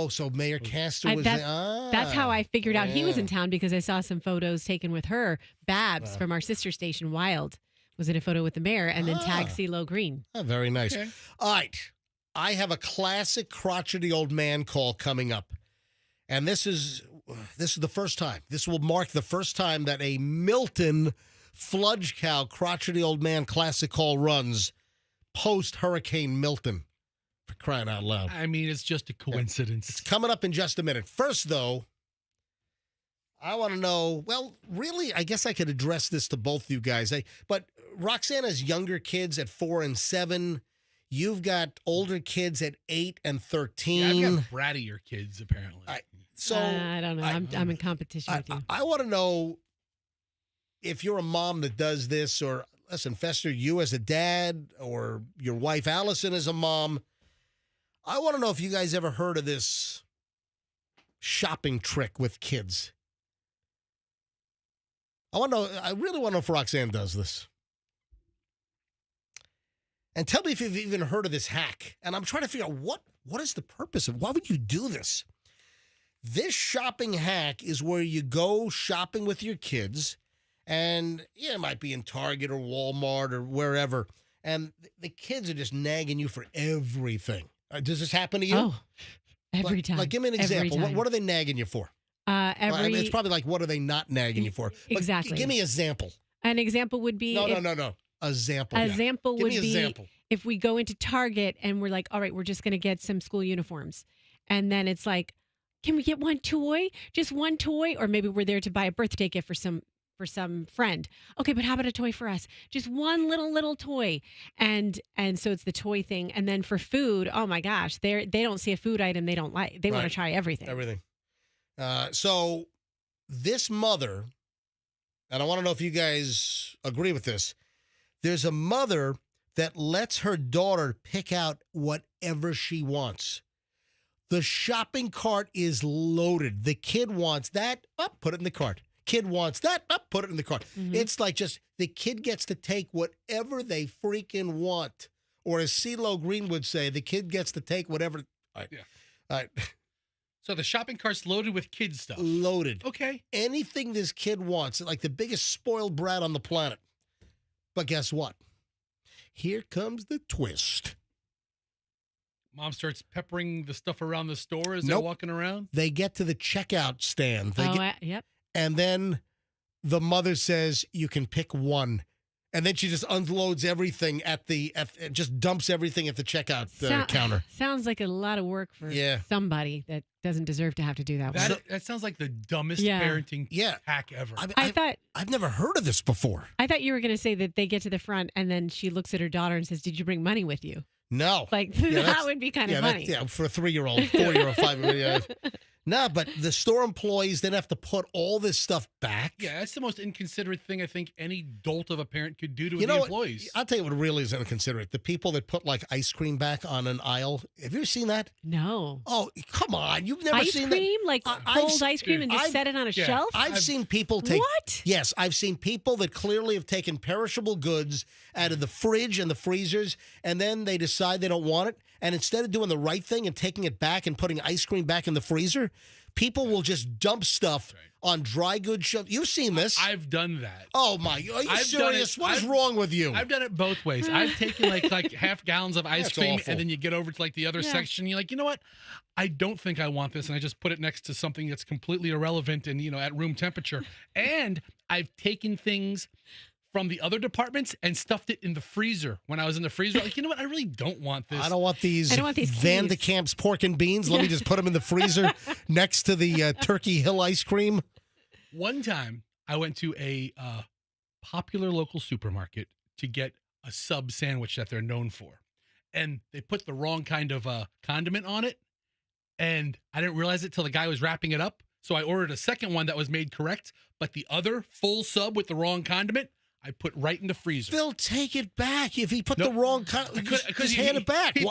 So Mayor Castor was there. Ah, that's how I figured out he was in town, because I saw some photos taken with her. Babs from our sister station, Wild, was in a photo with the mayor, and then tagged CeeLo Green. Very nice. Okay. All right. I have a classic crotchety old man call coming up. And this is the first time. This will mark the first time that a Milton Fludge Cow, crotchety old man, classic call runs post Hurricane Milton. For crying out loud. I mean, it's just a coincidence. It's coming up in just a minute. First, though, I want to know, well, really, I guess I could address this to both you guys. But Roxanne has younger kids at 4 and 7. You've got older kids at 8 and 13. Yeah, I've got brattier kids, apparently. I don't know. I'm in competition with you. I want to know if you're a mom that does this, or listen, Fester, you as a dad, or your wife Allison as a mom. I want to know if you guys ever heard of this shopping trick with kids. I really want to know if Roxanne does this. And tell me if you've even heard of this hack. And I'm trying to figure out what is the purpose of, why would you do this? This shopping hack is where you go shopping with your kids, and it might be in Target or Walmart or wherever, and the kids are just nagging you for everything. Does this happen to you? Oh, every time. Like, give me an example. What are they nagging you for? It's probably like, what are they not nagging you for? But exactly. Give me an example. An example would be... No. A example. example Give would me an be example. if we go into Target and we're like, all right, we're just going to get some school uniforms. And then it's like, can we get one toy? Just one toy? Or maybe we're there to buy a birthday gift for some friend. Okay, but how about a toy for us? Just one little toy. And so it's the toy thing. And then for food, oh my gosh, they don't see a food item they don't like. They want to try everything. Everything. So this mother, and I want to know if you guys agree with this, there's a mother that lets her daughter pick out whatever she wants. The shopping cart is loaded. The kid wants that, put it in the cart. Kid wants that, put it in the cart. Mm-hmm. It's like just the kid gets to take whatever they freaking want. Or as CeeLo Green would say, the kid gets to take whatever. All right. Yeah. All right. So the shopping cart's loaded with kid stuff. Loaded. Okay. Anything this kid wants, like the biggest spoiled brat on the planet. But guess what? Here comes the twist. Mom starts peppering the stuff around the store as they're walking around. They get to the checkout stand. Yep. And then the mother says, you can pick one. And then she just unloads everything just dumps everything at the checkout counter. Sounds like a lot of work for somebody that doesn't deserve to have to do that. That sounds like the dumbest parenting hack ever. I've never heard of this before. I thought you were going to say that they get to the front and then she looks at her daughter and says, did you bring money with you? No. Like, that would be kind of funny. For a 3-year-old, 4-year-old, 5-year-old. No, but the store employees then have to put all this stuff back. Yeah, that's the most inconsiderate thing I think any dolt of a parent could do to the employees. I'll tell you what really is inconsiderate. The people that put like ice cream back on an aisle. Have you ever seen that? No. Oh, come on. You've never seen that? Ice cream? Like cold ice cream and just set it on a shelf? I've seen people take... What? Yes, I've seen people that clearly have taken perishable goods out of the fridge and the freezers, and then they decide they don't want it. And instead of doing the right thing and taking it back and putting ice cream back in the freezer, people will just dump stuff on dry goods shelves. You've seen this. I've done that. Oh, my. Are you serious? What is wrong with you? I've done it both ways. I've taken like half gallons of ice cream, awful. and then you get over to like the other section. You're like, you know what? I don't think I want this. And I just put it next to something that's completely irrelevant and, at room temperature. And I've taken things from the other departments and stuffed it in the freezer. When I was in the freezer, like, you know what? I really don't want this. I don't want these Van de keys. Kamp's pork and beans. Let me just put them in the freezer next to the Turkey Hill ice cream. One time, I went to a popular local supermarket to get a sub sandwich that they're known for. And they put the wrong kind of condiment on it. And I didn't realize it till the guy was wrapping it up. So I ordered a second one that was made correct. But the other full sub with the wrong condiment, I put right in the freezer. They'll take it back if he put the wrong kind. Just hand it back. He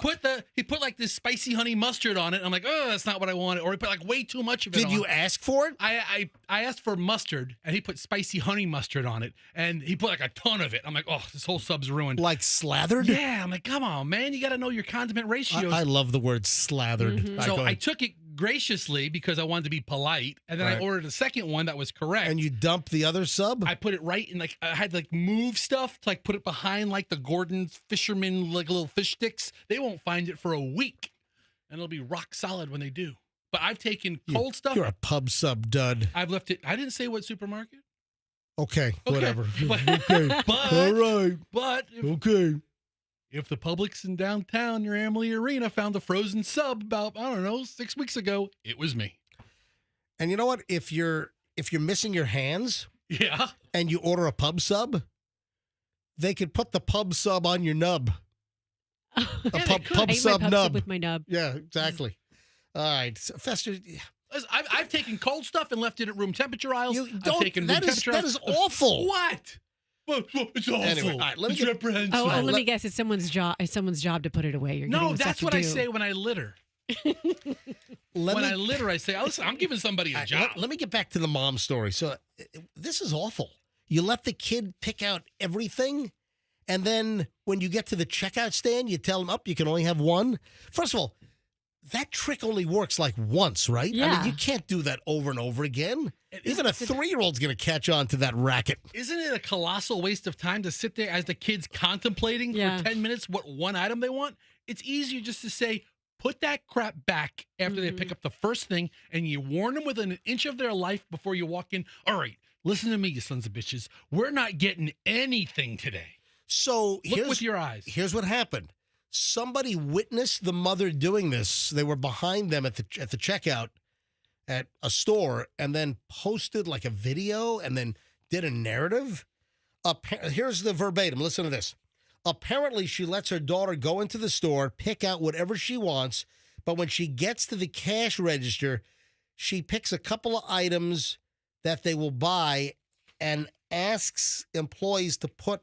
put like this spicy honey mustard on it. I'm like, oh, that's not what I wanted. Or he put like way too much of it. Did you ask for it? I asked for mustard, and he put spicy honey mustard on it, and he put like a ton of it. I'm like, oh, this whole sub's ruined. Like slathered? Yeah. I'm like, come on, man, you got to know your condiment ratios. I love the word slathered. Mm-hmm. So I took it graciously because I wanted to be polite, and then I ordered a second one that was correct. And you dumped the other sub? I put it right in, like, I had to like move stuff to like put it behind like the Gordon fisherman like little fish sticks. They won't find it for a week, and it'll be rock solid when they do. But I've taken cold stuff. You're a pub sub dud. I've left it. I didn't say what supermarket. Okay, whatever. But, Okay. All right. but Okay. if the Publix in downtown near Amalie Arena found a frozen sub about, I don't know, 6 weeks ago, it was me. And you know what? If you're missing your hands Yeah. and you order a pub sub, they could put the pub sub on your nub. A pub I ate my sub pub nub. with my nub. Yeah, exactly. All right. So, Fester, Listen, I've taken cold stuff and left it at room temperature aisles. you I've don't. taken room That is temperature awful. What? Well, it's awful. Anyway, all right, let me it's get- reprehensible. Oh, let- let me guess. It's someone's job. It's someone's job to put it away. You're giving No, them that's stuff what to I do. say when I litter. Let When me, I litter, I say, listen, I'm giving somebody all a right, job. let me get back to the mom story. So this is awful. You let the kid pick out everything, and then when you get to the checkout stand, you tell them, "Up, you can only have one." First of all, that trick only works like once, right? I Yeah. mean, you can't do that over and over again. It Even a isn't- 3-year-old's going to catch on to that racket. Isn't it a colossal waste of time to sit there as the kid's contemplating Yeah. for 10 minutes what one item they want? It's easier just to say, put that crap back after they pick up the first thing, and you warn them within an inch of their life before you walk in. All right, listen to me, you sons of bitches. We're not getting anything today. So Look with your eyes. here's what happened. Somebody witnessed the mother doing this. They were behind them at the checkout at a store, and then posted like a video, and then did a narrative. Here's the verbatim. Listen to this. Apparently, she lets her daughter go into the store, pick out whatever she wants, but when she gets to the cash register, she picks a couple of items that they will buy and asks employees to put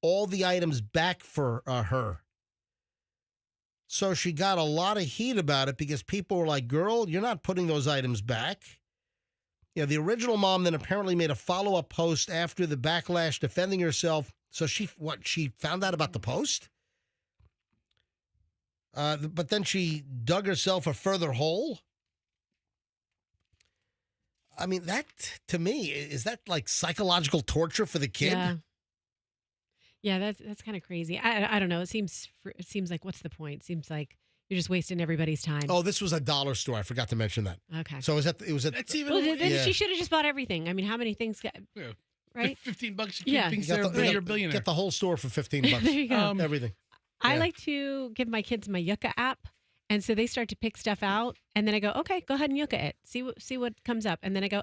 all the items back for her. So she got a lot of heat about it because people were like, "Girl, you're not putting those items back." The original mom then apparently made a follow-up post after the backlash, defending herself. So she found out about the post? But then she dug herself a further hole? I mean, that, to me, is that like psychological torture for the kid? Yeah. Yeah, that's kind of crazy. I don't know. It seems like, what's the point? It seems like you're just wasting everybody's time. Oh, this was a dollar store. I forgot to mention that. Okay. So it was at That's even Well, then Yeah. she should have just bought everything. I mean, how many things got Yeah. right? $15 a kid Yeah. thinks you they're got you're a billionaire. get the whole store for $15. There you go. Everything. I yeah. like to give my kids my Yucca app, and so they start to pick stuff out, and then I go, okay, go ahead and Yucca it. See what comes up, and then I go,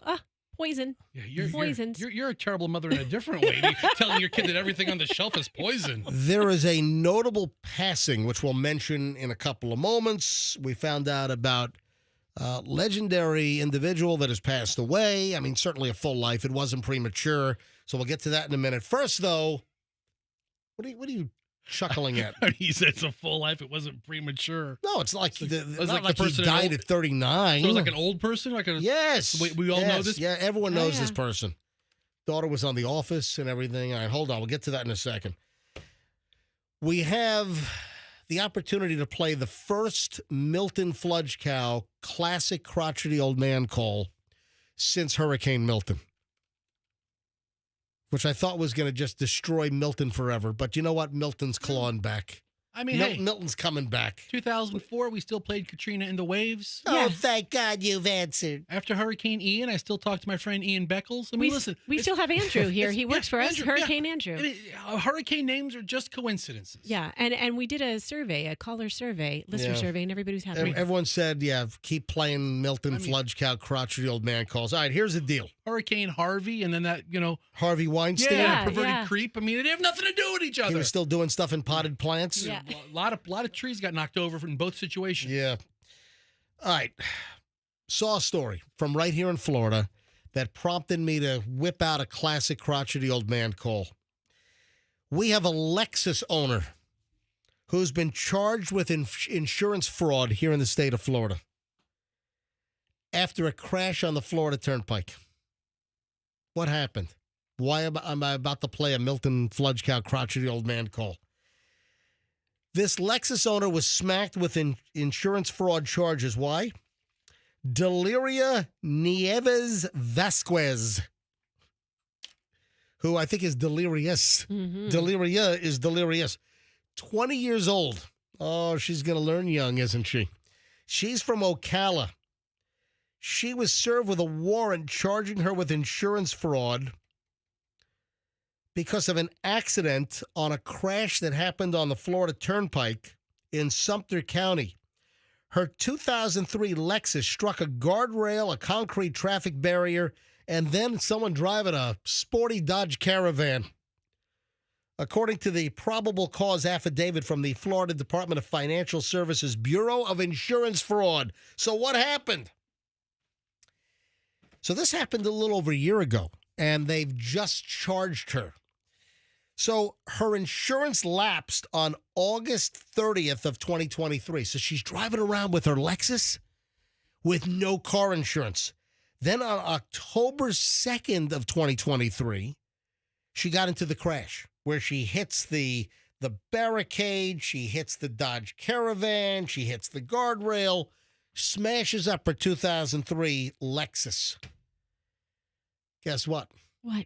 poison. Yeah, you're Poisons. You're a terrible mother in a different way. You're telling your kid that everything on the shelf is poison. There is a notable passing, which we'll mention in a couple of moments. We found out about a legendary individual that has passed away. I mean, certainly a full life. It wasn't premature. So we'll get to that in a minute. First, though, what are you chuckling at? He said it's a full life. It wasn't premature. No, it's like, It's like- not it's like like the he person died in at 39. So it's like an old person? Yes. We all know Yes. this? Yeah, everyone Oh, knows yeah. this person. Daughter was on The Office and everything. All right, hold on. We'll get to that in a second. We have the opportunity to play the first Milton Fludge Cow classic crotchety old man call since Hurricane Milton, which I thought was going to just destroy Milton forever. But you know what? Milton's clawing back. I mean, hey, Milton's coming back. 2004, we still played Katrina and the Waves. Oh, Yeah. thank God you've answered. After Hurricane Ian, I still talk to my friend Ian Beckles. I mean, listen. We it's- still have Andrew here. it's- He works yeah, for us, Andrew, Hurricane yeah. Andrew. I mean, hurricane names are just coincidences. Yeah, and we did a survey, a caller survey, listener Yeah. survey, and everybody was happy. Everyone said, yeah, keep playing Milton I mean- Fludge Cow crotchety old man calls. All right, here's the deal. Hurricane Harvey, and then that, Harvey Weinstein. Yeah. perverted creep. I mean, they have nothing to do with each He other. was still doing stuff in potted plants. Yeah. A lot of trees got knocked over in both situations. Yeah. All right. Saw a story from right here in Florida that prompted me to whip out a classic crotchety old man call. We have a Lexus owner who's been charged with insurance fraud here in the state of Florida after a crash on the Florida Turnpike. What happened? Why am I about to play a Milton Fludge Cow crotchety old man call? This Lexus owner was smacked with insurance fraud charges. Why? Deliria Nieves Vasquez, who I think is delirious. Mhm. Deliria is delirious. 20 years old. Oh, she's going to learn young, isn't she? She's from Ocala. She was served with a warrant charging her with insurance fraud because of an accident on a crash that happened on the Florida Turnpike in Sumter County. Her 2003 Lexus struck a guardrail, a concrete traffic barrier, and then someone driving a sporty Dodge Caravan. According to the probable cause affidavit from the Florida Department of Financial Services Bureau of Insurance Fraud. So what happened? So this happened a little over a year ago, and they've just charged her. So her insurance lapsed on August 30th of 2023. So she's driving around with her Lexus with no car insurance. Then on October 2nd of 2023, she got into the crash where she hits the barricade, she hits the Dodge Caravan, she hits the guardrail, smashes up her 2003 Lexus. Guess what? What?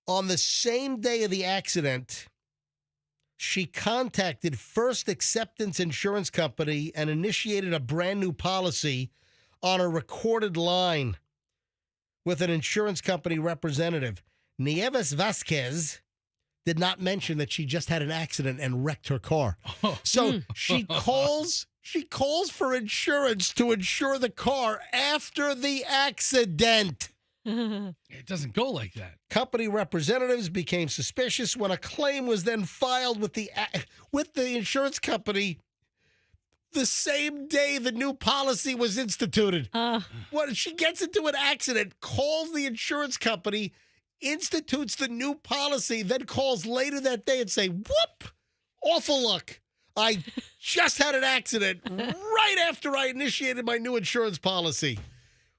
On the same day of the accident, she contacted First Acceptance Insurance Company and initiated a brand new policy on a recorded line with an insurance company representative. Nieves Vasquez did not mention that she just had an accident and wrecked her car. So she calls for insurance to insure the car after the accident. It doesn't go like that. Company representatives became suspicious when a claim was then filed with the insurance company the same day the new policy was instituted. When she gets into an accident, calls the insurance company, institutes the new policy, then calls later that day and say, whoop, awful luck. I just had an accident right after I initiated my new insurance policy.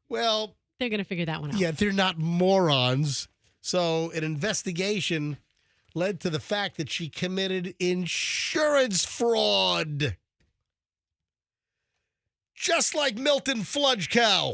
Well, They're going to figure that one out. yeah, they're not morons. So an investigation led to the fact that she committed insurance fraud. Just like Milton Fludgecow.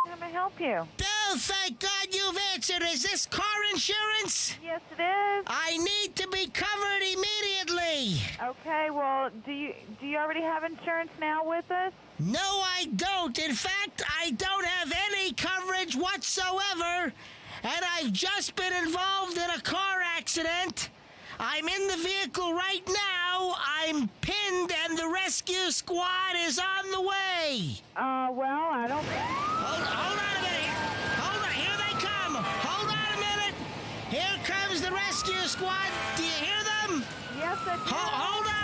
How may I help you? Oh, thank God you've answered. Is this car insurance? Yes, it is. I need to be covered immediately. Okay, well, do you already have insurance now with us? No, I don't. In fact, I don't have any coverage whatsoever. And I've just been involved in a car accident. I'm in the vehicle right now. I'm pinned and the rescue squad is on the way. Well, I don't... Hold on a minute. Hold on. Here they come. Hold on a minute. Here comes the rescue squad. Do you hear them? Yes, I do. Hold on.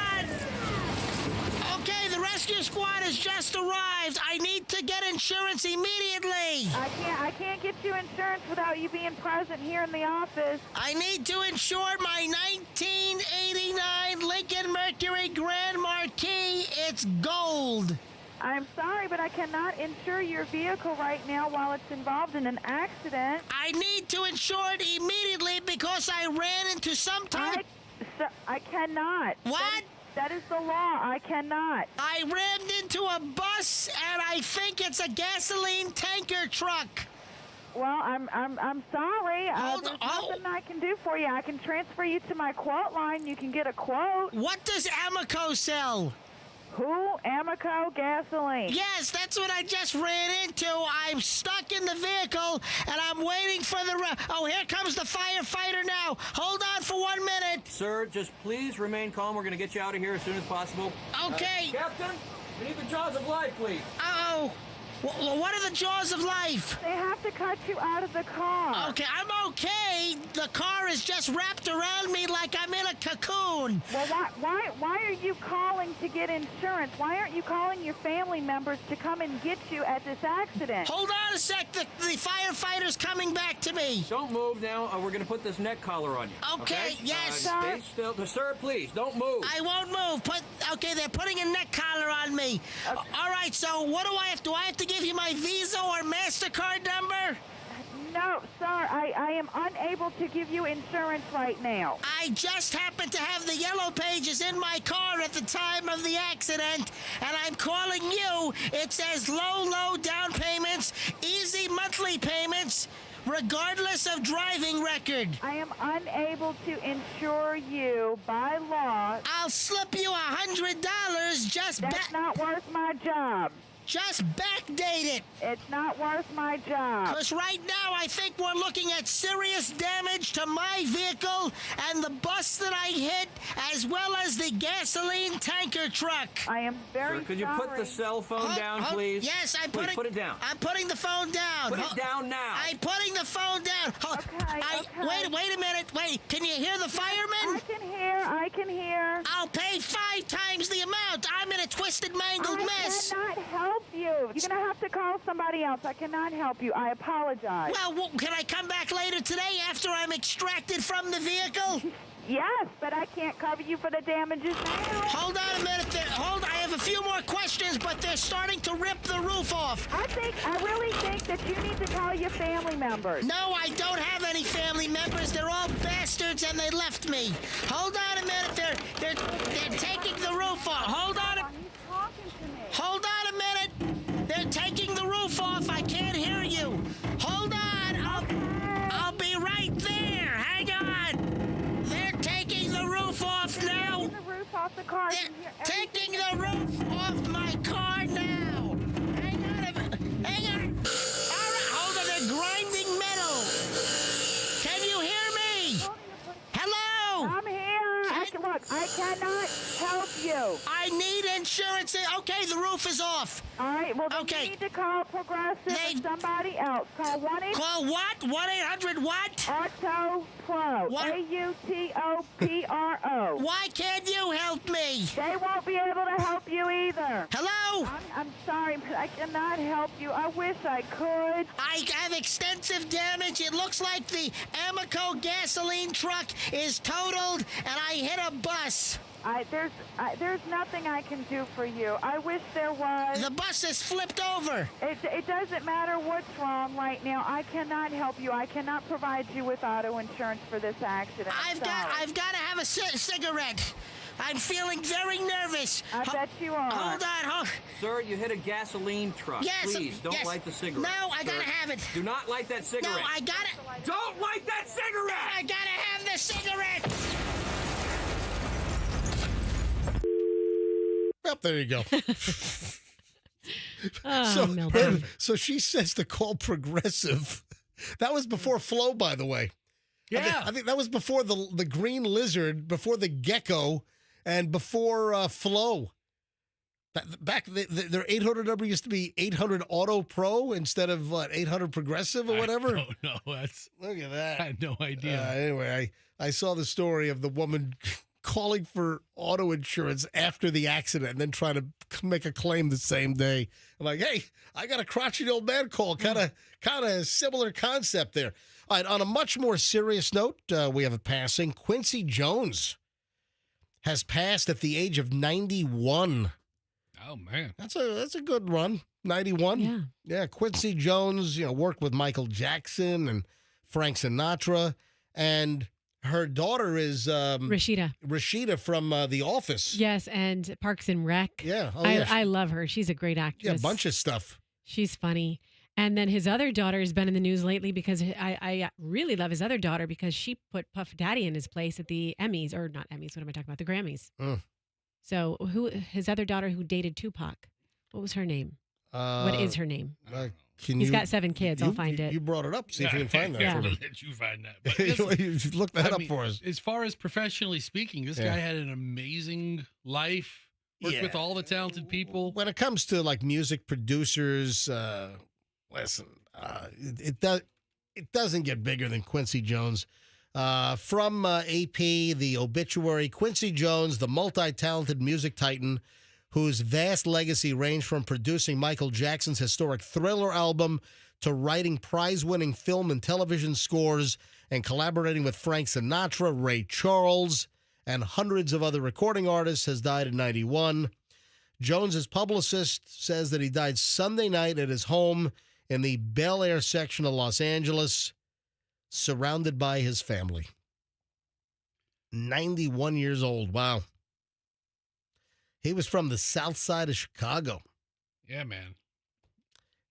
Okay, the rescue squad has just arrived. I need to get insurance immediately. I can't get you insurance without you being present here in the office. I need to insure my 1989 Lincoln Mercury Grand Marquis. It's gold. I'm sorry, but I cannot insure your vehicle right now while it's involved in an accident. I need to insure it immediately because I ran into some type... I cannot. What? That is the law. I cannot. I rammed into a bus, and I think it's a gasoline tanker truck. Well, I'm sorry. Hold There's on. nothing I can do for you. I can transfer you to my quote line. You can get a quote. What does Amoco sell? Who? Amoco gasoline. Yes, that's what I just ran into. I'm stuck in the vehicle, and I'm waiting for the... Oh, here comes the firefighter now. Hold on for 1 minute. Sir, just please remain calm. We're going to get you out of here as soon as possible. Okay. Captain, we need the jaws of life, please. Uh-oh. What are the jaws of life? They have to cut you out of the car. Okay, I'm okay. The car is just wrapped around me like I'm in a cocoon. Well, why are you calling to get insurance? Why aren't you calling your family members to come and get you at this accident? Hold on a sec. The firefighter's coming back to me. Don't move now. We're going to put this neck collar on you. Okay, yes. Stay still. Sir, please, don't move. I won't move. Okay, they're putting a neck collar on me. All right, so what do I have? Do I have to give you my Visa or MasterCard number? No, sir, I am unable to give you insurance right now. I just happened to have the yellow pages in my car at the time of the accident, and I'm calling you. It says low down payments, easy monthly payments, regardless of driving record. I am unable to insure you by law. I'll slip you $100 just That's not worth my job. Just backdate it. It's not worth my job. Because right now I think we're looking at serious damage to my vehicle and the bus that I hit, as well as the gasoline tanker truck. I am very Sir, could you sorry. put the cell phone down, Oh, please? yes, Please, put it down. I'm putting the phone down. Put it down now. I'm putting the phone down. Okay, okay. Wait a minute. Wait, can you hear the fireman? I can hear. I'll pay 5 times the amount. I'm in a twisted, mangled mess. I cannot help you. You're going to have to call somebody else. I cannot help you. I apologize. Well, can I come back later today after I'm extracted from the vehicle? Yes, but I can't cover you for the damages now. Hold on a minute. I have a few more questions, but they're starting to rip the roof off. I really think that you need to call your family members. No, I don't have any family members. They're all bastards, and they left me. Hold on a minute. They're taking the roof off. Hold on. He's talking to me. Hold on a minute. They're taking the roof off. I can't hear you. Hold on. I'll be right there. Hang on. They're taking the roof off now. Taking the roof off the car. They're You can hear taking everything. the roof off my car now. Hang on a minute. Hang on. All right. Hold on. They're grinding metal. Can you hear me? Hello. I'm here. Look, I cannot help you. I need insurance. Okay, the roof is off. All right, well, then Okay. you need to call Progressive or somebody else. Call 1-800 Call what? 1-800 what? Auto Pro. What? AUTOPRO. Why can't you help me? They won't be able to help you either. Hello? I'm sorry, but I cannot help you. I wish I could. I have extensive damage. It looks like the Amoco gasoline truck is totaled, and I hit a bus. There's nothing I can do for you. I wish there was. The bus is flipped over. It doesn't matter what's wrong right now. I cannot help you. I cannot provide you with auto insurance for this accident. I've got to have a cigarette. I'm feeling very nervous. I bet you are. Hold on. Sir, you hit a gasoline truck. Yes. Please, don't yes. light the cigarette. No, I Sir, gotta have it. Do not light that cigarette. No, I got it. Don't light that cigarette! I gotta have the cigarette. Well, there you go. Oh, Milton. so she says to call Progressive. That was before Flo, by the way. Yeah. I think that was before the green lizard, before the gecko, and before Flo. Back their 800 number used to be 800 Auto Pro instead of 800 Progressive or whatever. I don't know. Look at that. I had no idea. Anyway, I saw the story of the woman calling for auto insurance after the accident and then trying to make a claim the same day. I'm like, hey, I got a crotchety old man call. Kind of similar concept there. All right, on a much more serious note, we have a passing. Quincy Jones has passed at the age of 91. Oh, man. That's a good run. 91. Yeah. Yeah, Quincy Jones, worked with Michael Jackson and Frank Sinatra, and her daughter is Rashida from The Office. Yes, and Parks and Rec. Yeah. Oh, I love her. She's a great actress. Yeah, a bunch of stuff. She's funny. And then his other daughter has been in the news lately because I really love his other daughter because she put Puff Daddy in his place at the Emmys, or not Emmys, what am I talking about? The Grammys. So his other daughter who dated Tupac, what was her name? What is her name? He's got 7 kids. I'll find it. You brought it up. See if you can find that. Yeah. For me. Let you find that. But listen, Look that up for us. As far as professionally speaking, this guy had an amazing life. Worked with all the talented people. When it comes to like music producers, listen, it doesn't get bigger than Quincy Jones. From AP, the obituary, Quincy Jones, the multi-talented music titan, whose vast legacy ranged from producing Michael Jackson's historic Thriller album to writing prize-winning film and television scores and collaborating with Frank Sinatra, Ray Charles, and hundreds of other recording artists, has died at 91. Jones's publicist says that he died Sunday night at his home in the Bel Air section of Los Angeles, surrounded by his family. 91 years old. Wow. He was from the south side of Chicago. Yeah, man.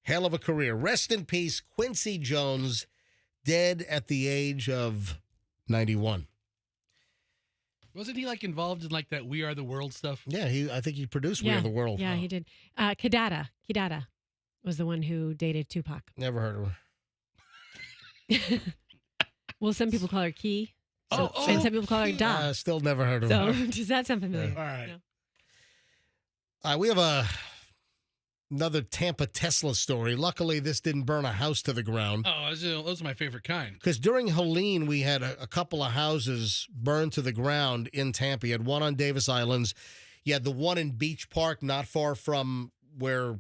Hell of a career. Rest in peace, Quincy Jones, dead at the age of 91. Wasn't he like involved in like that We Are the World stuff? Yeah, I think he produced We Are the World. Yeah, he did. Kidada was the one who dated Tupac. Never heard of her. Well, some people call her Key. And some people call her Da. Still never heard of So her. does that sound familiar? All right. No. We have another Tampa Tesla story. Luckily, this didn't burn a house to the ground. Oh, those are my favorite kind. Because during Helene, we had a couple of houses burned to the ground in Tampa. You had one on Davis Islands. You had the one in Beach Park, not far from where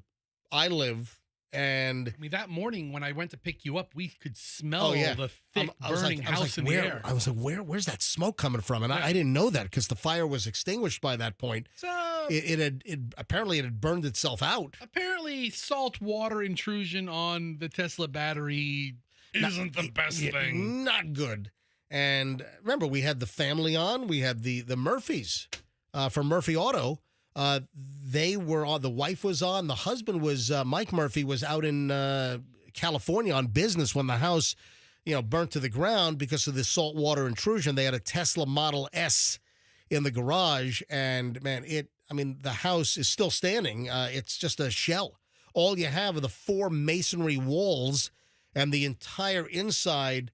I live. And I mean, that morning when I went to pick you up, we could smell the thick I was burning house in the air. I was like, where's that smoke coming from? And I didn't know that because the fire was extinguished by that point. So Apparently it had burned itself out. apparently, salt water intrusion on the Tesla battery isn't the best thing. Not good. And remember, we had the family on. We had the Murphys from Murphy Auto. They were on. The wife was on. The husband was Mike Murphy was out in California on business when the house, burnt to the ground because of the saltwater intrusion. They had a Tesla Model S in the garage, and man, the house is still standing. It's just a shell. All you have are the 4 masonry walls, and the entire inside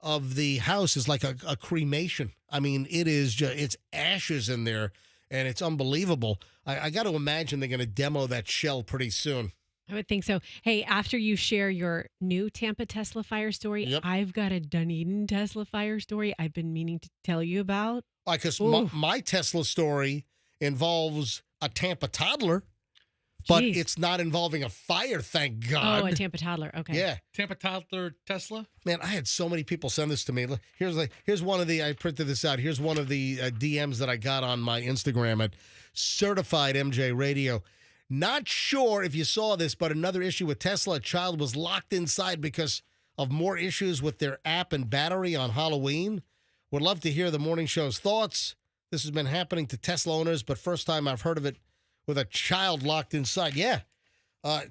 of the house is like a cremation. I mean, it's ashes in there. And it's unbelievable. I got to imagine they're going to demo that shell pretty soon. I would think so. Hey, after you share your new Tampa Tesla fire story, I've got a Dunedin Tesla fire story I've been meaning to tell you about. Because my Tesla story involves a Tampa toddler, but it's not involving a fire, thank God. Oh, a Tampa toddler. Okay. Yeah. Tampa toddler Tesla? Man, I had so many people send this to me. Here's one of the, I printed this out. Here's one of the DMs that I got on my Instagram at Certified MJ Radio. Not sure if you saw this, but another issue with Tesla. A child was locked inside because of more issues with their app and battery on Halloween. Would love to hear the morning show's thoughts. This has been happening to Tesla owners, but first time I've heard of it with a child locked inside. Yeah.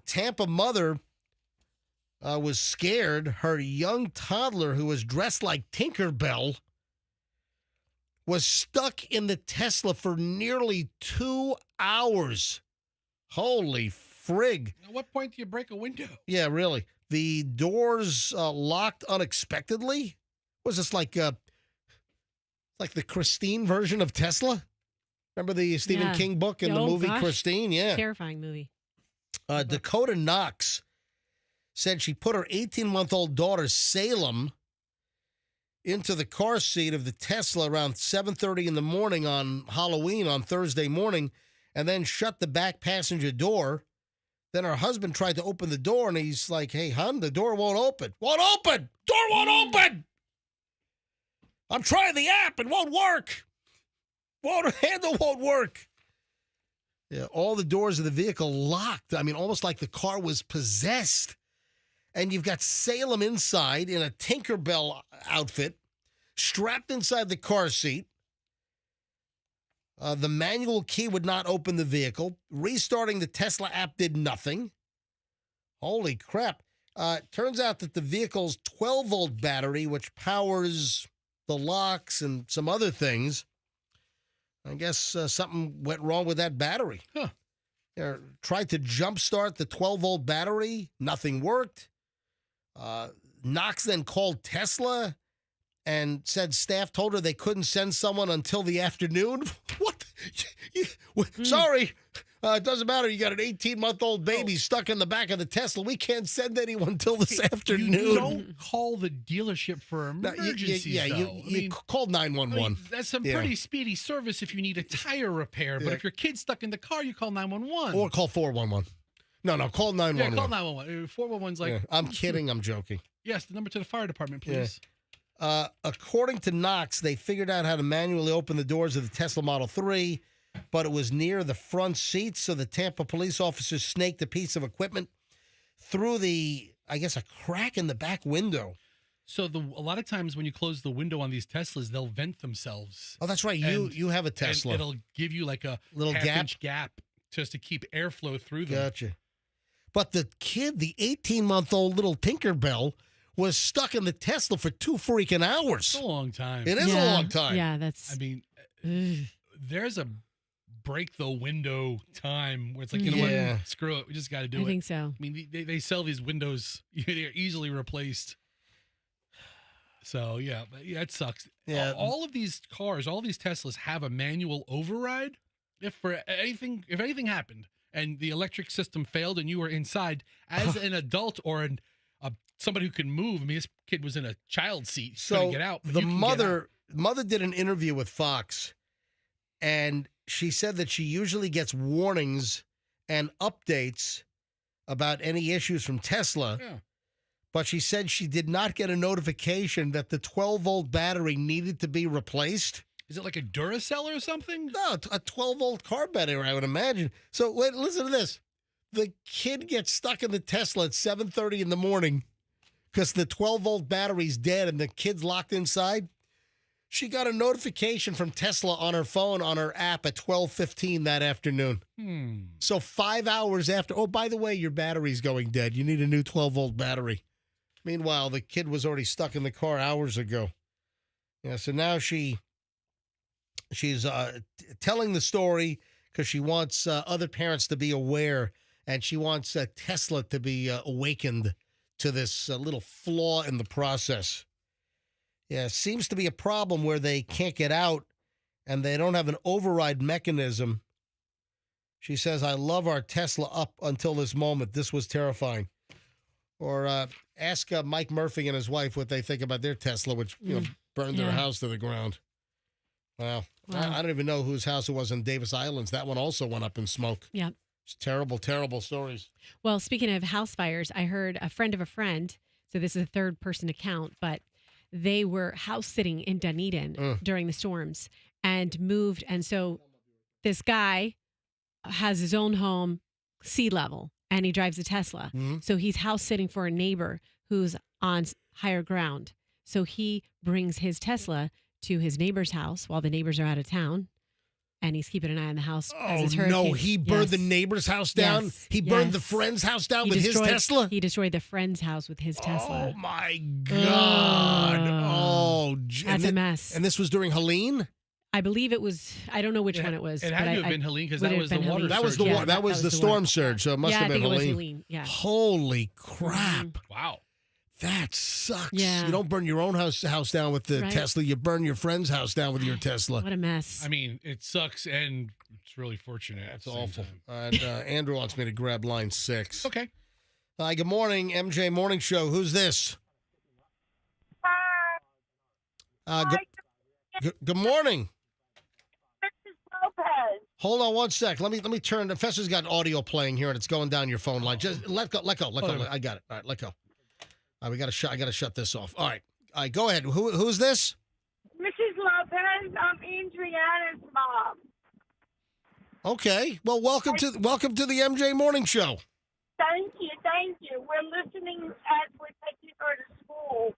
Tampa mother was scared. Her young toddler, who was dressed like Tinkerbell, was stuck in the Tesla for nearly 2 hours. Holy frig. At what point do you break a window? Yeah, really. The doors locked unexpectedly. Was this like the Christine version of Tesla? Remember the Stephen King book and the movie Christine? Yeah. Terrifying movie. Dakota Knox said she put her 18-month-old daughter, Salem, into the car seat of the Tesla around 7:30 in the morning on Halloween on Thursday morning and then shut the back passenger door. Then her husband tried to open the door, and he's like, hey, hon, the door won't open. Won't open! Door won't open! I'm trying the app. It won't work. Handle won't work. Yeah, all the doors of the vehicle locked. I mean, almost like the car was possessed. And you've got Salem inside in a Tinkerbell outfit, strapped inside the car seat. The manual key would not open the vehicle. Restarting the Tesla app did nothing. Holy crap. Turns out that the vehicle's 12-volt battery, which powers the locks and some other things, I guess something went wrong with that battery. Huh. Tried to jumpstart the 12-volt battery. Nothing worked. Knox then called Tesla and said staff told her they couldn't send someone until the afternoon. What? Sorry. It doesn't matter. You got an 18-month-old baby stuck in the back of the Tesla. We can't send anyone until this afternoon. You don't call the dealership for emergencies, you call 911. That's some pretty speedy service if you need a tire repair. But if your kid's stuck in the car, you call 911. Or call 411. No, call 911. Yeah, call 911. 411's like... Yeah, I'm kidding. I'm joking. Yes, the number to the fire department, please. Yeah. According to Knox, they figured out how to manually open the doors of the Tesla Model 3, but it was near the front seat, so the Tampa police officers snaked a piece of equipment through a crack in the back window. So a lot of times when you close the window on these Teslas, they'll vent themselves. Oh, that's right. You have a Tesla. And it'll give you like a little half-inch gap just to keep airflow through them. Gotcha. But the kid, the 18-month-old little Tinkerbell, was stuck in the Tesla for 2 freaking hours. It's a long time. It is a long time. Yeah, that's... I mean, there's a break the window time where it's like, you know Yeah. what? Screw it. We just got to do I it. think so. I mean, they sell these windows. They're easily replaced. So, yeah, it sucks. Yeah. All of these cars, all these Teslas have a manual override. If anything happened and the electric system failed and you were inside, as an adult or somebody who can move, I mean, this kid was in a child seat. He couldn't get out. But the you can get out. mother did an interview with Fox, and she said that she usually gets warnings and updates about any issues from Tesla. Yeah. But she said she did not get a notification that the 12-volt battery needed to be replaced. Is it like a Duracell or something? No, a 12-volt car battery, I would imagine. So wait, listen to this. The kid gets stuck in the Tesla at 7:30 in the morning because the 12-volt battery's dead and the kid's locked inside. She got a notification from Tesla on her phone, on her app at 12:15 that afternoon. So 5 hours after, oh, by the way, your battery's going dead. You need a new 12-volt battery. Meanwhile, the kid was already stuck in the car hours ago. Yeah, so now she's telling the story because she wants other parents to be aware, and she wants Tesla to be awakened to this little flaw in the process. Yeah, seems to be a problem where they can't get out and they don't have an override mechanism. She says, I love our Tesla up until this moment. This was terrifying. Or ask Mike Murphy and his wife what they think about their Tesla, which burned their house to the ground. Wow. I don't even know whose house it was in Davis Islands. That one also went up in smoke. Yeah. It's terrible, terrible stories. Well, speaking of house fires, I heard a friend of a friend, so this is a third-person account, but they were house sitting in Dunedin during the storms and moved. And so this guy has his own home, sea level, and he drives a Tesla. So he's house sitting for a neighbor who's on higher ground. So he brings his Tesla to his neighbor's house while the neighbors are out of town. And he's keeping an eye on the house. As it's no, he burned the neighbor's house down? Yes. He burned the friend's house down with his destroyed- Tesla? He destroyed the friend's house with his Tesla. Oh, my God. That's a mess. And this was during Helene? I believe it was, I don't know which one it was. It but had to I- have I- been Helene because would that have was the been water Helene. That was surge. the Yeah, that was the one. storm surge, so it must Yeah, have I been think it was Helene. Helene. Yeah. Holy crap. Wow. That sucks. Yeah. You don't burn your own house down with the Right. Tesla. You burn your friend's house down with your Tesla. What a mess. I mean, it sucks and it's really fortunate. That's at the same awful. time. And Andrew wants me to grab line 6. Okay. Hi, good morning, MJ Morning Show. Who's this? Good morning. Lopez. Hold on one sec. Let me turn. The Fesser's got audio playing here, and it's going down your phone line. Just let go. I got it. All right, let go. All right, I got to shut this off. All right, go ahead. Who's this? Mrs. Lopez, I'm Adriana's mom. Okay. Well, welcome to the MJ Morning Show. Thank you. We're listening as we're taking her to school.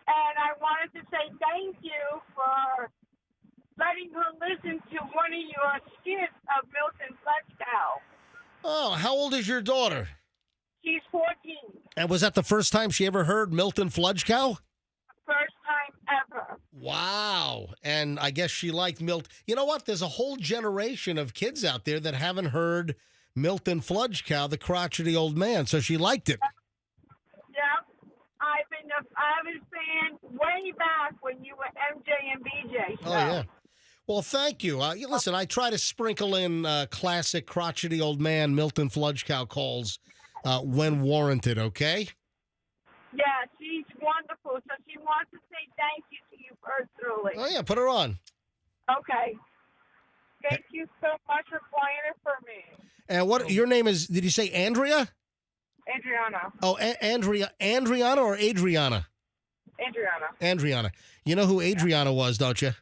And I wanted to say thank you for letting her listen to one of your skits of Milton Fletchkow. Oh, how old is your daughter? She's 14. And was that the first time she ever heard Milton Fledgecow? First time ever. Wow. And I guess she liked Milton. You know what? There's a whole generation of kids out there that haven't heard Milton Fledgecow, the crotchety old man. So she liked it. Yep. I've been an avid fan way back when you were MJ and BJ. So. Oh, yeah. Well, thank you. Listen, I try to sprinkle in classic crotchety old man Milton Fledgecow calls when warranted, okay? Yeah, she's wonderful. So she wants to say thank you to you personally. Oh, yeah, put her on. Okay. Thank you so much for playing it for me. And what your name is, did you say Andrea? Adriana. Oh, Andriana or Adriana? Andriana. You know who Adriana was, don't you?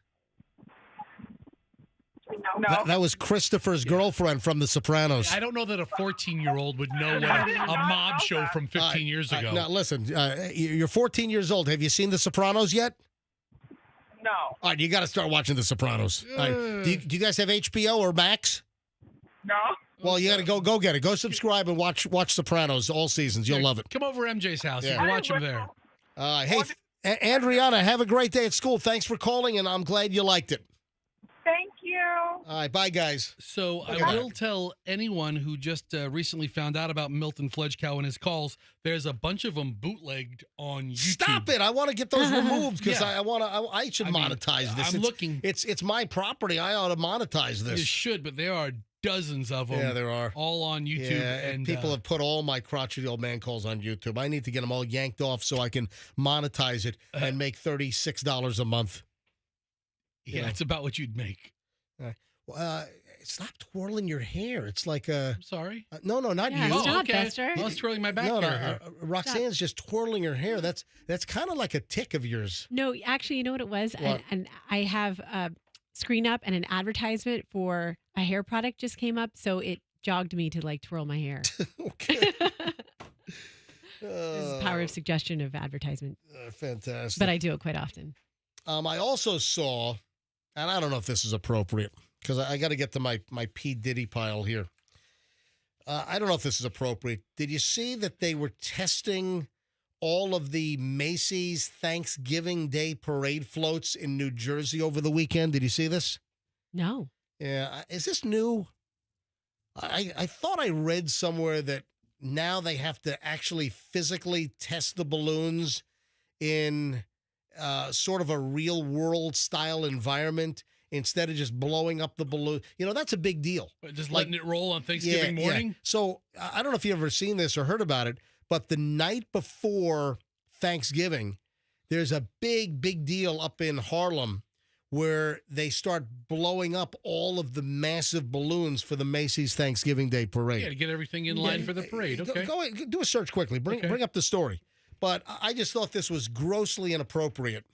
No. That was Christopher's girlfriend from The Sopranos. I don't know that a 14-year-old would know what a mob show from 15 years ago. Now, listen, you're 14 years old. Have you seen The Sopranos yet? No. All right, you got to start watching The Sopranos. All right, do you guys have HBO or Max? No. Well, you got to go get it. Go subscribe and watch Sopranos all seasons. You'll love it. Come over to MJ's house. Yeah. You can watch him there. Hey, Andriana, have a great day at school. Thanks for calling, and I'm glad you liked it. Thank you. All right, bye, guys. So Okay. I will tell anyone who just recently found out about Milton Fledgcow and his calls, there's a bunch of them bootlegged on YouTube. Stop it! I want to get those removed because Yeah. I should I mean, monetize this. I'm looking. It's my property. I ought to monetize You this. should, but there are dozens of them. Yeah, there are. All on YouTube. Yeah, and people have put all my crotchety old man calls on YouTube. I need to get them all yanked off so I can monetize it and make $36 a month. yeah, it's about what you'd make. Stop twirling your hair. It's like a I'm sorry. no, not Yeah, you. stop, okay. Bester. I was twirling my back No, hair. Roxanne's just twirling her hair. That's kind of like a tick of yours. No, actually, you know what it was? What? And I have a screen up and an advertisement for a hair product just came up. So it jogged me to like twirl my hair. Okay. This is the power of suggestion of advertisement. Fantastic. But I do it quite often. I also saw, and I don't know if this is appropriate because I got to get to my P. Diddy pile here. I don't know if this is appropriate. Did you see that they were testing all of the Macy's Thanksgiving Day parade floats in New Jersey over the weekend? Did you see this? No. Yeah. Is this new? I thought I read somewhere that now they have to actually physically test the balloons in sort of a real world style environment instead of just blowing up the balloon. You know, that's a big deal. But just Like- letting it roll on Thanksgiving morning. Yeah. So I don't know if you've ever seen this or heard about it, but the night before Thanksgiving, there's a big deal up in Harlem where they start blowing up all of the massive balloons for the Macy's Thanksgiving Day parade. Yeah, to get everything in line for the parade. Okay. Go do a search quickly. Bring up the story. But I just thought this was grossly inappropriate.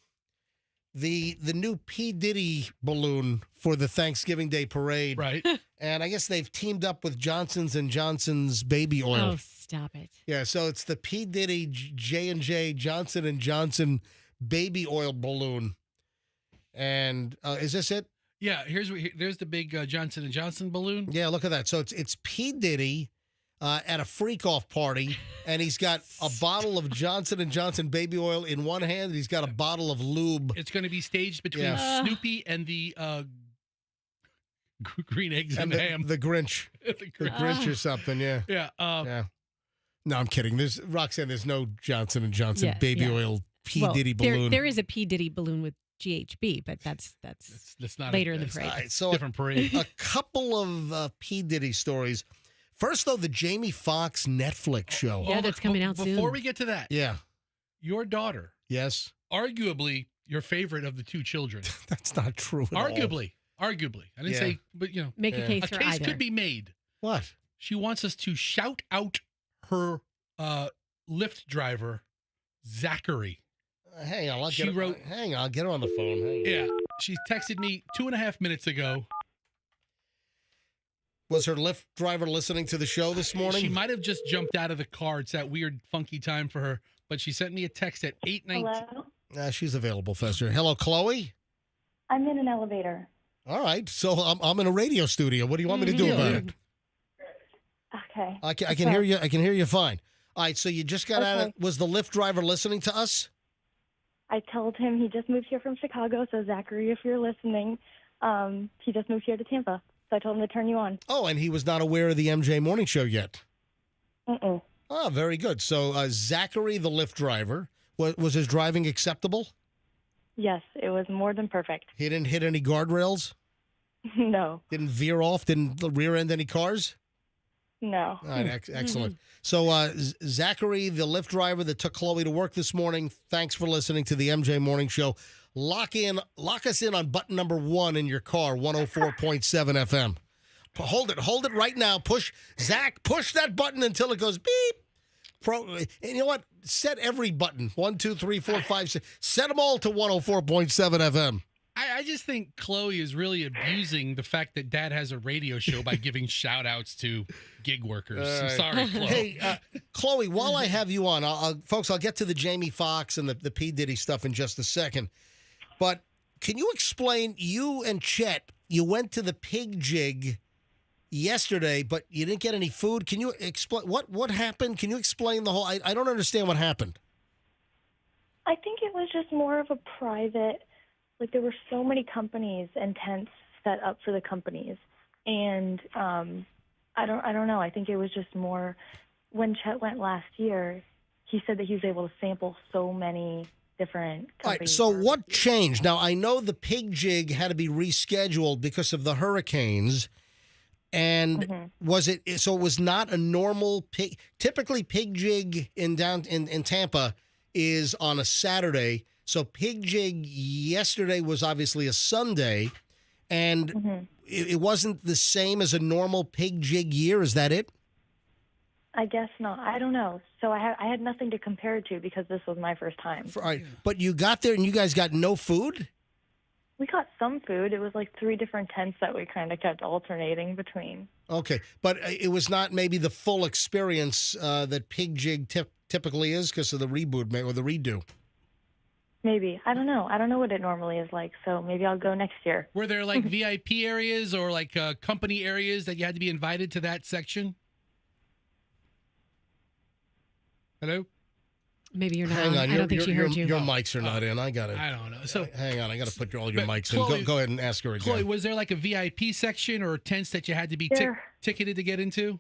The new P. Diddy balloon for the Thanksgiving Day parade. Right. And I guess they've teamed up with Johnson's & Johnson's baby oil. Oh, stop it. Yeah, so it's the P. Diddy J&J Johnson & Johnson baby oil balloon. And is this it? Yeah. There's the big Johnson & Johnson balloon. Yeah, look at that. So it's P. Diddy at a freak-off party, and he's got a bottle of Johnson & Johnson baby oil in one hand, and he's got a bottle of lube. It's going to be staged between Yeah. Snoopy and the green eggs and, And ham. the Grinch. The The Grinch or something, yeah. yeah. Yeah. No, I'm kidding. Roxanne, there's no Johnson & Johnson Yeah, baby yeah. oil P. Well, Diddy balloon. There is a P. Diddy balloon with GHB, but that's That's not later in the that's parade. All right, so different parade. a couple of P. Diddy stories. First, though, the Jamie Foxx Netflix show. Yeah, that's coming out soon. Before we get to that, Yeah. your daughter, Yes. arguably your favorite of the two children, That's not true at all. arguably. I didn't Yeah. say, but Make Yeah. a case a for case either. could be made. What? She wants us to shout out her Lyft driver, Zachary. Hang on. She wrote- Hang on. Get her on the phone. Hang on. Yeah, she texted me 2.5 minutes ago. Was her Lyft driver listening to the show this morning? She might have just jumped out of the car. It's that weird, funky time for her. But she sent me a text at 8:19. Hello? She's available, Fester. Hello, Chloe. I'm in an elevator. All right. So I'm in a radio studio. What do you want me to do Yeah. about it? Okay. I can hear you. I can hear you fine. All right. So you just got out of. Okay. Was the Lyft driver listening to us? I told him he just moved here from Chicago, so Zachary, if you're listening, he just moved here to Tampa. So I told him to turn you on. Oh, and he was not aware of the MJ Morning Show yet. Mm-mm. Oh, very good. So Zachary, the Lyft driver, was his driving acceptable? Yes, it was more than perfect. He didn't hit any guardrails? No, Didn't veer off? Didn't rear end any cars? no. All right, excellent. So Zachary, the Lyft driver that took Chloe to work this morning, thanks for listening to the MJ Morning Show. Lock us in on button number 1 in your car, 104.7 FM. Hold it right now. Push that button until it goes beep. And you know what? Set every button. 1, 2, 3, 4, 5, 6. Set them all to 104.7 FM. I just think Chloe is really abusing the fact that Dad has a radio show by giving shout outs to gig workers. I'm sorry, Chloe. Hey, Chloe, while I have you on, folks, I'll get to the Jamie Foxx and the P. Diddy stuff in just a second. But can you explain, you and Chet, you went to the pig jig yesterday, but you didn't get any food. Can you explain what happened? Can you explain the whole, I don't understand what happened. I think it was just more of a private, like there were so many companies and tents set up for the companies. And I don't know. I think it was just more when Chet went last year, he said that he was able to sample so many different All right, companies. so what changed? Now, I know the pig jig had to be rescheduled because of the hurricanes. And was it so? It was not a normal pig. Typically, pig jig in Tampa is on a Saturday. So pig jig yesterday was obviously a Sunday, and it wasn't the same as a normal pig jig year. Is that it? I guess not. I don't know. So I had nothing to compare it to because this was my first time. All right, but you got there and you guys got no food. We got some food. It was like 3 different tents that we kind of kept alternating between. Okay, but it was not maybe the full experience that pig jig typically is because of the reboot or the redo. Maybe. I don't know. I don't know what it normally is like, so maybe I'll go next year. Were there like VIP areas or like company areas that you had to be invited to that section? Hello? Maybe you're not. Hang on, I don't think she heard you. Your mics are not in. I got it. I don't know. So Hang on, I got to put all your But mics Chloe- in. Go ahead and ask her again. Chloe, was there like a VIP section or tents that you had to be ticketed to get into?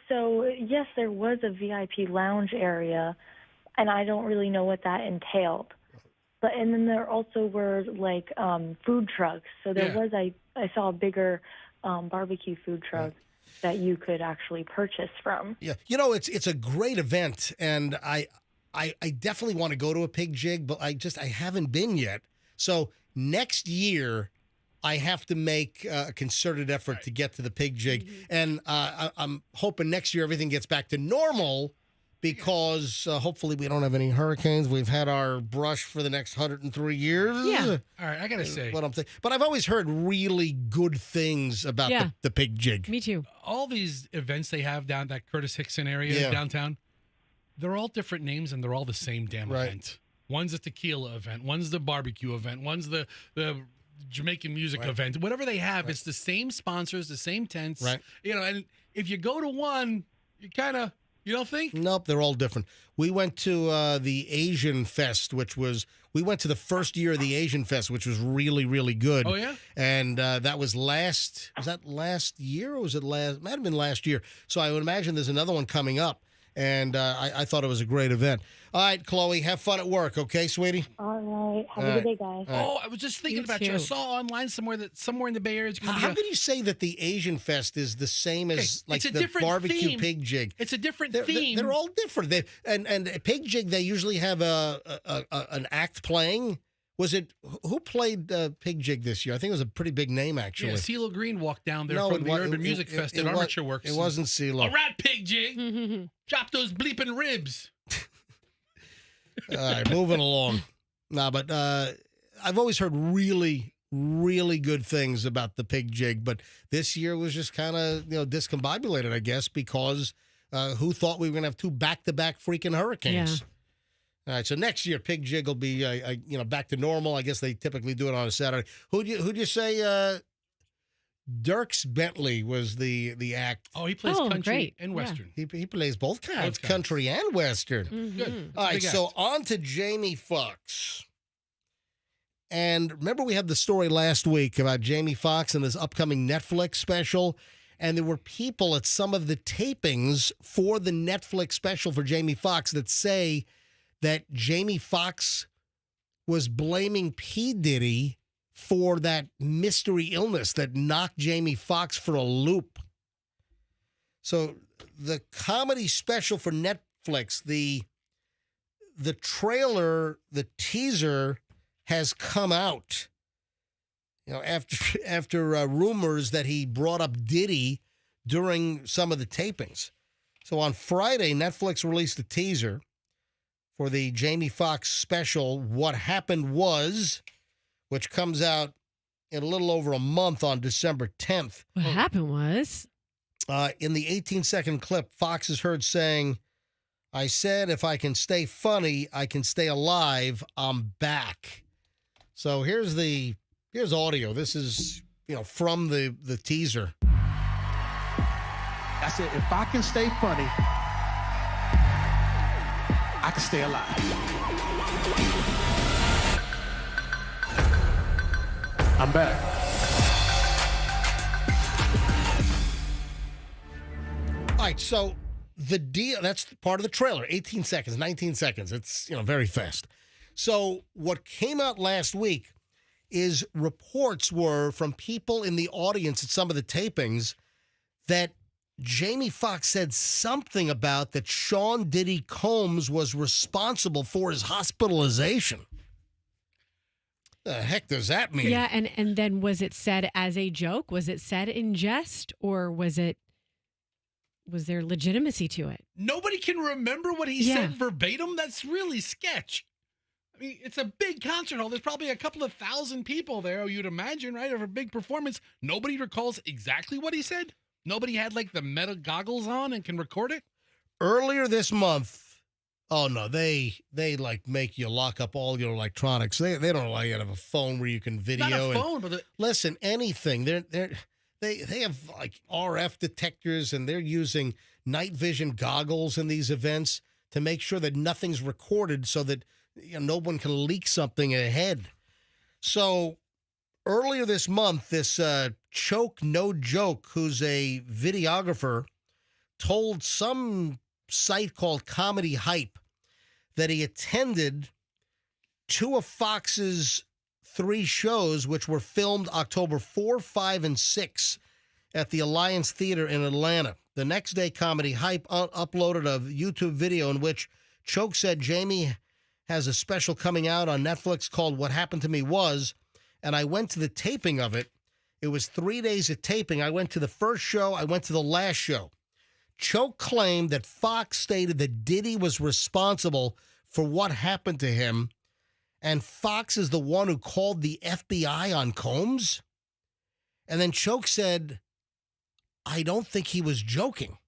So, yes, there was a VIP lounge area, and I don't really know what that entailed. And then there also were like food trucks. So there was I saw a bigger barbecue food truck that you could actually purchase from. Yeah, it's a great event, and I definitely want to go to a pig jig, but I haven't been yet. So next year, I have to make a concerted effort to get to the pig jig, and I'm hoping next year everything gets back to normal. Because hopefully we don't have any hurricanes. We've had our brush for the next 103 years. Yeah. All right, I got to say. What I'm thinking. But I've always heard really good things about the pig jig. Me too. All these events they have down that Curtis Hickson area downtown, they're all different names and they're all the same damn event. One's a tequila event. One's the barbecue event. One's the Jamaican music event. Whatever they have, it's the same sponsors, the same tents. Right. And if you go to one, you kind of... You don't think? Nope, they're all different. We went to the Asian Fest, we went to the first year of the Asian Fest, which was really, really good. Oh, yeah? And that was last year or was it last? Might have been last year. So I would imagine there's another one coming up. And I thought it was a great event. All right, Chloe, have fun at work, okay, sweetie? All right. Have a good day, guys. Oh, I was just thinking about you. I saw online somewhere in the Bay Area. How can you say that the Asian Fest is the same as like it's a the different barbecue theme. pig jig? It's a different They're theme. all different. And pig jig, they usually have an act playing. Was it who played pig jig this year? I think it was a pretty big name actually. Yeah, CeeLo Green walked down there from the Urban Music Fest at Armature Works. It wasn't CeeLo. All right, pig jig. Drop those bleeping ribs. All right, moving along. No, but I've always heard really, really good things about the pig jig, but this year was just kind of discombobulated, I guess, because who thought we were going to have 2 back-to-back freaking hurricanes? Yeah. All right, so next year pig jig will be back to normal. I guess they typically do it on a Saturday. Who'd you say? Dierks Bentley was the act. Oh, he plays country and western. He plays both kinds, country and western. Good. All right, so on to Jamie Foxx. And remember we had the story last week about Jamie Foxx and this upcoming Netflix special, and there were people at some of the tapings for the Netflix special for Jamie Foxx that say that Jamie Foxx was blaming P. Diddy for that mystery illness that knocked Jamie Foxx for a loop. So the comedy special for Netflix, the trailer, the teaser has come out. After rumors that he brought up Diddy during some of the tapings. So on Friday, Netflix released a teaser for the Jamie Foxx special, What Happened Was, which comes out in a little over a month on December 10th. What happened was? In the 18-second clip, Fox is heard saying, I said, if I can stay funny, I can stay alive, I'm back. So here's audio. This is, from the teaser. I said, if I can stay funny, I can stay alive. I'm back. right, so the deal, that's part of the trailer, 18 seconds, 19 seconds. It's, very fast. So what came out last week is reports were from people in the audience at some of the tapings that Jamie Foxx said something about that Sean Diddy Combs was responsible for his hospitalization. The heck does that mean? Yeah, and then was it said as a joke? Was it said in jest, or was there legitimacy to it? Nobody can remember what he said verbatim. That's really sketch. I mean, it's a big concert hall. There's probably a couple of thousand people there, you'd imagine, right? Of a big performance. Nobody recalls exactly what he said. Nobody had like the meta goggles on and can record it. Earlier this month, oh no, they like make you lock up all your electronics. They don't allow you to have a phone where you can video. Not a phone, but listen, anything. They have like RF detectors, and they're using night vision goggles in these events to make sure that nothing's recorded, so that no one can leak something ahead. So earlier this month, this Choke No Joke, who's a videographer, told some site called Comedy Hype that he attended two of Fox's 3 shows, which were filmed October 4, 5, and 6 at the Alliance Theater in Atlanta. The next day, Comedy Hype uploaded a YouTube video in which Choke said Jamie has a special coming out on Netflix called What Happened to Me Was, and I went to the taping of it. It was 3 days of taping. I went to the first show. I went to the last show. Choke claimed that Fox stated that Diddy was responsible for what happened to him, and Fox is the one who called the FBI on Combs. And then Choke said, I don't think he was joking.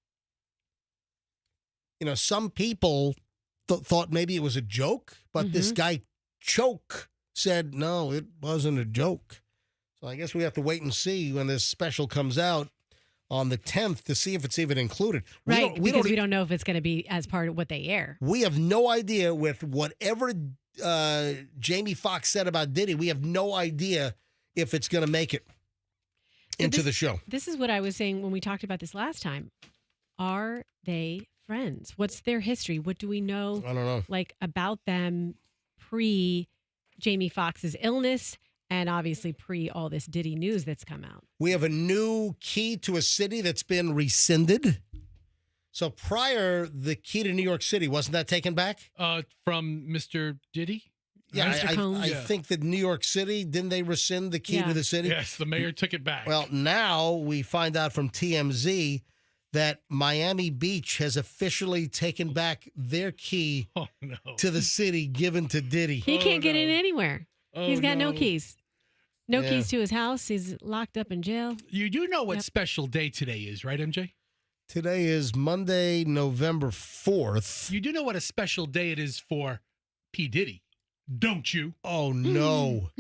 Some people thought maybe it was a joke, but this guy Choke said, no, it wasn't a joke. So I guess we have to wait and see when this special comes out on the 10th to see if it's even included. Right, because we don't know if it's going to be as part of what they air. We have no idea with whatever Jamie Foxx said about Diddy. We have no idea if it's going to make it into the show. This is what I was saying when we talked about this last time. Are they friends? What's their history? What do we know? I don't know. Like about them pre Jamie Foxx's illness, and obviously pre all this Diddy news that's come out. We have a new key to a city that's been rescinded. So prior, the key to New York City, wasn't that taken back? From Mr. Diddy? Yeah, Mr. Combs. I think that New York City, didn't they rescind the key to the city? Yes, the mayor took it back. Well, now we find out from TMZ that Miami Beach has officially taken back their key to the city given to Diddy. He can't get in anywhere. He's got no keys. No Yeah. keys to his house. He's locked up in jail. You do know what special day today is, right, MJ? Today is Monday, November 4th. You do know what a special day it is for P. Diddy, don't you? Oh, no.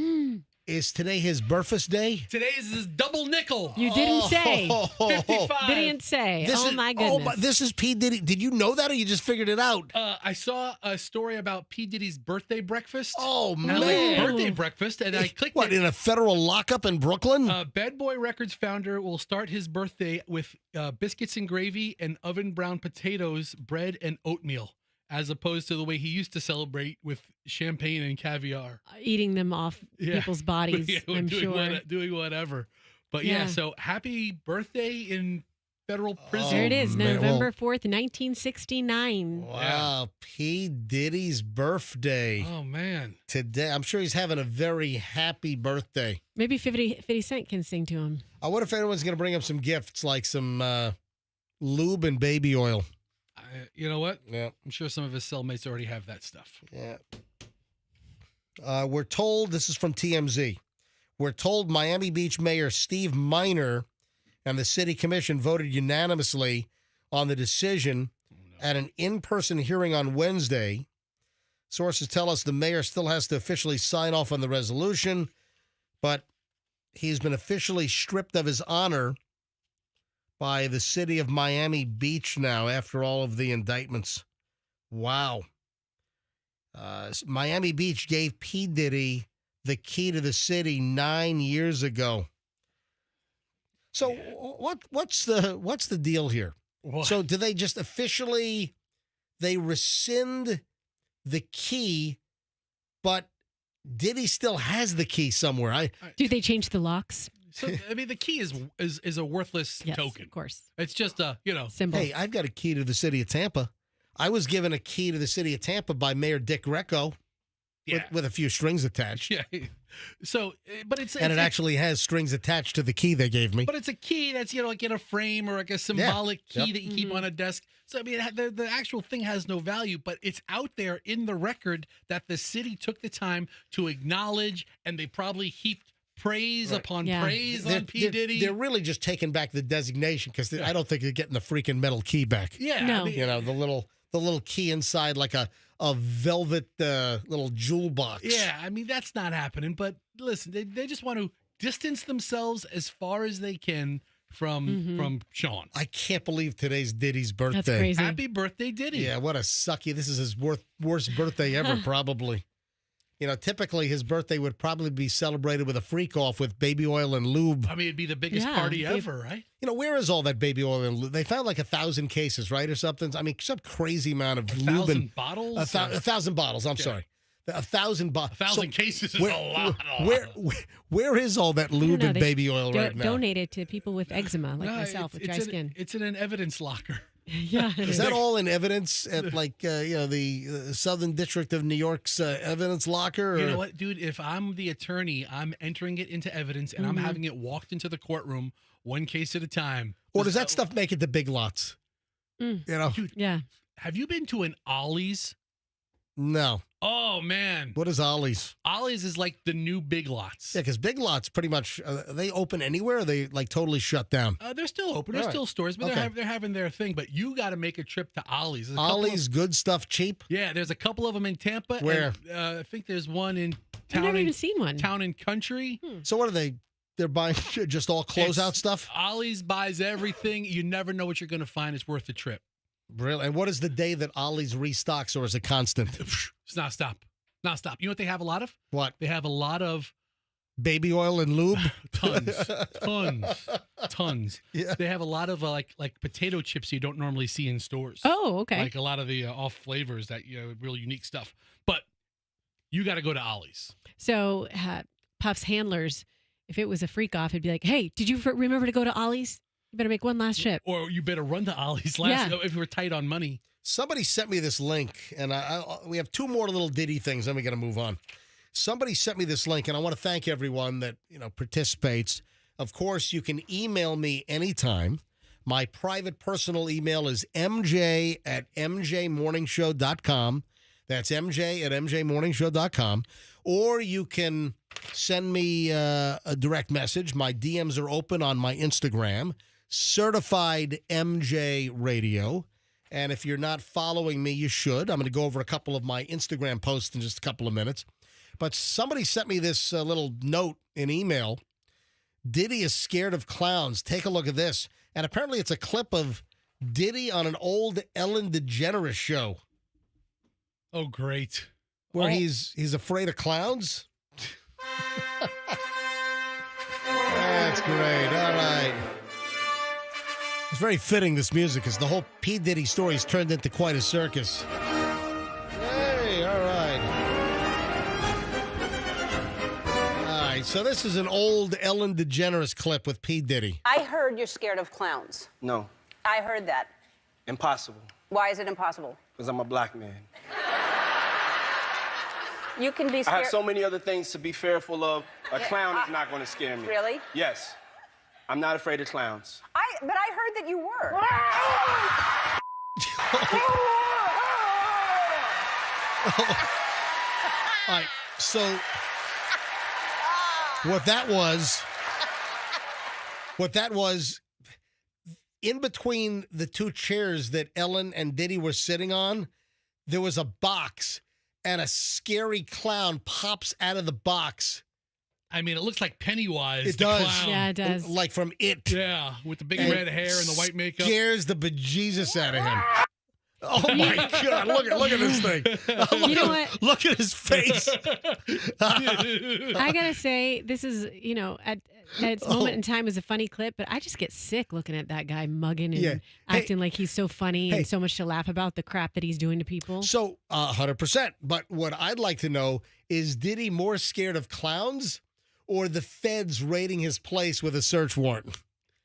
Is today his birthday? Today is his double nickel. You didn't say. 55. Didn't say. My goodness. Oh, but this is P. Diddy. Did you know that, or you just figured it out? I saw a story about P. Diddy's birthday breakfast. Oh, And I was man. like, birthday breakfast, and I clicked What, it. in a federal lockup in Brooklyn? Bad Boy Records founder will start his birthday with biscuits and gravy and oven brown potatoes, bread, and oatmeal, as opposed to the way he used to celebrate with champagne and caviar. Eating them off people's bodies, Yeah, I'm sure. doing whatever. But Yeah. so happy birthday in federal prison. There it is, man. November 4th, 1969. Wow, P. Diddy's birthday Oh, man. today. I'm sure he's having a very happy birthday. Maybe 50 Cent can sing to him. I wonder if anyone's going to bring him some gifts, like some lube and baby oil. You know what? Yeah. I'm sure some of his cellmates already have that stuff. Yeah. We're told, this is from TMZ, we're told Miami Beach Mayor Steve Miner and the city commission voted unanimously on the decision at an in-person hearing on Wednesday. Sources tell us the mayor still has to officially sign off on the resolution, but he's been officially stripped of his honor by the city of Miami Beach now after all of the indictments. Wow. Miami Beach gave P. Diddy the key to the city 9 years ago. So what's the deal here? What? So do they just officially, they rescind the key, but Diddy still has the key somewhere? Do they change the locks? So I mean, the key is a worthless Yes, token. of course. It's just a Symbol. Hey, I've got a key to the city of Tampa. I was given a key to the city of Tampa by Mayor Dick Greco with a few strings attached. Yeah. So, but it's And it actually has strings attached to the key they gave me. But it's a key that's like in a frame or like a symbolic key that you keep on a desk. So I mean, the actual thing has no value, but it's out there in the record that the city took the time to acknowledge, and they probably heaped praise upon praise on P. Diddy. They're really just taking back the designation because I don't think they're getting the freaking metal key back. Yeah, No. I mean, the little key inside like a velvet little jewel box. yeah. I mean, that's not happening. But listen, they just want to distance themselves as far as they can from Sean. I can't believe today's Diddy's birthday. That's crazy. Happy birthday, Diddy! Yeah, what a sucky. This is his worst birthday ever, probably. Typically his birthday would probably be celebrated with a freak off with baby oil and lube. I mean, it'd be the biggest party ever, right? Where is all that baby oil and lube? They found like 1,000 cases, right, or something. I mean, some crazy amount of lube. 1,000 bottles? 1,000 bottles. I'm sorry. 1,000 bottles. 1,000 cases is a lot. Where is all that lube and baby oil right now? Donate it to people with eczema like myself with dry skin. It's in an evidence locker. Yeah. Is that all in evidence at the Southern District of New York's evidence locker? Or? You know what, dude? If I'm the attorney, I'm entering it into evidence and I'm having it walked into the courtroom one case at a time. Or does that stuff make it to big lots? Mm. Dude, Yeah. have you been to an Ollie's? No. Oh, man. What is Ollie's? Ollie's is like the new Big Lots. Yeah, because Big Lots pretty much, are they open anywhere or are they like totally shut down? They're still open. There's still stores, but they're having their thing. But you got to make a trip to Ollie's. There's a couple Ollie's, good stuff, cheap? Yeah, there's a couple of them in Tampa. Where? And, I think there's one in I've never even seen one. Town and Country. So what are they? They're buying just all closeout stuff? Ollie's buys everything. You never know what you're going to find. It's worth the trip. Really? And what is the day that Ollie's restocks, or is it constant? It's not stop. Not stop. You know what they have a lot of? What? They have a lot of baby oil and lube? Tons. Yeah. They have a lot of like potato chips you don't normally see in stores. Oh, okay. Like a lot of the off flavors that real unique stuff. But you got to go to Ollie's. So Puff's handlers, if it was a freak off, it'd be like, "Hey, did you remember to go to Ollie's? You better make one last trip." Or you better run to Ollie's if we're tight on money. Somebody sent me this link, and we have two more little Diddy things, then we got to move on. Somebody sent me this link, and I want to thank everyone that participates. Of course, you can email me anytime. My private personal email is mj@mjmorningshow.com. That's mj@mjmorningshow.com. Or you can send me a direct message. My DMs are open on my Instagram, Certified MJ Radio. And if you're not following me, you should. I'm going to go over a couple of my Instagram posts in just a couple of minutes. But somebody sent me this little note in email. Diddy is scared of clowns. Take a look at this. And apparently it's a clip of Diddy on an old Ellen DeGeneres show. Oh, great. Where he's afraid of clowns? That's great. All right. It's very fitting, this music, because the whole P. Diddy story has turned into quite a circus. Hey, all right. All right, so this is an old Ellen DeGeneres clip with P. Diddy. I heard you're scared of clowns. No. I heard that. Impossible. Why is it impossible? Because I'm a black man. You can be I scared. have so many other things to be fearful of. A clown is not going to scare me. Really? Yes. I'm not afraid of clowns. But I heard that you were. All right, so what that was, in between the two chairs that Ellen and Diddy were sitting on, there was a box, and a scary clown pops out of the box. I mean, it looks like Pennywise. It the does. Clown. Yeah, it does. Like from It. Yeah, with the big And red hair and the white makeup. Scares the bejesus out of him. Oh my God! Look at this thing. You know what? Look at his face. I gotta say, this is at its moment in time is a funny clip, but I just get sick looking at that guy mugging and Yeah. acting like he's so funny Hey. and so much to laugh about the crap that he's doing to people. So 100%. But what I'd like to know is, did he more scared of clowns or the feds raiding his place with a search warrant?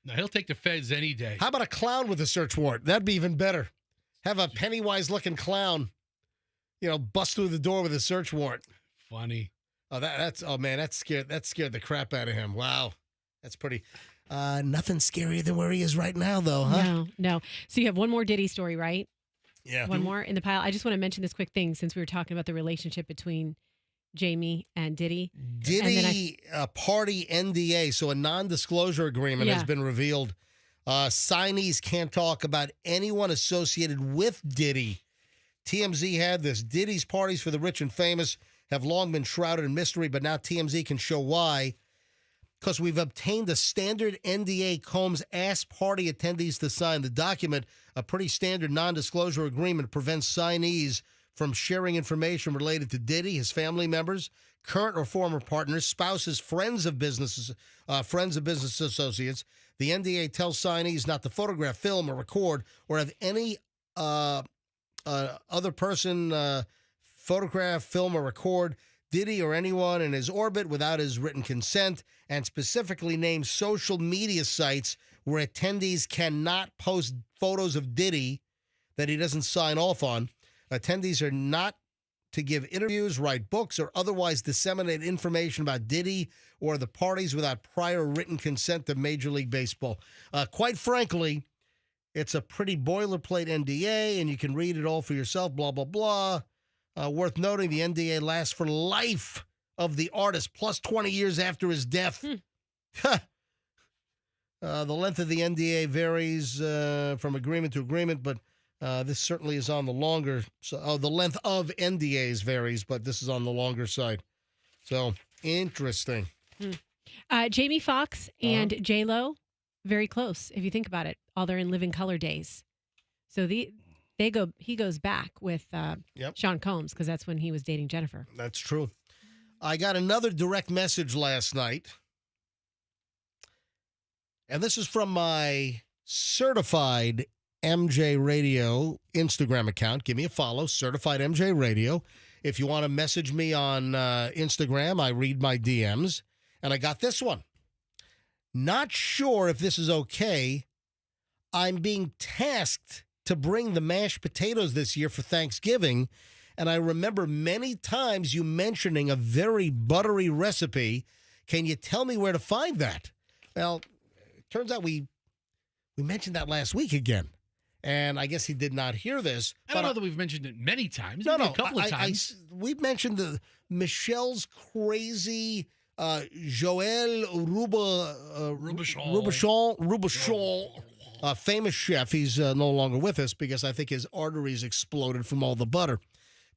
No, he'll take the feds any day. How about a clown with a search warrant? That'd be even better. Have a Pennywise-looking clown, bust through the door with a search warrant. Funny. Oh, that scared the crap out of him. Wow, that's pretty. Nothing scarier than where he is right now, though, huh? No. So you have one more Diddy story, right? Yeah. One more in the pile. I just want to mention this quick thing since we were talking about the relationship between Jamie and Diddy. Diddy party NDA, so a non-disclosure agreement has been revealed. Signees can't talk about anyone associated with Diddy. TMZ had this. Diddy's parties for the rich and famous have long been shrouded in mystery, but now TMZ can show why. Because we've obtained a standard NDA Combs asked party attendees to sign. The document, a pretty standard non-disclosure agreement, prevents signees from sharing information related to Diddy, his family members, current or former partners, spouses, friends of business associates. The NDA tells signees not to photograph, film, or record, or have any other person photograph, film, or record Diddy or anyone in his orbit without his written consent, and specifically names social media sites where attendees cannot post photos of Diddy that he doesn't sign off on. Attendees are not to give interviews, write books, or otherwise disseminate information about Diddy or the parties without prior written consent to Major League Baseball. Quite frankly, it's a pretty boilerplate NDA, and you can read it all for yourself, blah, blah, blah. Worth noting, the NDA lasts for life of the artist, plus 20 years after his death. The length of the NDA varies from agreement to agreement, but this certainly is on the longer. The length of NDAs varies, but this is on the longer side. So interesting. Jamie Foxx and J-Lo, very close if you think about it. All they're in Living Color days. So he goes back with Sean Combs because that's when he was dating Jennifer. That's true. I got another direct message last night. And this is from my certified MJ Radio Instagram account. Give me a follow, Certified MJ Radio. If you want to message me on Instagram, I read my DMs. And I got this one. Not sure if this is okay. I'm being tasked to bring the mashed potatoes this year for Thanksgiving. And I remember many times you mentioning a very buttery recipe. Can you tell me where to find that? Well, it turns out we mentioned that last week again. And I guess he did not hear this. I don't know that we've mentioned it many times. No, Maybe a couple of times. We've mentioned Michelle's crazy Joël Robuchon, famous chef. He's no longer with us because I think his arteries exploded from all the butter.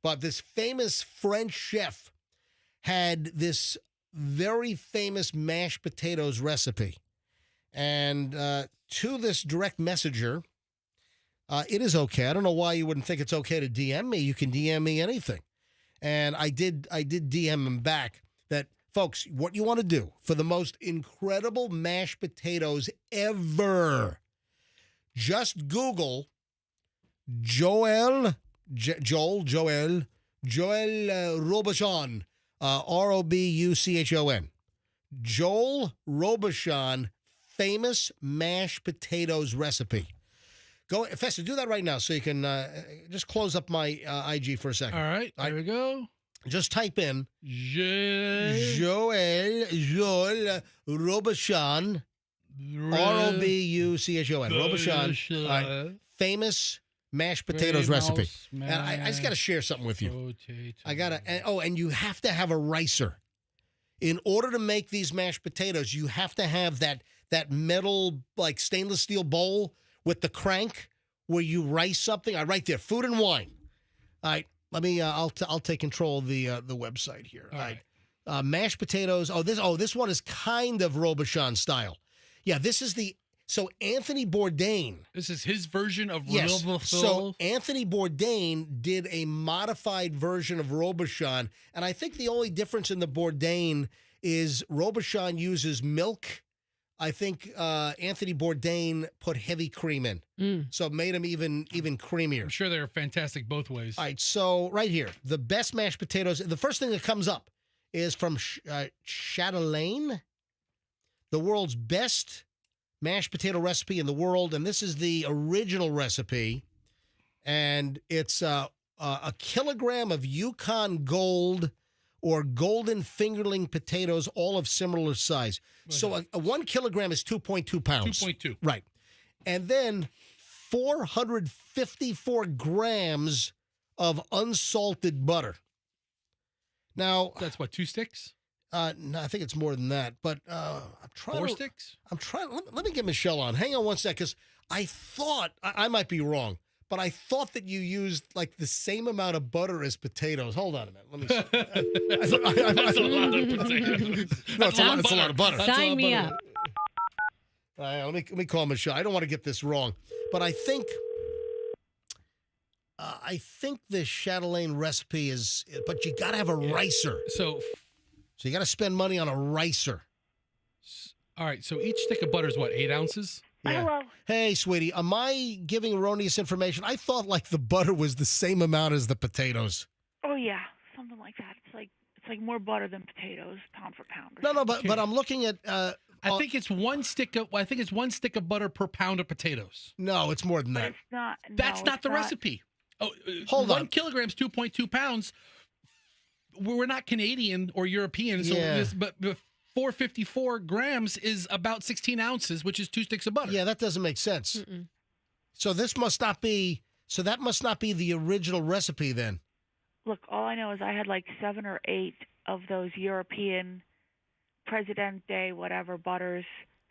But this famous French chef had this very famous mashed potatoes recipe. And to this direct messenger, it is okay. I don't know why you wouldn't think it's okay to DM me. You can DM me anything. And I did DM him back that, folks, what you want to do for the most incredible mashed potatoes ever, just Google Joel Robuchon, Robuchon. Joel Robuchon famous mashed potatoes recipe. Go, Fester, do that right now so you can just close up my IG for a second. All right, there we go. Just type in Joel Robuchon, Robuchon. Robuchon. All right. Famous mashed potatoes recipe. And I just got to share something with you. I got to, and you have to have a ricer. In order to make these mashed potatoes, you have to have that metal, like stainless steel bowl with the crank where you rice something. Right there, Food and Wine. All right, let me. I'll take control of the website here. All right, mashed potatoes. This one is kind of Robuchon style. Yeah, this is the So Anthony Bourdain. This is his version of Yes. Robuchon. So Anthony Bourdain did a modified version of Robuchon, and I think the only difference in the Bourdain is Robuchon uses milk. I think Anthony Bourdain put heavy cream in, so it made them even creamier. I'm sure they're fantastic both ways. All right, so right here, the best mashed potatoes. The first thing that comes up is from Chatelaine, the world's best mashed potato recipe in the world, and this is the original recipe, and it's a kilogram of Yukon Gold or golden fingerling potatoes, all of similar size. So a 1 kilogram is 2.2 pounds. 2.2. Right. And then 454 grams of unsalted butter. Now, That's what, 2 sticks? no, I think it's more than that. But I'm trying. 4 sticks? I'm trying. Let me get Michelle on. Hang on one sec, because I thought I might be wrong, but I thought that you used like the same amount of butter as potatoes. Hold on a minute. Let me see. That's a lot of potatoes. No, it's a lot of butter. That's a lot Sign of me butter. up. All right, let me call Michelle. I don't want to get this wrong, but I think the Chatelaine recipe is, but you got to have a ricer. So So you got to spend money on a ricer. all right, so each stick of butter is what, 8 ounces? Hello. Hey, sweetie, am I giving erroneous information? I thought like the butter was the same amount as the potatoes. Oh yeah, something like that. It's like more butter than potatoes, pound for pound. No, but I'm looking at. I think it's 1 stick of butter per pound of potatoes. No, it's more than But that. it's not. That's no, not it's the recipe. Oh, Hold 1 on. kilogram's 2.2 pounds. We're not Canadian or European, so Yeah. but 454 grams is about 16 ounces, which is 2 sticks of butter. Yeah, that doesn't make sense. Mm-mm. So this must not be. So that must not be the original recipe then. Look, all I know is I had like 7 or 8 of those European Presidente whatever butters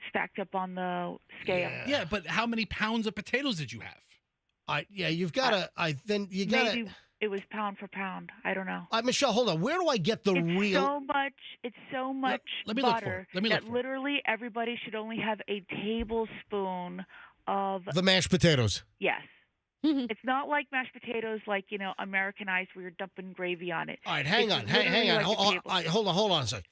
stacked up on the scale. Yeah, but how many pounds of potatoes did you have? You've got to. You got to. Maybe it was pound for pound. I don't know. Michelle, hold on. Where do I get the It's real? so much let me look for butter it. Let me look that for it. literally everybody should only have a tablespoon of The mashed potatoes. yes. It's not like mashed potatoes, like Americanized, where you're dumping gravy on it. All right, hang It's on, hang literally on. like a All tablespoon. right, hold on a second.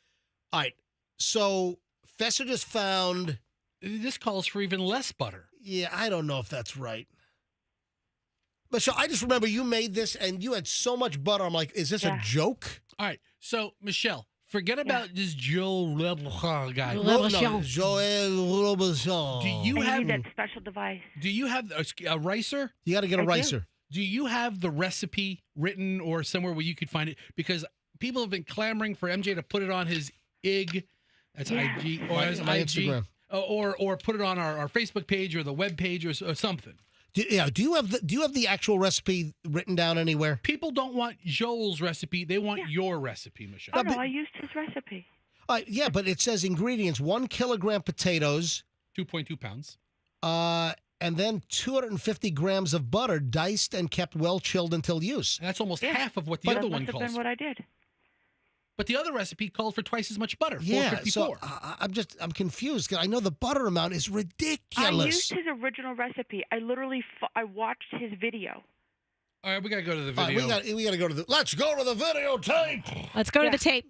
All right, so Fessa just found. This calls for even less butter. Yeah, I don't know if that's right. Michelle, I just remember you made this and you had so much butter. I'm like, is this a Yeah. joke? All right, so Michelle, forget about this Joe Robuchon guy. Robuchon. Joël Robuchon. Do you I have need that special device. Do you have a ricer? You got to get a I do. ricer. Do you have the recipe written or somewhere where you could find it? Because people have been clamoring for MJ to put it on his IG, that's Yeah. IG, or My his IG, Instagram. or put it on our Facebook page or the web page or something. Do you have the actual recipe written down anywhere? People don't want Joel's recipe; they want your recipe, Michelle. Oh but- no, I used his recipe. Yeah, but it says ingredients: 1 kilogram potatoes, 2.2 pounds. and then 250 grams of butter, diced and kept well chilled until use. And that's almost Yeah. half of what the That other must one have calls been for. what I did. But the other recipe called for twice as much butter, Yeah, 454. so I'm confused because I know the butter amount is I ridiculous. used his original recipe. I literally I watched his video. All right, we got to go to the All video. right, we got to go to the. Let's go to the videotape. Let's go to Yeah. the tape.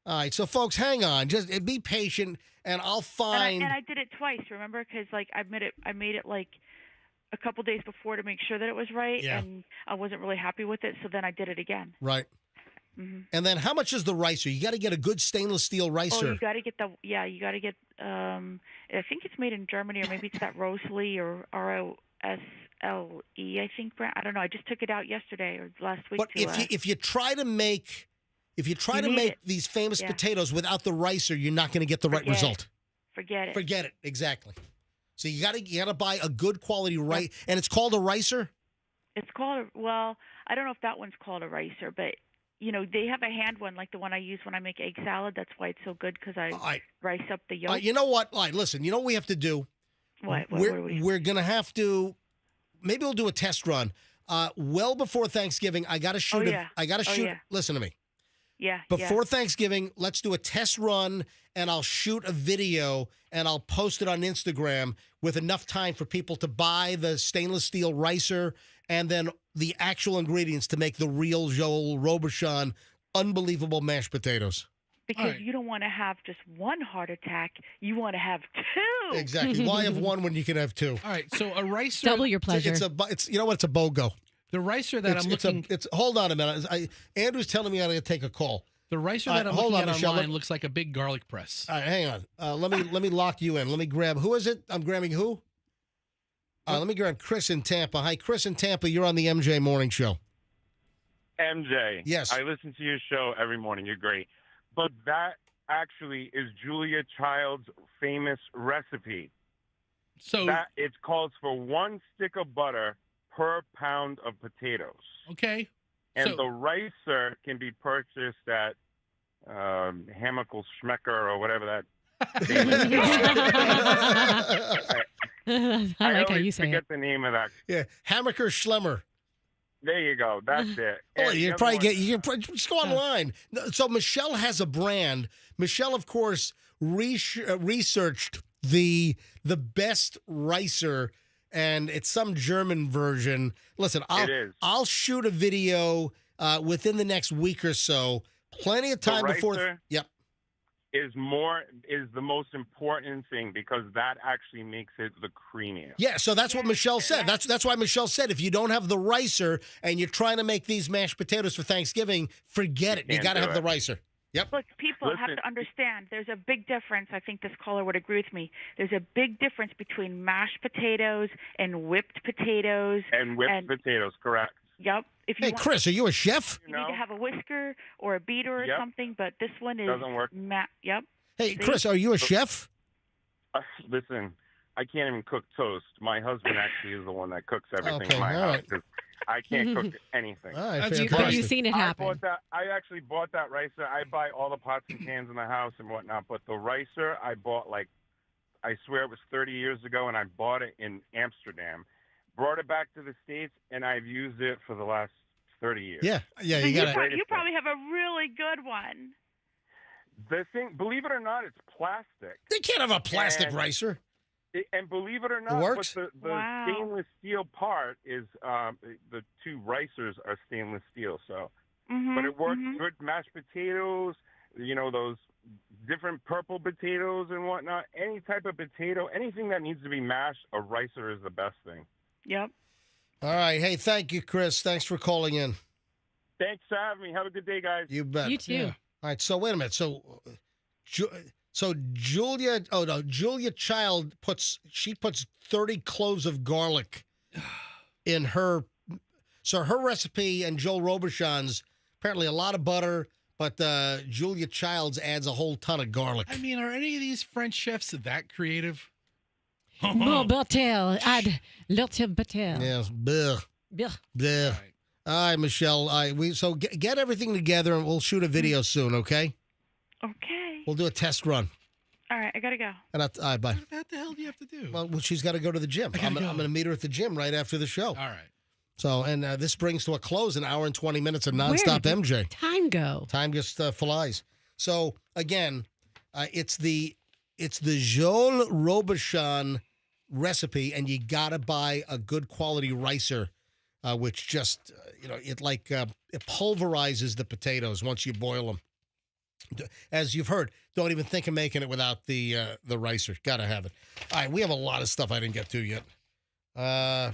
All right, so folks, hang on, just be patient, and I'll find. And I did it twice. Remember, because like I made it like a couple days before to make sure that it was right, Yeah. and I wasn't really happy with it. So then I did it again. Right. Hmm. And then how much is the ricer? You got to get a good stainless steel Oh, ricer. you got to get you got to get. I think it's made in Germany, or maybe it's that Rosely or ROSLE. I think brand. I don't know. I just took it out yesterday or last week. But to, if you try to make You need make it. these famous Yeah. potatoes without the ricer, you're not going to get the right Forget it. result. forget it. Forget it. Exactly. So you gotta buy a good quality and it's called a ricer. It's called I don't know if that one's called a ricer, but they have a hand one like the one I use when I make egg salad. That's why it's so good because I All right. rice up the yolk. You know what? All right, listen. You know what we have to do? What we're are we? we're gonna have to. Maybe we'll do a test run. Well before Thanksgiving, I gotta shoot. yeah. I gotta Oh, shoot. yeah. Listen to me. Yeah. Before Thanksgiving, let's do a test run, and I'll shoot a video, and I'll post it on Instagram with enough time for people to buy the stainless steel ricer and then the actual ingredients to make the real Joel Robuchon unbelievable mashed potatoes. Because you don't want to have just one heart attack. You want to have two. Exactly. Why have one when you can have two? All right, so a ricer. Double your pleasure. It's you know what? It's a BOGO. The ricer that I'm looking. Hold on a minute. Andrew's telling me I got to take a call. The ricer that I'm looking at Michelle, online looks like a big garlic press. All right, hang on. Let me lock you in. Let me grab. Who is it? I'm grabbing who? Let me grab Chris in Tampa. Hi, Chris in Tampa. You're on the MJ Morning Show. MJ. Yes. I listen to your show every morning. You're great. But that actually is Julia Child's famous recipe. So that it calls for 1 stick of butter per pound of potatoes. Okay. And so, the ricer can be purchased at Hammickle Schmecker or whatever that. I like how you say forget it. the name of that. Yeah, Hammaker Schlemmer. There you go. That's it. Oh, And you the probably other get. You can just go online. So Michelle has a brand. Michelle, of course, researched the best ricer, and it's some German version. Listen, I'll shoot a video within the next week or so. Plenty of time before. Yep. is the most important thing because that actually makes it the creamiest. Yeah, so that's what Michelle said. That's why Michelle said if you don't have the ricer and you're trying to make these mashed potatoes for Thanksgiving, forget it. You got to have the ricer. Yep. But people have to understand there's a big difference. I think this caller would agree with me. There's a big difference between mashed potatoes and whipped potatoes. And whipped potatoes, correct. Yep. If you Hey, Chris, are you a chef? You need to have a whisker or a beater or something, but this one is doesn't work. Yep. Hey, See? Chris, are you a chef? Listen, I can't even cook toast. My husband actually is the one that cooks everything Okay, in my all house. right. 'Cause I can't cook anything. All right, But you've seen it happen. I actually bought that ricer. I buy all the pots and pans in the house and whatnot, but the ricer I bought I swear it was 30 years ago, and I bought it in Amsterdam. Brought it back to the States, and I've used it for the last 30 years. Yeah. You probably have a really good one. The thing, believe it or not, it's plastic. They can't have a plastic ricer. And believe it or not, works? but the stainless steel part is the two ricers are stainless steel. So, but it works good mashed potatoes. You know those different purple potatoes and whatnot. Any type of potato, anything that needs to be mashed, a ricer is the best thing. Yep. All right. Hey, thank you, Chris. Thanks for calling in. Thanks for having me. Have a good day, guys. You bet. You too. Yeah. All right. So wait a minute. So Julia Child puts 30 cloves of garlic in her. So her recipe and Joel Robuchon's apparently a lot of butter, but Julia Child's adds a whole ton of garlic. I mean, are any of these French chefs that creative? More butter. Add little butter. Yes. Blech. Blech. Blech. All right, Michelle. So get everything together and we'll shoot a video soon. Okay. Okay. We'll do a test run. All right, I gotta go. And all right, bye. What the hell do you have to do? Well, she's got to go to the gym. I'm going to meet her at the gym right after the show. All right. So, and this brings to a close an hour and 20 minutes of nonstop MJ. Time go. Time just flies. So again, it's the Joel Robuchon recipe, and you got to buy a good quality ricer, which just it pulverizes the potatoes once you boil them. As you've heard, don't even think of making it without the ricer. Got to have it. All right, we have a lot of stuff I didn't get to yet. I'm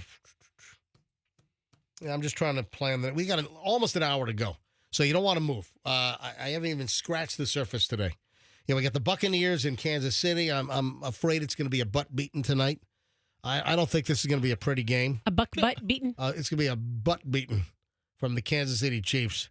just trying to plan that. We got almost an hour to go, so you don't want to move. I haven't even scratched the surface today. We got the Buccaneers in Kansas City. I'm afraid it's going to be a butt beating tonight. I don't think this is going to be a pretty game. A butt beating? It's going to be a butt beating from the Kansas City Chiefs.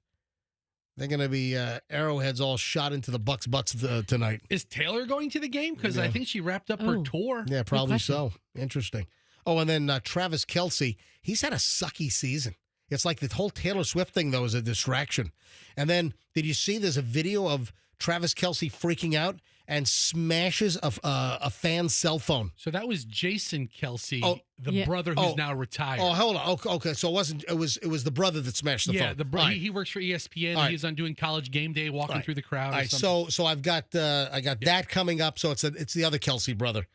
They're going to be arrowheads all shot into the Bucks' butts tonight. Is Taylor going to the game? Because I think she wrapped up her tour. Yeah, probably so. Interesting. Oh, and then Travis Kelce, he's had a sucky season. It's like the whole Taylor Swift thing, though, is a distraction. And then, did you see there's a video of Travis Kelce freaking out and smashes a fan's cell phone. So that was Jason Kelsey, Oh, the brother who's now retired. Oh, hold on. Okay, so it wasn't. It was the brother that smashed the phone. Yeah, he works for ESPN. All right. He's on doing College Game Day, walking through the crowd. All right, so I've got that coming up. So it's the other Kelsey brother.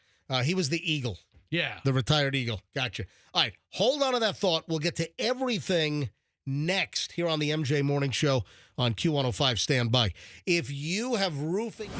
He was the Eagle. Yeah. The retired Eagle. Gotcha. All right, hold on to that thought. We'll get to everything next here on the MJ Morning Show on Q105. Stand by. If you have roofing.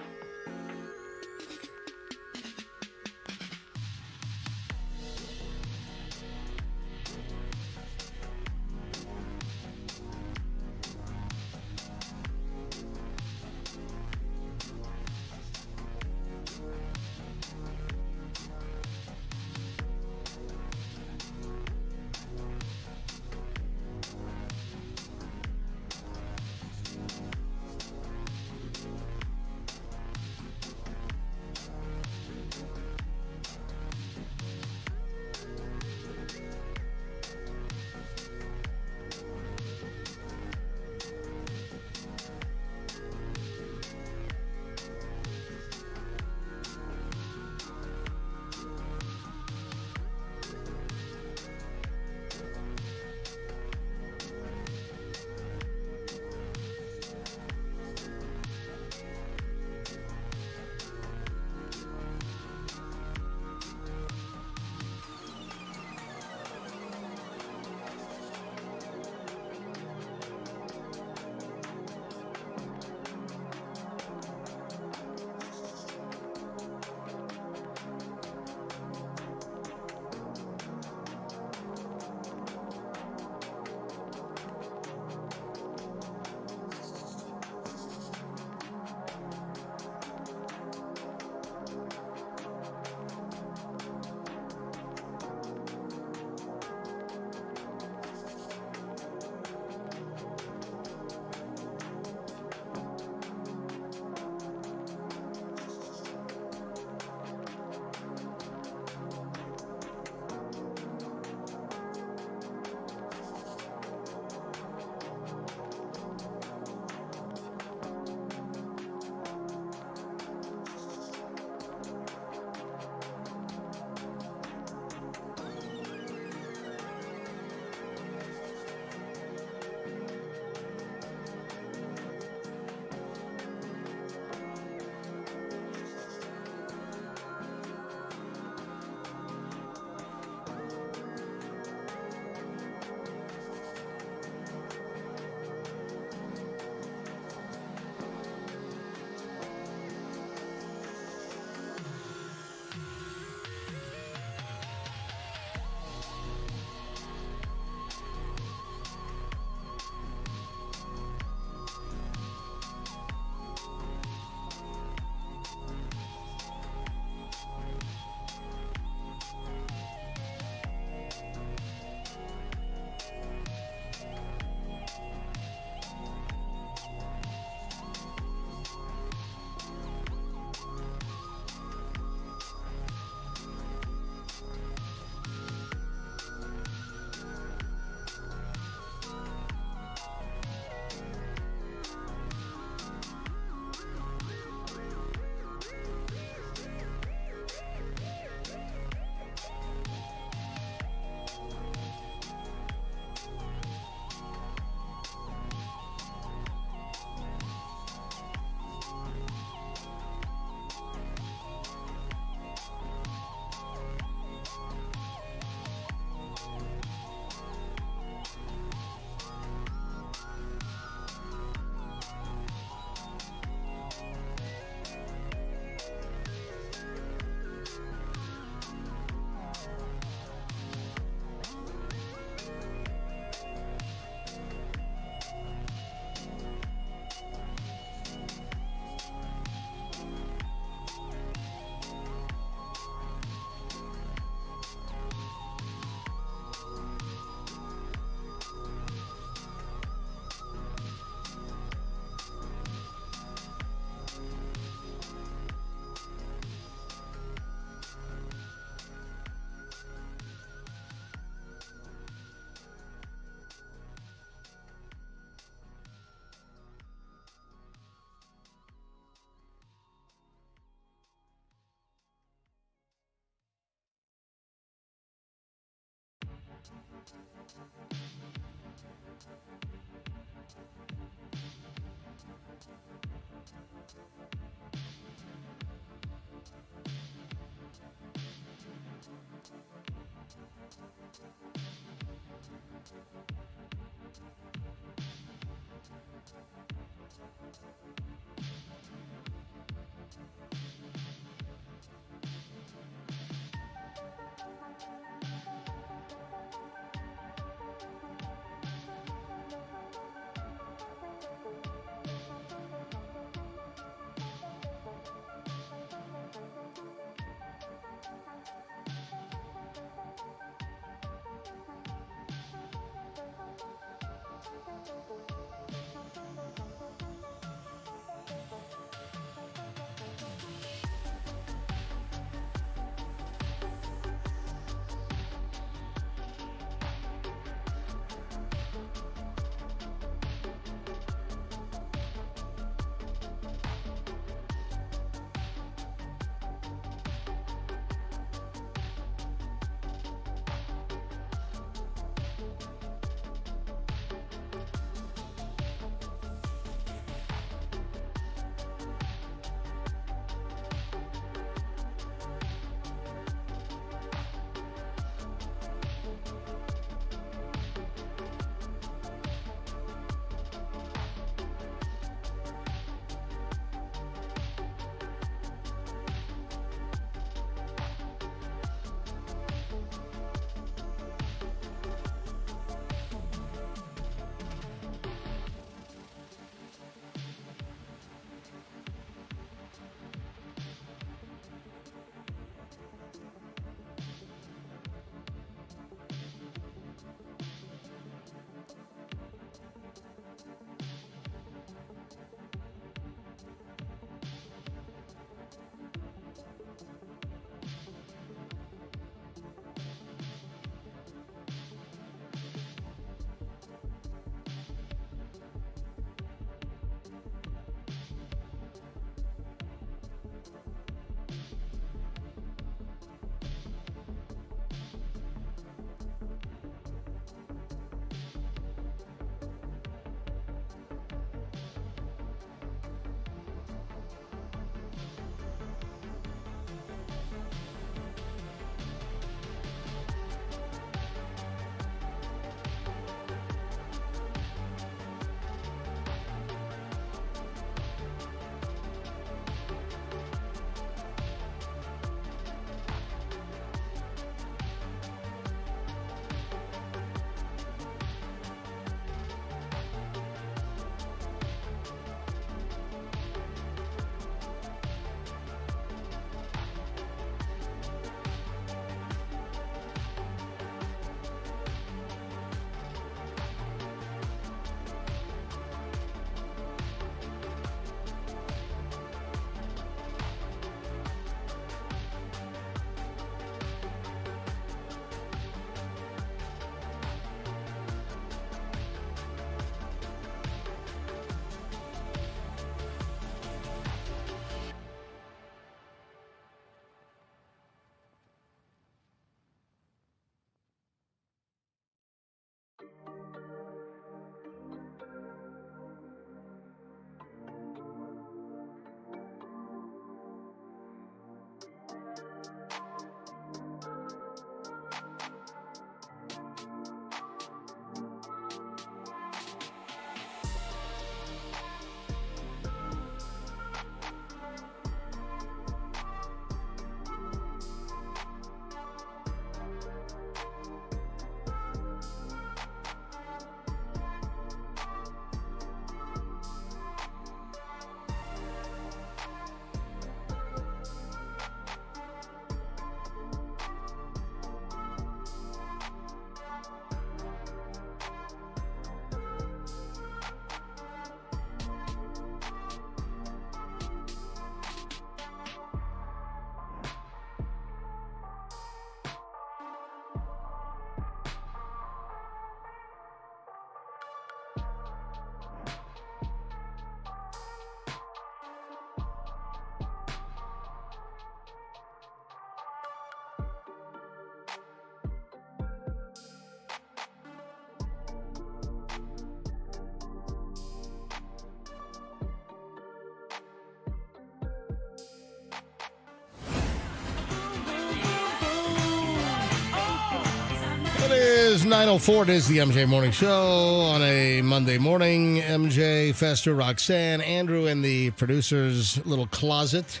is 9:04. It is the MJ Morning Show on a Monday morning. MJ, Fester, Roxanne, Andrew in the producer's little closet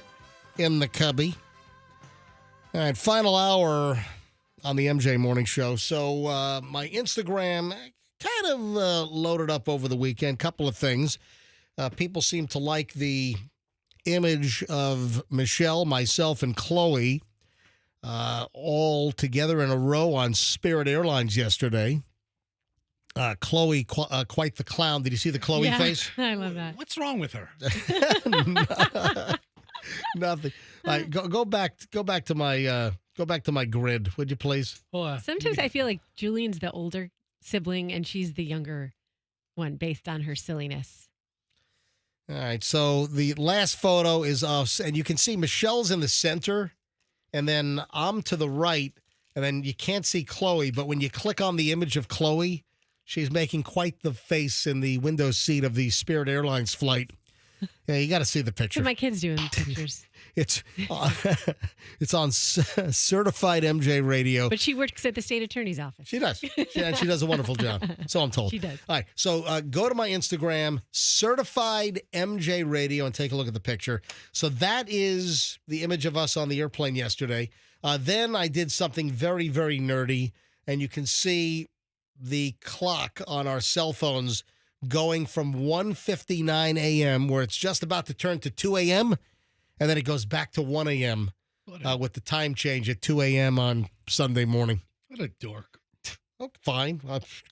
in the cubby. All right, final hour on the MJ Morning Show. So my Instagram kind of loaded up over the weekend. Couple of things. People seem to like the image of Michelle, myself, and Chloe all together in a row on Spirit Airlines yesterday. Chloe, quite the clown. Did you see the Chloe face? I love that. What's wrong with her? Nothing. All right, go back to my grid, would you please? Sometimes I feel like Julian's the older sibling and she's the younger one based on her silliness. All right, so the last photo is us, and you can see Michelle's in the center, and then I'm to the right, and then you can't see Chloe, but when you click on the image of Chloe, she's making quite the face in the window seat of the Spirit Airlines flight. Yeah, you got to see the picture. What are my kids doing pictures? It's on Certified MJ Radio. But she works at the state attorney's office. She does. And she does a wonderful job. So I'm told. She does. All right. So go to my Instagram, Certified MJ Radio, and take a look at the picture. So that is the image of us on the airplane yesterday. Then I did something very, very nerdy, and you can see the clock on our cell phones going from 1:59 a.m., where it's just about to turn to 2 a.m., and then it goes back to 1 a.m. With the time change at 2 a.m. on Sunday morning. What a dork. Oh, fine.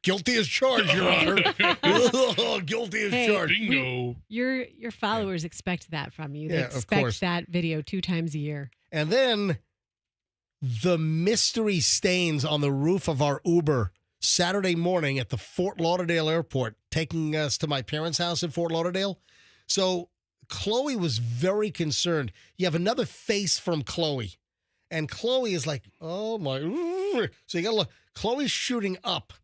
Guilty as charged, Your Honor. Guilty as charged. Bingo. Your followers expect that from you. They Yeah, of expect course. that video 2 times a year. And then the mystery stains on the roof of our Uber Saturday morning at the Fort Lauderdale airport, taking us to my parents' house in Fort Lauderdale. So Chloe was very concerned. You have another face from Chloe. And Chloe is like, oh my. So you got to look. Chloe's shooting up.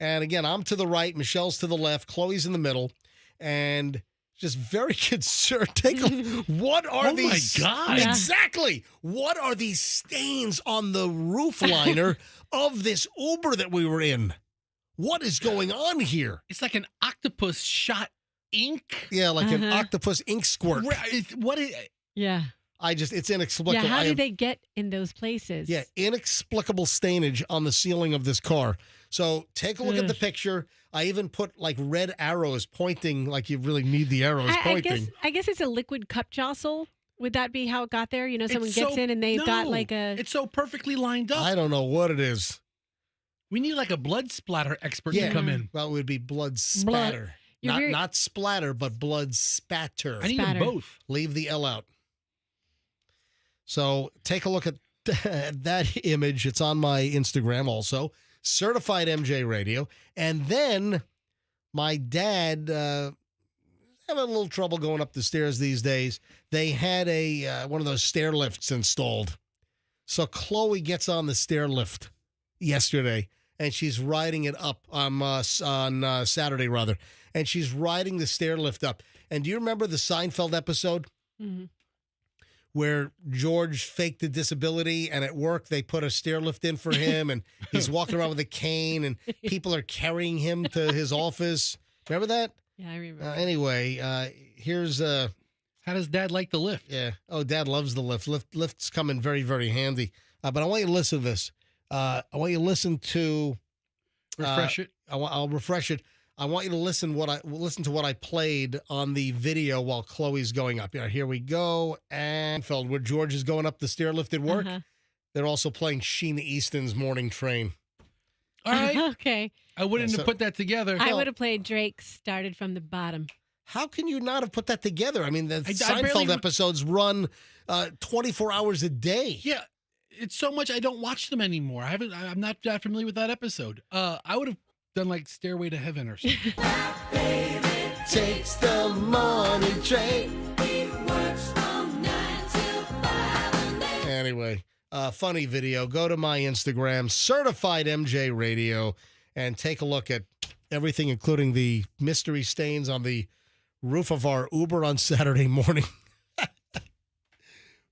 And again, I'm to the right. Michelle's to the left. Chloe's in the middle. And just very concerned. Take a what are these? Oh my God. Exactly. What are these stains on the roof liner of this Uber that we were in? What is going on here? It's like an octopus shot ink. Yeah, like an octopus ink squirt. What is? Yeah. It's inexplicable. Yeah, how do they get in those places? Yeah, inexplicable stainage on the ceiling of this car. So take a look at the picture. I even put like red arrows pointing, like you really need the arrows pointing. I guess it's a liquid cup jostle. Would that be how it got there? You know, someone gets in and they've got like a... It's so perfectly lined up. I don't know what it is. We need like a blood splatter expert to come in. Well, it would be blood spatter. Not splatter, but blood spatter. I need them both. Leave the L out. So take a look at that image. It's on my Instagram also. Certified MJ Radio. And then my dad having a little trouble going up the stairs these days. They had one of those stair lifts installed. So Chloe gets on the stair lift yesterday, and she's riding it up on Saturday, rather. And she's riding the stair lift up. And do you remember the Seinfeld episode? Mm-hmm. Where George faked a disability, and at work they put a stair lift in for him, and he's walking around with a cane, and people are carrying him to his office. Remember that? Yeah, I remember. Anyway, here's how does Dad like the lift? Yeah. Oh, Dad loves the lift. Lift's come in very, very handy. But I want you to listen to this. I want you to listen to refresh it. I'll refresh it. I want you to listen to what I played on the video while Chloe's going up. Here we go. And where George is going up the stair lift at work. They're also playing Sheena Easton's Morning Train. All right. Okay. I wouldn't have put that together. I would have played Drake Started from the Bottom. How can you not have put that together? I mean, the Seinfeld episodes run 24 hours a day. Yeah. It's so much I don't watch them anymore. I'm not that familiar with that episode. I would have done like Stairway to Heaven or something. Baby takes the morning train. Anyway, funny video. Go to my Instagram, Certified MJ Radio, and take a look at everything, including the mystery stains on the roof of our Uber on Saturday morning.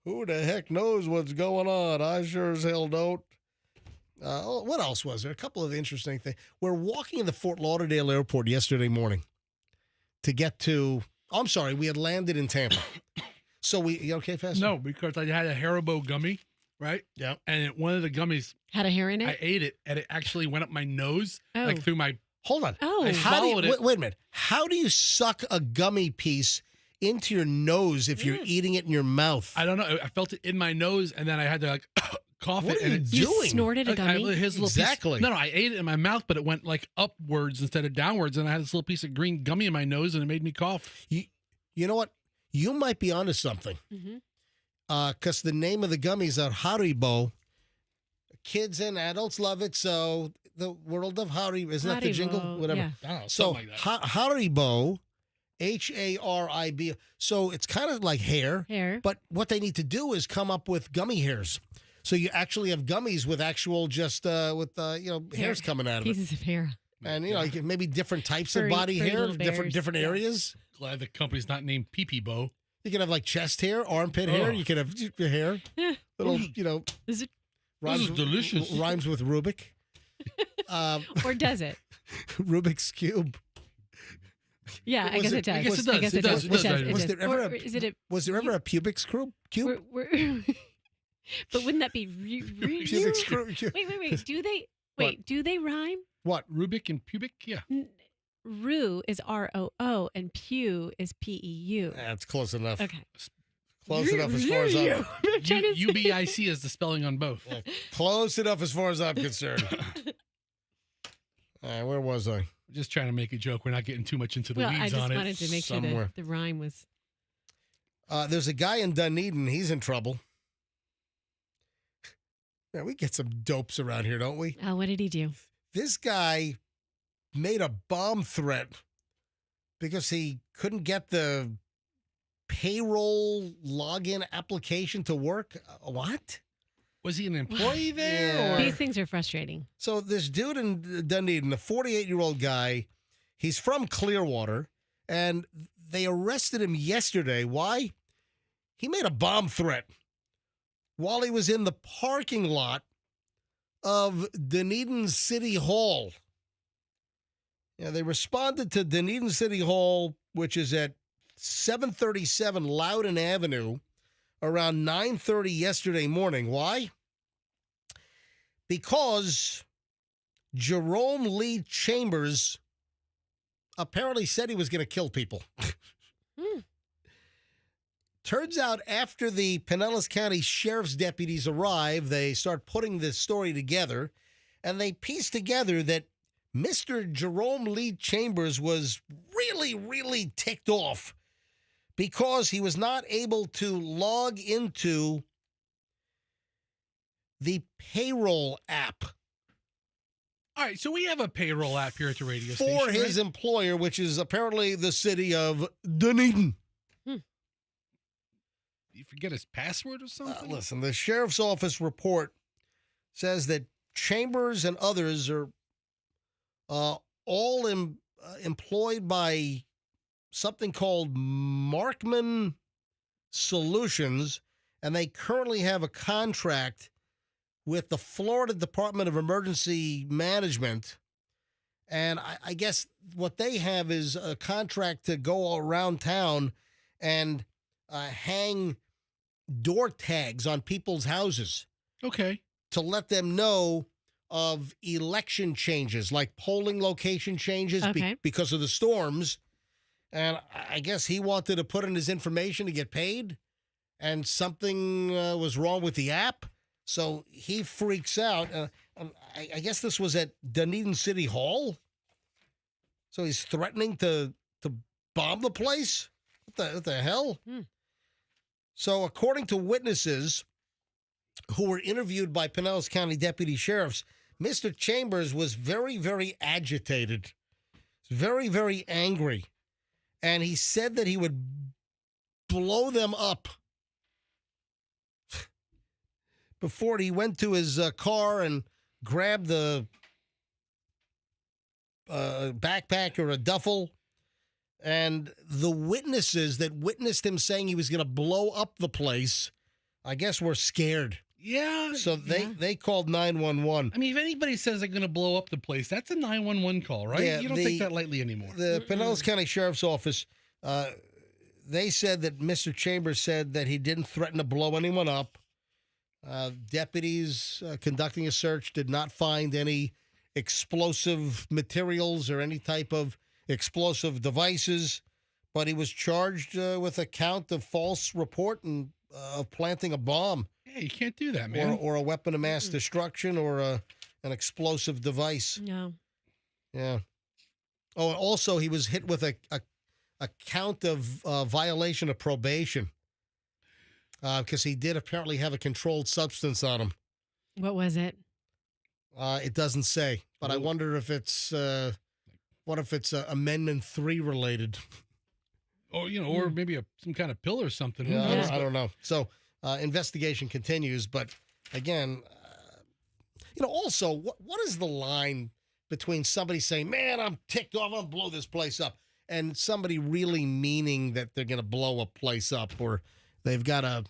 Who the heck knows what's going on? I sure as hell don't. What else was there? A couple of interesting things. We're walking in the Fort Lauderdale airport yesterday morning to get to. Oh, I'm sorry, we had landed in Tampa. So you okay, Fast? No, because I had a Haribo gummy, right? Yeah. And one of the gummies, Had a hair in it? I ate it, and it actually went up my nose, Oh. like through my. Hold on. Oh. I How do you, swallowed it. wait a minute. How do you suck a gummy piece into your nose if you're eating it in your mouth? I don't know. I felt it in my nose, and then I had to like cough What it. are and you it, doing? You snorted a Like, gummy? his little Exactly. Piece, no, I ate it in my mouth, but it went like upwards instead of downwards, and I had this little piece of green gummy in my nose, and it made me cough. You know what? You might be onto something. Mhm. Because the name of the gummies are Haribo. Kids and adults love it. So the world of Haribo, isn't that the jingle? Haribo, Whatever. yeah. I don't know, So something like that. Haribo, Harib. So it's kind of like hair. Hair. But what they need to do is come up with gummy hairs. So you actually have gummies with actual just hairs coming out of it. Pieces of hair. And you can maybe different types Furry- of body furry hair, little bears. different Yeah. areas. Glad the company's not named Pee Pee Bo. You can have like chest hair, armpit hair. Oh. You can have your hair. Yeah. Little, Is it, rhymes, is delicious. Rhymes with Rubik. or does it? Rubik's Cube. Yeah, I Was guess it- it does. I guess it does. It does. Was It there does. ever Or is it a Was there ever a Pubix Cube? but wouldn't that be Pubix Cube. wait. Do they rhyme? What? Rubik and pubic? Yeah. Roo is ROO and pew is PEU. That's close enough. Okay. Close enough as far as I'm. UBIC is the spelling on both. Close enough as far as I'm concerned. All right, where was I? Just trying to make a joke. We're not getting too much into the Well, I weeds just on it. wanted to make sure Somewhere. that the rhyme was. There's a guy in Dunedin. He's in trouble. Man, we get some dopes around here, don't we? Oh, what did he do? This guy made a bomb threat because he couldn't get the payroll login application to work. What? Was he an employee there? Yeah. Or? These things are frustrating. So this dude in Dunedin, a 48-year-old guy, he's from Clearwater, and they arrested him yesterday. Why? He made a bomb threat while he was in the parking lot of Dunedin City Hall. Yeah, they responded to Dunedin City Hall, which is at 737 Loudon Avenue, around 9:30 yesterday morning. Why? Because Jerome Lee Chambers apparently said he was going to kill people. Turns out after the Pinellas County Sheriff's deputies arrive, they start putting this story together, and they piece together that Mr. Jerome Lee Chambers was really, really ticked off because he was not able to log into the payroll app All right, so we have a payroll app here at the radio station. for his right? employer, which is apparently the city of Dunedin. Did you forget his password or something? Listen, the sheriff's office report says that Chambers and others are all employed by something called Markman Solutions, and they currently have a contract with the Florida Department of Emergency Management. And I guess what they have is a contract to go around town and hang door tags on people's houses. Okay. To let them know of election changes, like polling location changes Okay. because of the storms. And I guess he wanted to put in his information to get paid, and something was wrong with the app. So he freaks out. I guess this was at Dunedin City Hall. So he's threatening to bomb the place? What the hell? So according to witnesses who were interviewed by Pinellas County deputy sheriffs, Mr. Chambers was very, very agitated, very, very angry. And he said that he would blow them up before he went to his car and grabbed the backpack or a duffel. And the witnesses that witnessed him saying he was going to blow up the place, I guess, were scared. Yeah. So they called 911. I mean, if anybody says they're going to blow up the place, that's a 911 call, right? Yeah, You don't take that lightly anymore. The Pinellas County Sheriff's Office, they said that Mr. Chambers said that he didn't threaten to blow anyone up. Deputies conducting a search did not find any explosive materials or any type of explosive devices, but he was charged with a count of false report and of planting a bomb. Yeah, you can't do that, man. Or a weapon of mass destruction or an explosive device. No. Yeah. Oh, and also he was hit with a count of violation of probation because he did apparently have a controlled substance on him. What was it? It doesn't say, but I wonder if it's Amendment 3 related. Or or maybe some kind of pill or something. Who Yeah, knows? I don't know. So investigation continues, but again, also what is the line between somebody saying, "Man, I'm ticked off, I'm gonna blow this place up," and somebody really meaning that they're gonna blow a place up, or they've got a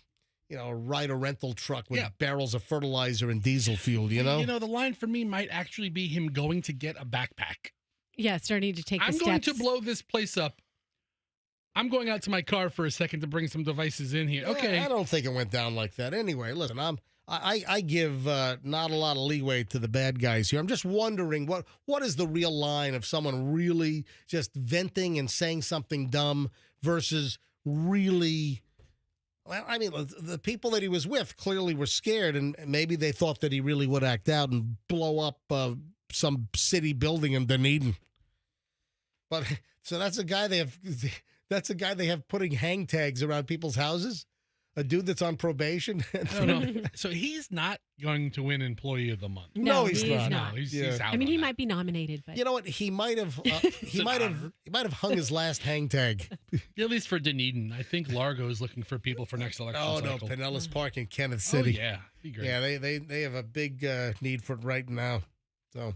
ride a rental truck with barrels of fertilizer and diesel fuel. The line for me might actually be him going to get a backpack. Yeah, starting to take the I'm steps. going to blow this place up. I'm going out to my car for a second to bring some devices in here. Okay. I don't think it went down like that. Anyway, listen, I give not a lot of leeway to the bad guys here. I'm just wondering what is the real line of someone really just venting and saying something dumb versus really. Well, I mean, the people that he was with clearly were scared, and maybe they thought that he really would act out and blow up some city building in Dunedin. But so that's a guy they have. That's a guy they have putting hang tags around people's houses. A dude that's on probation. I don't know. So he's not going to win Employee of the Month. No, he's not. No, he's out. I mean, he might be nominated, but You know what? He might have. He might have hung his last hang tag. At least for Dunedin. I think Largo is looking for people for next election Oh no, cycle. Pinellas Park in Kenneth City. Oh, yeah, be great. Yeah, they have a big need for it right now. So,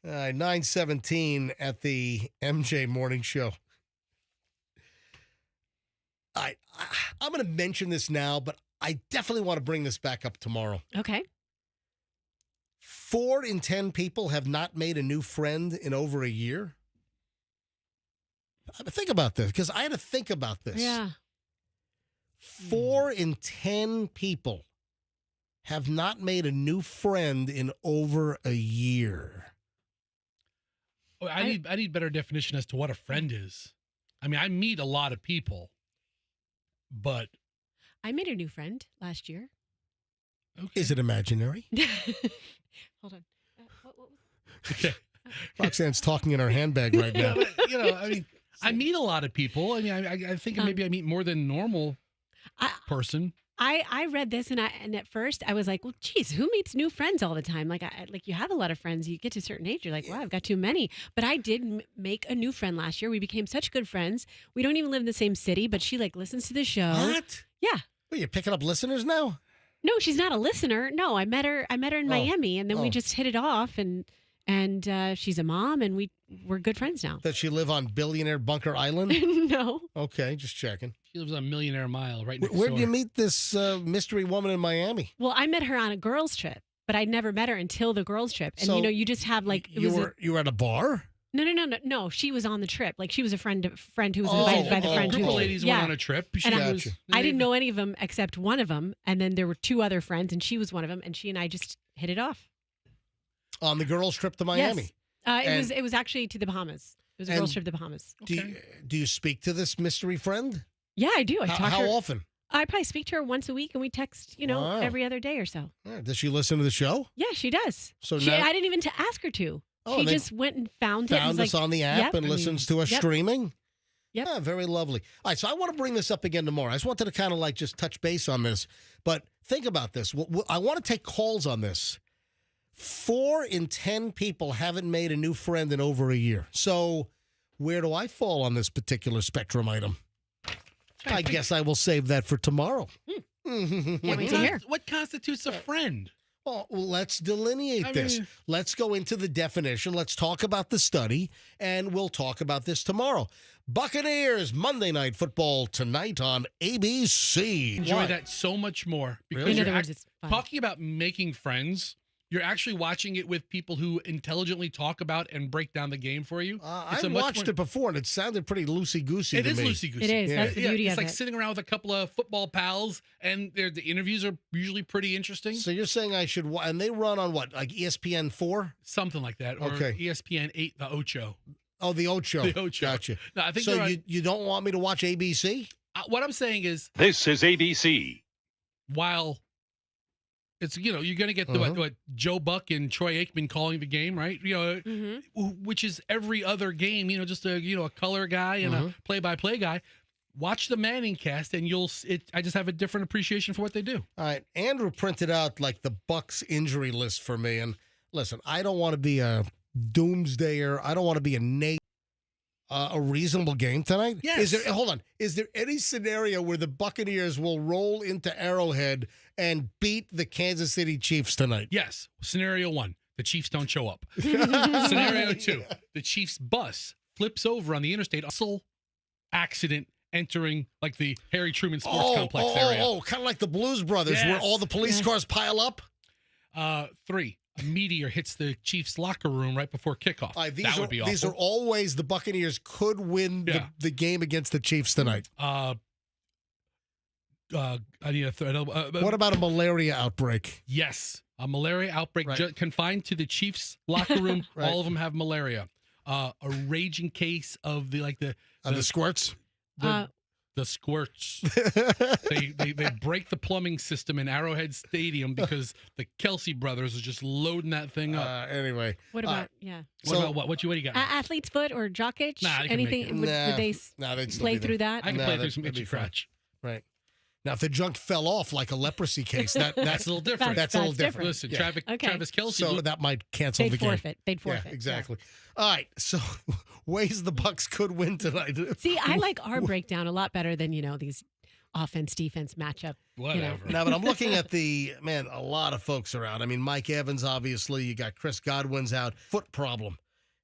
9:17 at the MJ Morning Show. I'm going to mention this now, but I definitely want to bring this back up tomorrow. okay. 4 in 10 people have not made a new friend in over a year. Think about this, because I had to think about this. Yeah. 4 in 10 people have not made a new friend in over a year. Oh, I need better definition as to what a friend is. I mean, I meet a lot of people, but I made a new friend last year. okay. Is it imaginary? Hold on. What was Okay. Roxanne's talking in her handbag right now. I mean, I meet a lot of people. I mean, I think maybe I meet more than normal person. I read this and at first I was like, well, geez, who meets new friends all the time? Like you have a lot of friends. You get to a certain age, you're like, wow, I've got too many. But I did make a new friend last year. We became such good friends. We don't even live in the same city, but she listens to the show. What? Yeah. Well, you're picking up listeners now? No, she's not a listener. No, I met her in Miami, and then we just hit it off, and she's a mom, and we're good friends now. Does she live on Billionaire Bunker Island? No. Okay, just checking. She lives on Millionaire Mile right next Where door. did you meet this mystery woman in Miami? Well, I met her on a girls' trip, but I'd never met her until the girls' trip. And So you just have you were at a bar? No. She was on the trip. Like she was a friend who was invited by the friend group who of ladies went on a trip. And Gotcha. I didn't know any of them except one of them, and then there were 2 other friends, and she was one of them, and she and I just hit it off. On the girls' trip to Miami? Yes. It was actually to the Bahamas. It was a girls' trip to the Bahamas. Do you speak to this mystery friend? Yeah, I do. I talk to How her. often? I probably speak to her once a week, and we text, Wow. every other day or so. Yeah, does she listen to the show? Yeah, she does. So I now didn't even ask her to. Oh, She they just went and found it. and found was us like, on the app yep. and listens to us Yep. streaming? Yep. Yeah, very lovely. All right, so I want to bring this up again tomorrow. I just wanted to kind of just touch base on this. But think about this. I want to take calls on this. 4 in 10 people haven't made a new friend in over a year. So where do I fall on this particular spectrum item? I guess I will save that for tomorrow. Can't wait to hear. What constitutes a friend? Well, let's delineate this. Let's go into the definition. Let's talk about the study, and we'll talk about this tomorrow. Buccaneers, Monday Night Football tonight on ABC. Enjoy that so much more. Because In you're other words, it's fun. talking about making friends. You're actually watching it with people who intelligently talk about and break down the game for you. I watched it before, and it sounded pretty loosey-goosey It to is me. loosey-goosey. It is. That's the beauty it's of like it. sitting around with a couple of football pals, and the interviews are usually pretty interesting. So you're saying I should, and they run on what, like ESPN 4? Something like that. Or Okay. ESPN 8, the Ocho. Oh, the Ocho. The Ocho. Gotcha. No, I think So they're you don't want me to watch ABC? what I'm saying is, This is ABC. while it's, you're going to get the what Joe Buck and Troy Aikman calling the game, right? Which is every other game, just a color guy and a play-by-play guy. Watch the Manning cast, and I just have a different appreciation for what they do. All right. Andrew printed out like the Bucks injury list for me. And listen, I don't want to be a doomsdayer. I don't want to be a reasonable game tonight. Yes. Hold on. Is there any scenario where the Buccaneers will roll into Arrowhead and beat the Kansas City Chiefs tonight? Yes. Scenario 1, the Chiefs don't show up. Scenario 2, the Chiefs bus flips over on the interstate. Muscle accident entering like the Harry Truman Sports Complex area. Kind of like the Blues Brothers where Yes. all the police cars pile up? 3, a meteor hits the Chiefs locker room right before kickoff. That would be awful. These are all ways the Buccaneers could win the game against the Chiefs tonight. I need a thread. What about a malaria outbreak? Yes, a malaria outbreak confined to the Chiefs locker room. Right. All of them have malaria. A raging case of the squirts. The squirts. they break the plumbing system in Arrowhead Stadium because the Kelsey brothers are just loading that thing up. Anyway, What about What about what? What you got? athlete's foot or jock itch? Nah, they can Anything? make it. Did they they'd still play be there. through that? I can play through some that'd itchy be fine. crotch. Right. Now, if the junk fell off like a leprosy case, that's a little different. That's a little different. Listen, Yeah. Travis Kelsey. So that might cancel They'd the game. forfeit. They'd forfeit. Yeah, exactly. All right. So ways the Bucks could win tonight. See, I like our breakdown a lot better than these offense-defense matchup. Whatever. No, but I'm looking at a lot of folks are out. I mean, Mike Evans, obviously. You got Chris Godwin's out. Foot problem.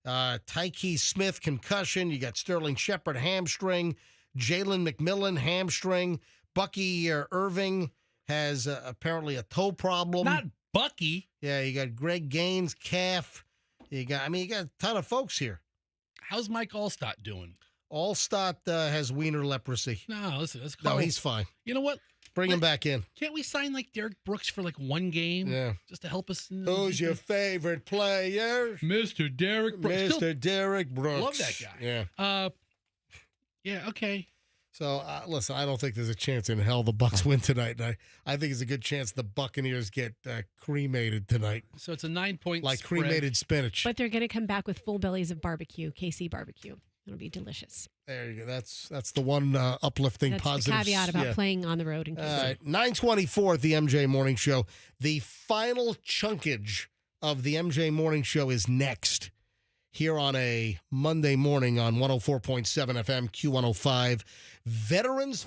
Tyke Smith, concussion. You got Sterling Shepard, hamstring. Jalen McMillan, hamstring. Bucky Irving has apparently a toe problem. Not Bucky. Yeah, you got Greg Gaines, calf. You got a ton of folks here. How's Mike Allstott doing? Allstott has wiener leprosy. No, listen, let's call No, he's fine. You know what? Bring him back in. Can't we sign like Derek Brooks for like one game? Yeah. Just to help us. Who's your favorite player? Mr. Derek Brooks. Mr. Derek Brooks. Love that guy. Yeah. Yeah, okay. So, listen, I don't think there's a chance in hell the Bucks win tonight. And I think there's a good chance the Buccaneers get cremated tonight. So it's a 9-point like spread. cremated spinach. But they're going to come back with full bellies of barbecue, KC barbecue. It'll be delicious. There you go. That's the one uplifting That's positive. the caveat about playing on the road in KC. All right, 9:24 at the MJ Morning Show. The final chunkage of the MJ Morning Show is next here on a Monday morning on 104.7 FM, Q105. Veterans.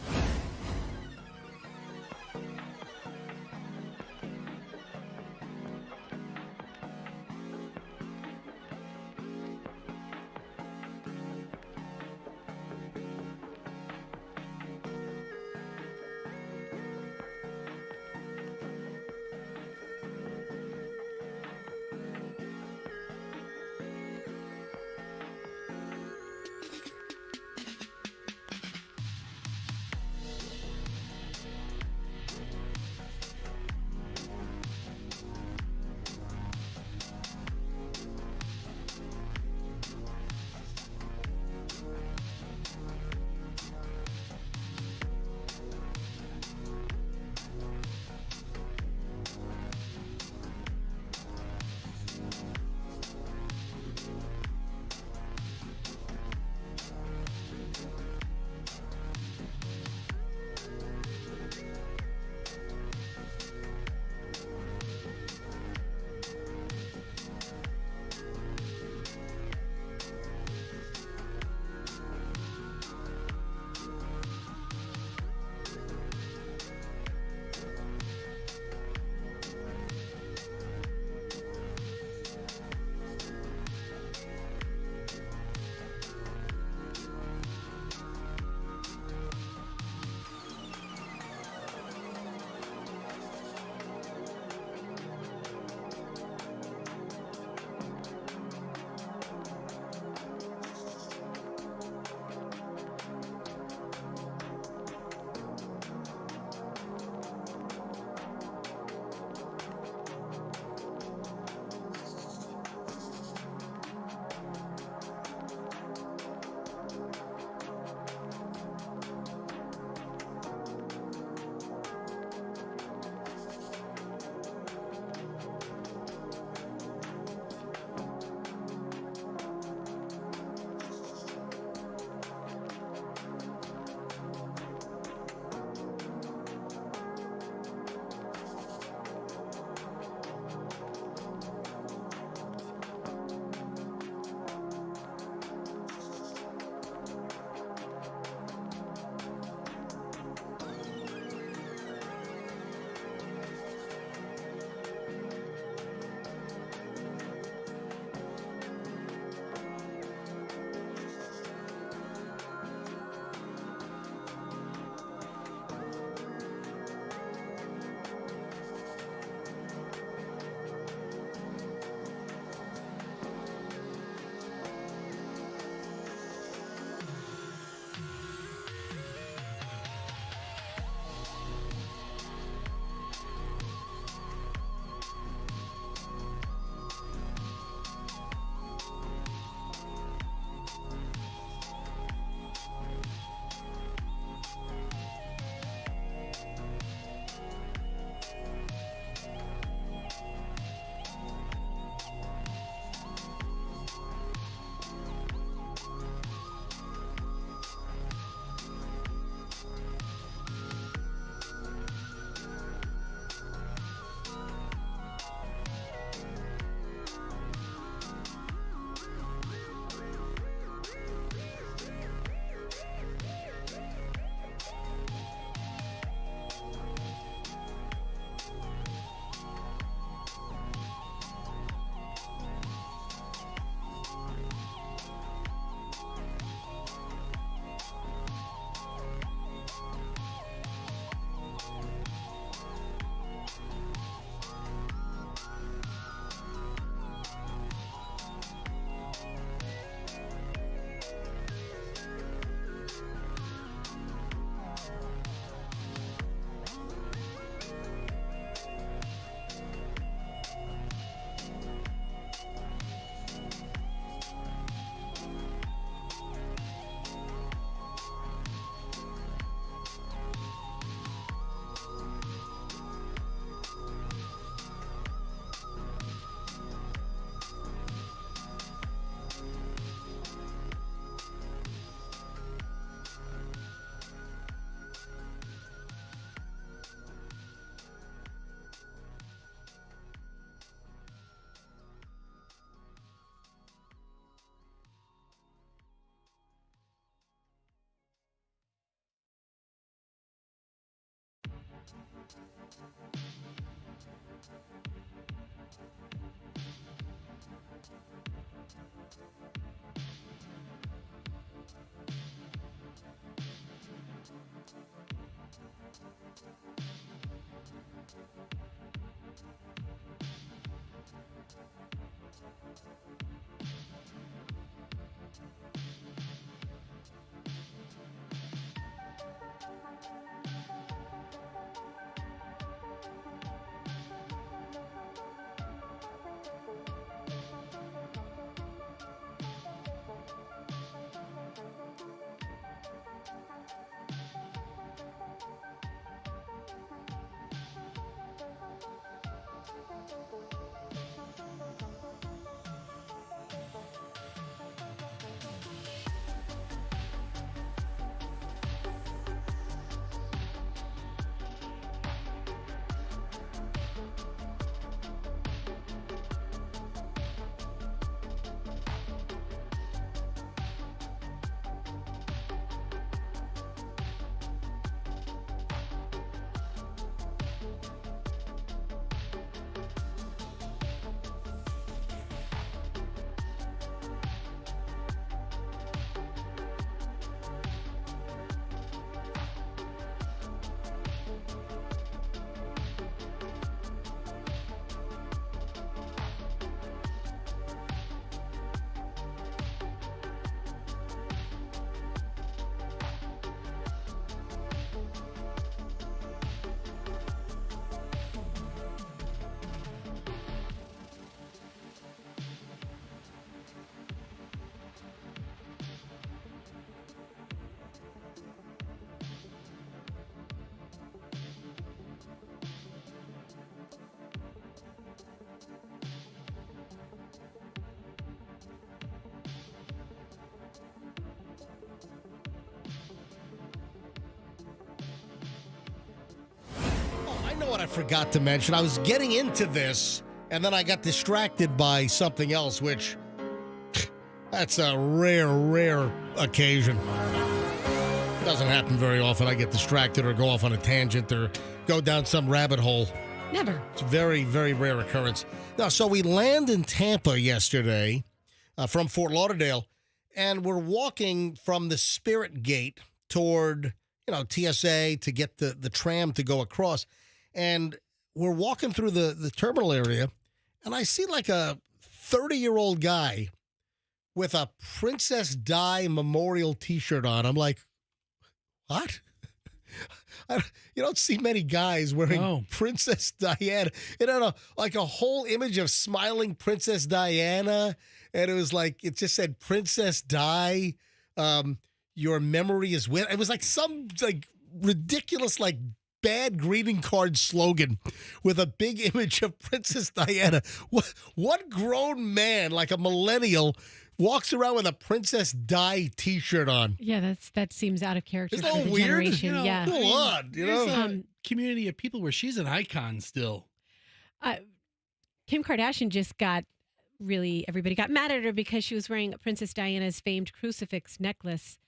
I know what I forgot to mention. I was getting into this, and then I got distracted by something else, which that's a rare occasion. Doesn't happen very often. I get distracted or go off on a tangent or go down some rabbit hole. Never. It's a very rare occurrence. Now, so we land in Tampa yesterday from Fort Lauderdale, and we're walking from the Spirit Gate toward, TSA to get the tram to go across. And we're walking through the terminal area, and I see like a 30-year-old guy with a Princess Di memorial T-shirt on. I'm like, what? You don't see many guys wearing Princess Diana. Like a whole image of smiling Princess Diana, and it was like, it just said Princess Di, your memory is with. It was like some ridiculous bad greeting card slogan with a big image of Princess Diana. What grown man, like a millennial, walks around with a Princess Di T-shirt on? Yeah, that seems out of character Isn't for that the weird? generation. Yeah, Come on, There's a community of people where she's an icon still. Kim Kardashian just everybody got mad at her because she was wearing Princess Diana's famed crucifix necklace.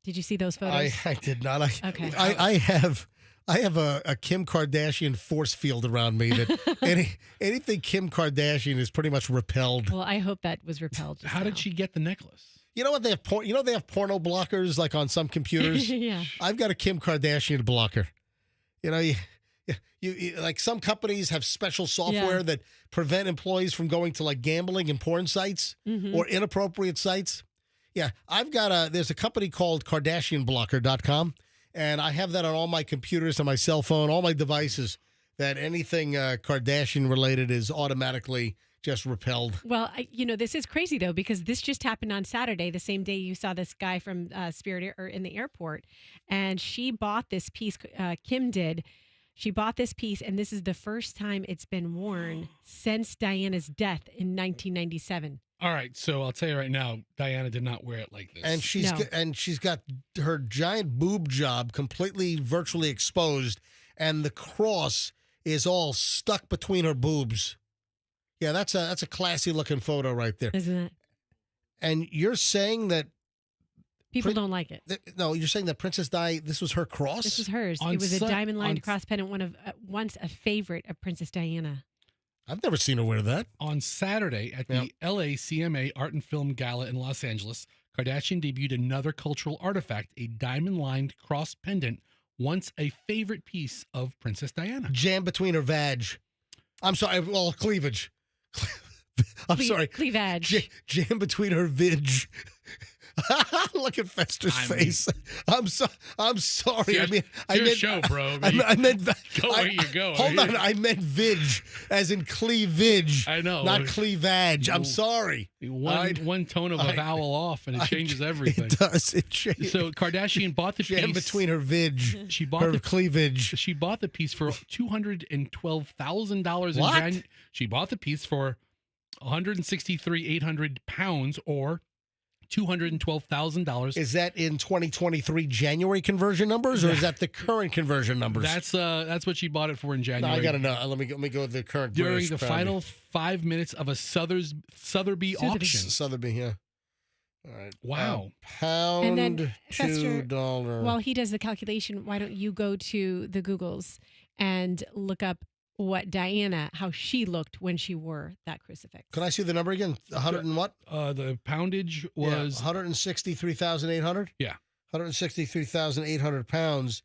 Did you see those photos? I did not. Okay. I have a Kim Kardashian force field around me that anything Kim Kardashian is pretty much repelled. Well, I hope that was repelled. How did she get the necklace? You know what they have? They have porno blockers like on some computers. Yeah. I've got a Kim Kardashian blocker. You like some companies have special software that prevent employees from going to gambling and porn sites or inappropriate sites. Yeah, there's a company called KardashianBlocker.com, and I have that on all my computers, on my cell phone, all my devices, that anything Kardashian related is automatically just repelled. Well, this is crazy, though, because this just happened on Saturday, the same day you saw this guy from Spirit or in the airport, and she bought this piece, Kim did. She bought this piece, and this is the first time it's been worn since Diana's death in 1997. All right, so I'll tell you right now, Diana did not wear it like this. And she's got her giant boob job completely virtually exposed, and the cross is all stuck between her boobs. Yeah, that's a classy looking photo right there. Isn't it? And you're saying that people don't like it. No, you're saying that Princess Di, this was her cross? This was hers. It was a diamond-lined cross pendant, once a favorite of Princess Diana. I've never seen her wear that. On Saturday at the LA CMA Art and Film Gala in Los Angeles, Kardashian debuted another cultural artifact, a diamond-lined cross pendant once a favorite piece of Princess Diana? Jam between her vag. I'm sorry. Well, cleavage. Sorry. Cleavage. Jam between her vig. Look at Fester's face. I'm sorry. Your, I meant show, bro. I meant go where you go. Hold on. I meant vig, as in cleavage. I know. Not cleavage. I'm sorry. One tone of a vowel off, and it changes everything. It does. It changes. So Kardashian bought the Jam piece between her vig. She bought her the cleavage. She bought the piece for $212,000 in What? January. She bought the piece for 163,800 pounds, or $212,000. Is that in 2023 January conversion numbers, or is that the current conversion numbers? That's what she bought it for in January. No, I gotta know. Let me go with the current. During British the pound. final 5 minutes of a Sotheby auction. Sotheby, yeah. All right. Wow. Pound, And then, Fester, $2. while he does the calculation, why don't you go to the Googles and look up what Diana, how she looked when she wore that crucifix? Can I see the number again? 100 and what? The poundage was 163,800. Yeah. 163,800 pounds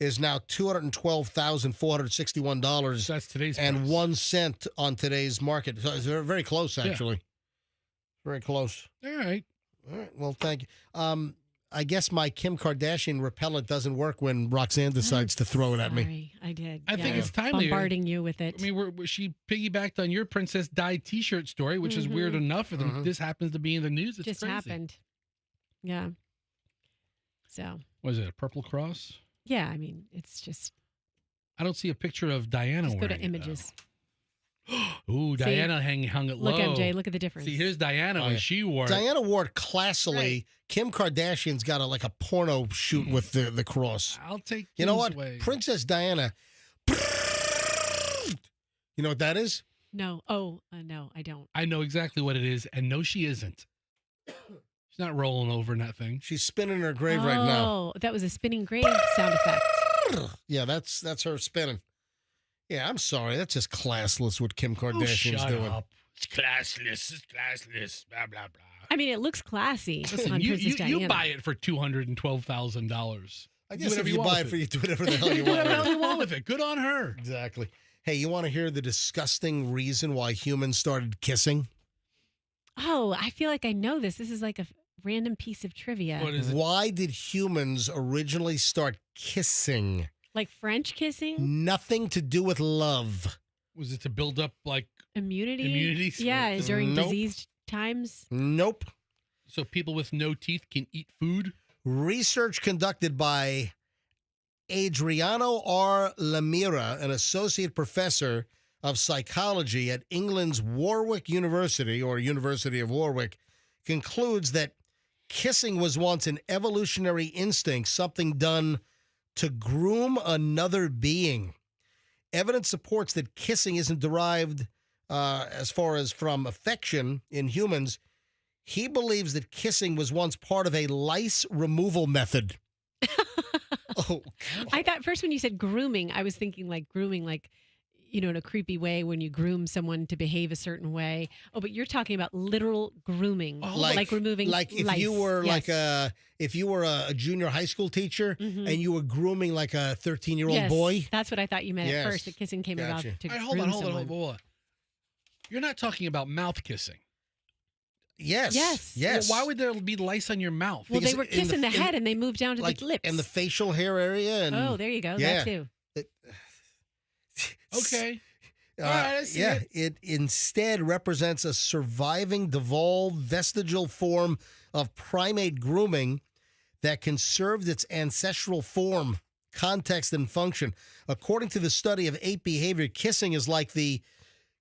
is now $212,461. That's today's and price. 1 cent on today's market. So it's very close, actually. Very close. All right. All right. Well, thank you. I guess my Kim Kardashian repellent doesn't work when Roxanne decides to throw it at me. Sorry, I did. I think it's timely. Bombarding you with it. I mean, she piggybacked on your Princess Di T-shirt story, which is weird enough. And this happens to be in the news. It's just crazy. happened. Yeah. So. Was it a purple cross? Yeah, I mean, it's just. I don't see a picture of Diana Just wearing go to images. Ooh, See? Diana hung it low. Look, MJ, look at the difference. See, here's Diana when she wore it. Diana wore it classily. Right. Kim Kardashian's got a porno shoot with the cross. I'll take You know what? away. Princess Diana. You know what that is? No. Oh, no, I don't. I know exactly what it is, and no, she isn't. She's not rolling over in that thing. She's spinning in her grave right now. Oh, that was a spinning grave sound effect. Yeah, that's her spinning. Yeah, I'm sorry. That's just classless what Kim Kardashian's doing. Up. It's classless. It's classless. Blah, blah, blah. I mean, it looks classy. Listen, on Princess Diana. you buy it for $212,000. I guess if you buy it for you, do whatever the hell you Do want. whatever the hell you want with it. Good on her. Exactly. Hey, you want to hear the disgusting reason why humans started kissing? Oh, I feel like I know this. This is like a random piece of trivia. What is it? Why did humans originally start kissing? Like French kissing? Nothing to do with love. Was it to build up Immunity? Immunity? Yeah, during Nope. diseased times. Nope. So people with no teeth can eat food? Research conducted by Adriano R. Lamira, an associate professor of psychology at England's Warwick University, or University of Warwick, concludes that kissing was once an evolutionary instinct, something done to groom another being. Evidence supports that kissing isn't derived as far as from affection in humans. He believes that kissing was once part of a lice removal method. Oh, I thought first when you said grooming, I was thinking like grooming, like, in a creepy way when you groom someone to behave a certain way. Oh, but you're talking about literal grooming, like removing like if lice. you were Yes. if you were a junior high school teacher and you were grooming like a 13-year-old Yes, boy. that's what I thought you meant Yes. at first. That kissing came about Gotcha. to Hold groom on. someone. You're not talking about mouth kissing. Yes. Yes. Yes. Well, why would there be lice on your mouth? Well, Because they were kissing the head and they moved down to like the lips. and the facial hair area and Oh, there you go. Yeah. That too. Okay. All right, I see yeah, it instead represents a surviving, devolved, vestigial form of primate grooming that conserved its ancestral form, context, and function. According to the study of ape behavior, kissing is like the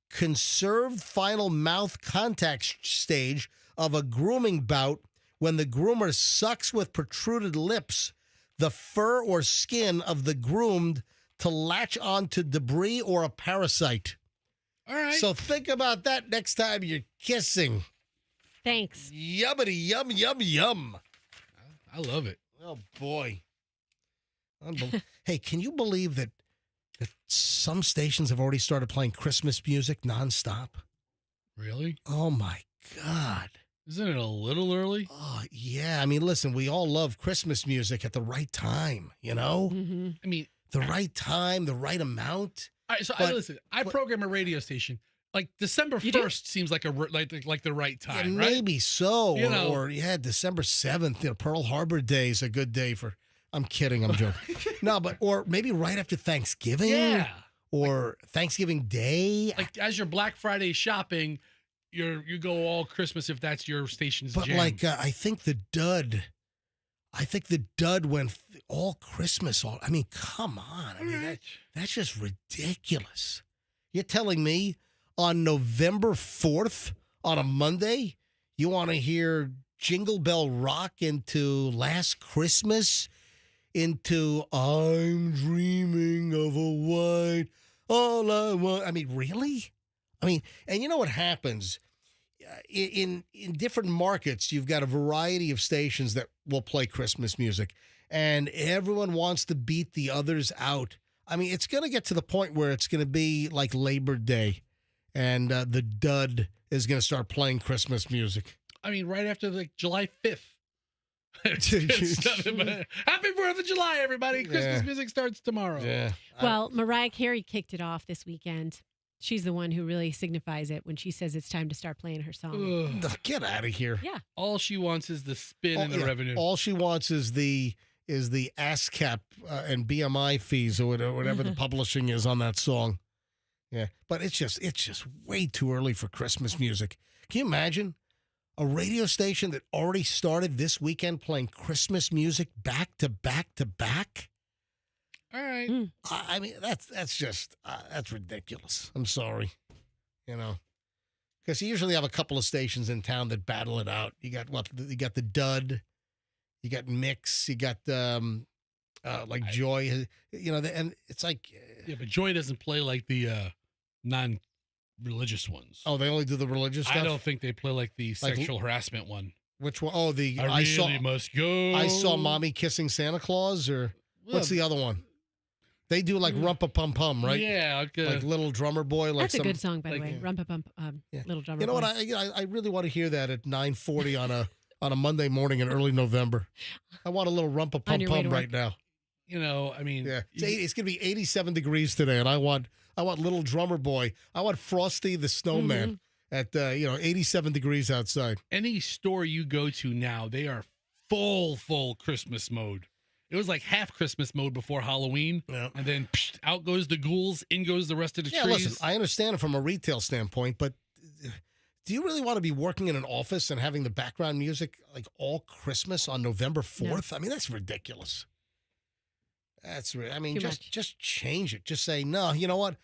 conserved final mouth contact stage of a grooming bout when the groomer sucks with protruded lips the fur or skin of the groomed to latch onto debris or a parasite. All right. So think about that next time you're kissing. Thanks. Yummity, yum, yum, yum. I love it. Oh, boy. Hey, can you believe that some stations have already started playing Christmas music nonstop? Really? Oh, my God. Isn't it a little early? Oh, yeah. I mean, listen, we all love Christmas music at the right time, you know? Mm-hmm. I mean, The right time, the right amount. all right, so But- listen, I program a radio station. Like December You do? 1st seems like like the right Yeah, time, right? maybe so. You know. Or December 7th, Pearl Harbor Day is a good day for. I'm kidding. I'm joking. No, but, or maybe right after Thanksgiving. Yeah. Or Thanksgiving Day. Like as your Black Friday shopping, you go all Christmas if that's your station's But jam. like, I think the dud went all Christmas. I mean, come on. I mean, that's just ridiculous. You're telling me on November 4th, on a Monday, you want to hear Jingle Bell Rock into Last Christmas, into I'm dreaming of a white, all I want. I mean, really? I mean, and you know what happens? In different markets, you've got a variety of stations that will play Christmas music, and everyone wants to beat the others out. I mean, it's going to get to the point where it's going to be like Labor Day, and the dud is going to start playing Christmas music. I mean, right after like July 5th. It's nothing but, Happy 4th of July, everybody. Christmas music starts tomorrow. Yeah. Well, Mariah Carey kicked it off this weekend. She's the one who really signifies it when she says it's time to start playing her song. Ugh. Get out of here. Yeah. All she wants is the spin and the revenue. All she wants is the ASCAP and BMI fees or whatever the publishing is on that song. Yeah, but it's just way too early for Christmas music. Can you imagine a radio station that already started this weekend playing Christmas music back to back to back? All right. I mean, that's just that's ridiculous. I'm sorry, because you usually have a couple of stations in town that battle it out. You got You got the Dud, you got Mix, you got like Joy, and it's like Yeah, but Joy doesn't play like the non-religious ones. oh, they only do the religious stuff. I don't think they play like the sexual harassment one. Which one? Oh, the I really must go. I saw Mommy Kissing Santa Claus, or what's the other one? They do like Rumpa Pum Pum, right? Yeah, like Little Drummer Boy. Like That's a good song, by the way. yeah. Rumpa Pump, Little Drummer You know Boy. what? I really want to hear that at 9:40 on a Monday morning in early November. I want a little Rumpa Pum your way Pum to right now. I mean, Yeah, it's gonna be 87 degrees today, and I want Little Drummer Boy. I want Frosty the Snowman at 87 degrees outside. any store you go to now, they are full Christmas mode. It was like half Christmas mode before Halloween, and then out goes the ghouls, in goes the rest of the Yeah, trees. listen, I understand it from a retail standpoint, but do you really want to be working in an office and having the background music like all Christmas on November 4th? I mean, that's ridiculous. I mean, Too just change it. Just say, no, you know what?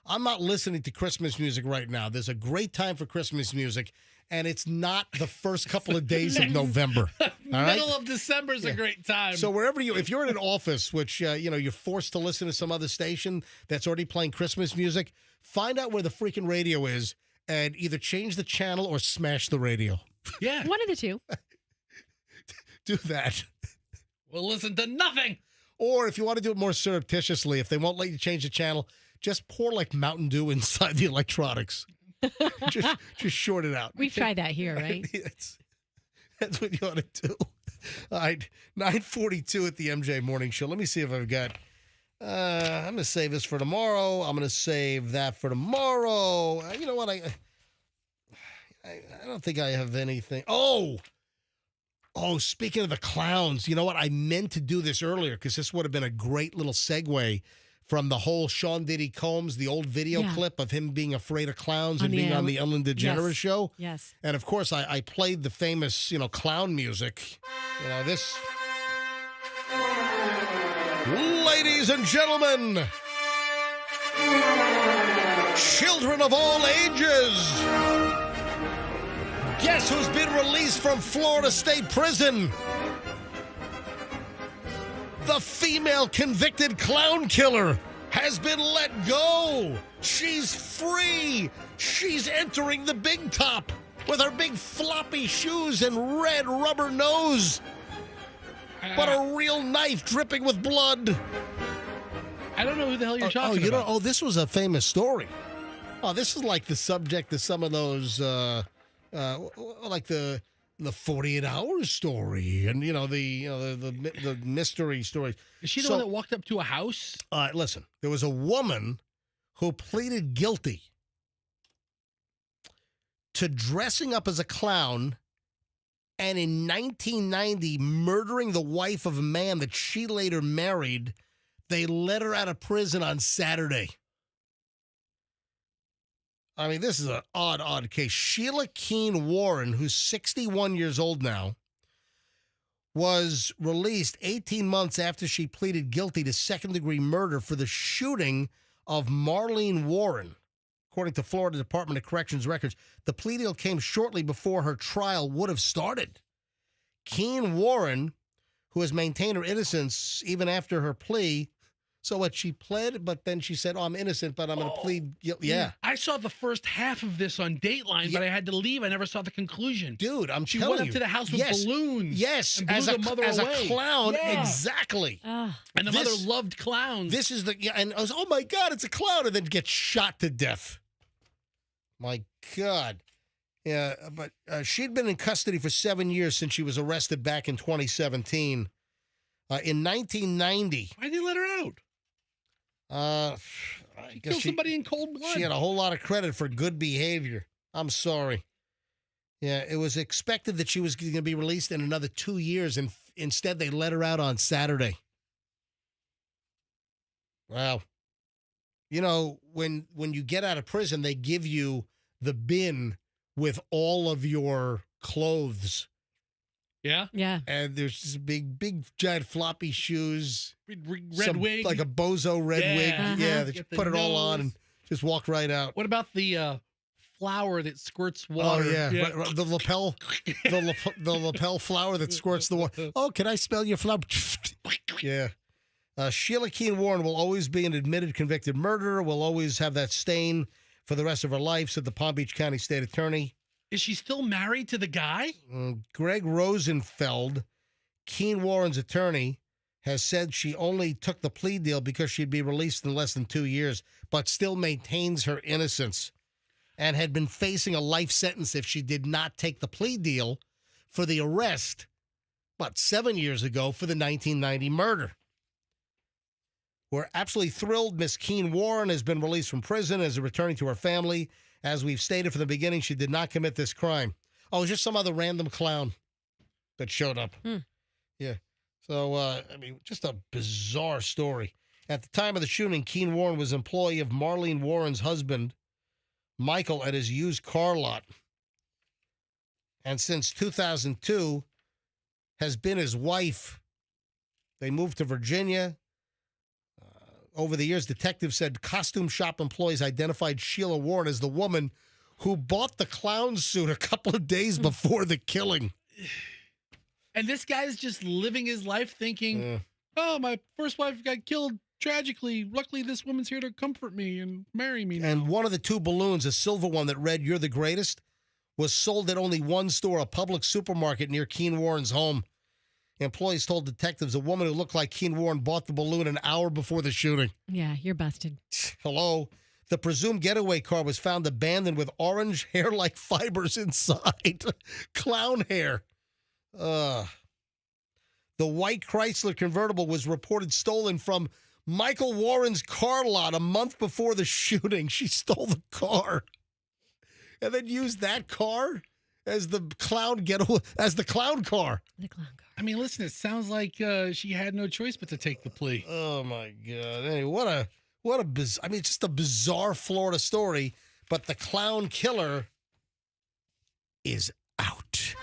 I'm not listening to Christmas music right now. There's a great time for Christmas music, and it's not the first couple of days of November. All right? Middle of December is a great time. So wherever if you're in an office, which you're forced to listen to some other station that's already playing Christmas music, find out where the freaking radio is and either change the channel or smash the radio. Yeah, One of the two. Do that. we'll listen to nothing. Or if you want to do it more surreptitiously, if they won't let you change the channel, just pour like Mountain Dew inside the electronics. just short it out. We've tried that here, right? That's what you ought to do. All right, 9:42 at the MJ Morning Show. Let me see if I've got. I'm going to save this for tomorrow. I'm going to save that for tomorrow. You know what? I don't think I have anything. Oh, speaking of the clowns, you know what? I meant to do this earlier because this would have been a great little segue from the whole Sean Diddy Combs, the old video clip of him being afraid of clowns and being on the Ellen DeGeneres show. Yes. And of course, I played the famous, clown music. This. Ladies and gentlemen, children of all ages, guess who's been released from Florida State Prison? The female convicted clown killer has been let go. She's free. She's entering the big top with her big floppy shoes and red rubber nose, but a real knife dripping with blood. I don't know who the hell you're talking about. This was a famous story. Oh, this is like the subject of some of those like the 48 Hours story, and the mystery stories. Is she the one that walked up to a house? Listen, there was a woman who pleaded guilty to dressing up as a clown and in 1990 murdering the wife of a man that she later married. They let her out of prison on Saturday. I mean, this is an odd case. Sheila Keene Warren, who's 61 years old now, was released 18 months after she pleaded guilty to second-degree murder for the shooting of Marlene Warren. According to Florida Department of Corrections records, the plea deal came shortly before her trial would have started. Keene Warren, who has maintained her innocence even after her plea. So what, she pled, but then she said, I'm innocent, but I'm going to plead guilty. Yeah. I saw the first half of this on Dateline, but I had to leave. I never saw the conclusion. Dude, she telling went up you. to the house with balloons. Yes, and blew the mother as away. a clown, exactly. And the mother loved clowns. This is and I was, oh my God, it's a clown, and then gets shot to death. My God. Yeah, but she'd been in custody for 7 years since she was arrested back in 2017. In 1990. Why'd they let her out? I guess killed somebody in cold blood. She had a whole lot of credit for good behavior. I'm sorry. Yeah, it was expected that she was going to be released in another 2 years, and instead they let her out on Saturday. Wow. You know, when you get out of prison, they give you the bin with all of your clothes. Yeah? Yeah. And there's just big, giant floppy shoes. Red wig. Like a bozo red wig. Yeah, they just put it all on and just walk right out. What about the flower that squirts water? Oh, yeah. Right, the lapel the lapel flower that squirts the water. Oh, can I smell your flower? Yeah. Sheila Keene Warren will always be an admitted convicted murderer, will always have that stain for the rest of her life, said the Palm Beach County State Attorney. Is she still married to the guy? Greg Rosenfeld, Keene Warren's attorney, has said she only took the plea deal because she'd be released in less than 2 years, but still maintains her innocence and had been facing a life sentence if she did not take the plea deal for the arrest, 7 years ago for the 1990 murder. We're absolutely thrilled Miss Keene Warren has been released from prison and is returning to her family. As we've stated from the beginning, she did not commit this crime. Oh, it was just some other random clown that showed up. Yeah. So, just a bizarre story. At the time of the shooting, Keene Warren was employee of Marlene Warren's husband, Michael, at his used car lot. And since 2002, has been his wife. They moved to Virginia. Over the years, detectives said costume shop employees identified Sheila Warren as the woman who bought the clown suit a couple of days before the killing. And this guy's just living his life thinking, oh, my first wife got killed tragically. Luckily, this woman's here to comfort me and marry me now. And one of the two balloons, a silver one that read, "You're the greatest," was sold at only one store, a public supermarket near Keene Warren's home. Employees told detectives a woman who looked like Keene Warren bought the balloon an hour before the shooting. Yeah, you're busted. Hello. The presumed getaway car was found abandoned with orange hair-like fibers inside. Clown hair. The white Chrysler convertible was reported stolen from Michael Warren's car lot a month before the shooting. She stole the car and then used that car as the clown getaway, as the clown car. The clown car. I mean, listen, it sounds like she had no choice but to take the plea. Oh my God! Anyway, what a it's just a bizarre Florida story. But the clown killer is out.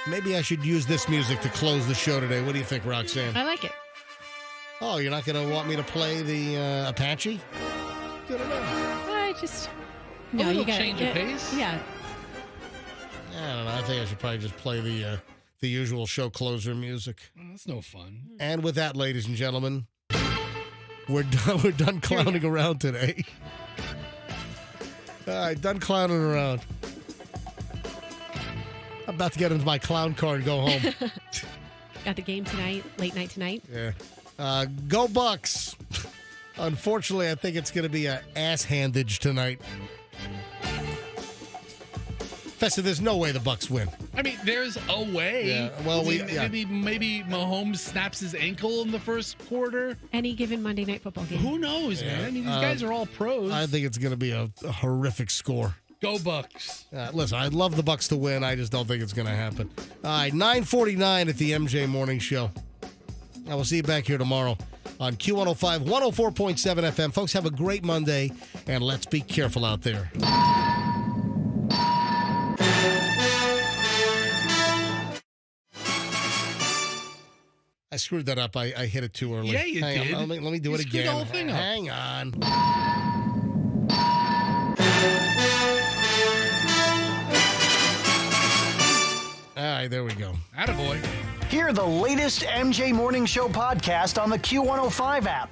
Maybe I should use this music to close the show today. What do you think, Roxanne? I like it. Oh, you're not going to want me to play the Apache? Good enough. I just no, you got to change your pace. Yeah. I don't know. I think I should probably just play the usual show closer music. Well, that's no fun. And with that, ladies and gentlemen, we're done. We're done clowning around today. All right, done clowning around. I'm about to get into my clown car and go home. Got the game tonight, late night tonight. Yeah. Go Bucks. Unfortunately, I think it's going to be an ass handage tonight. Festa, there's no way the Bucks win. I mean, there's a way. Yeah, well, maybe Mahomes snaps his ankle in the first quarter. Any given Monday Night Football game. Who knows, man? I mean, these guys are all pros. I think it's going to be a horrific score. Go Bucks. Listen, I'd love the Bucks to win. I just don't think it's going to happen. All right, 9:49 at the MJ Morning Show. I will see you back here tomorrow on Q105, 104.7 FM. Folks, have a great Monday, and let's be careful out there. I screwed that up. I hit it too early. Yeah, you Hang did. on. Let me do it again. The whole thing up. Hang on. All right, there we go. Attaboy. Hear the latest MJ Morning Show podcast on the Q105 app.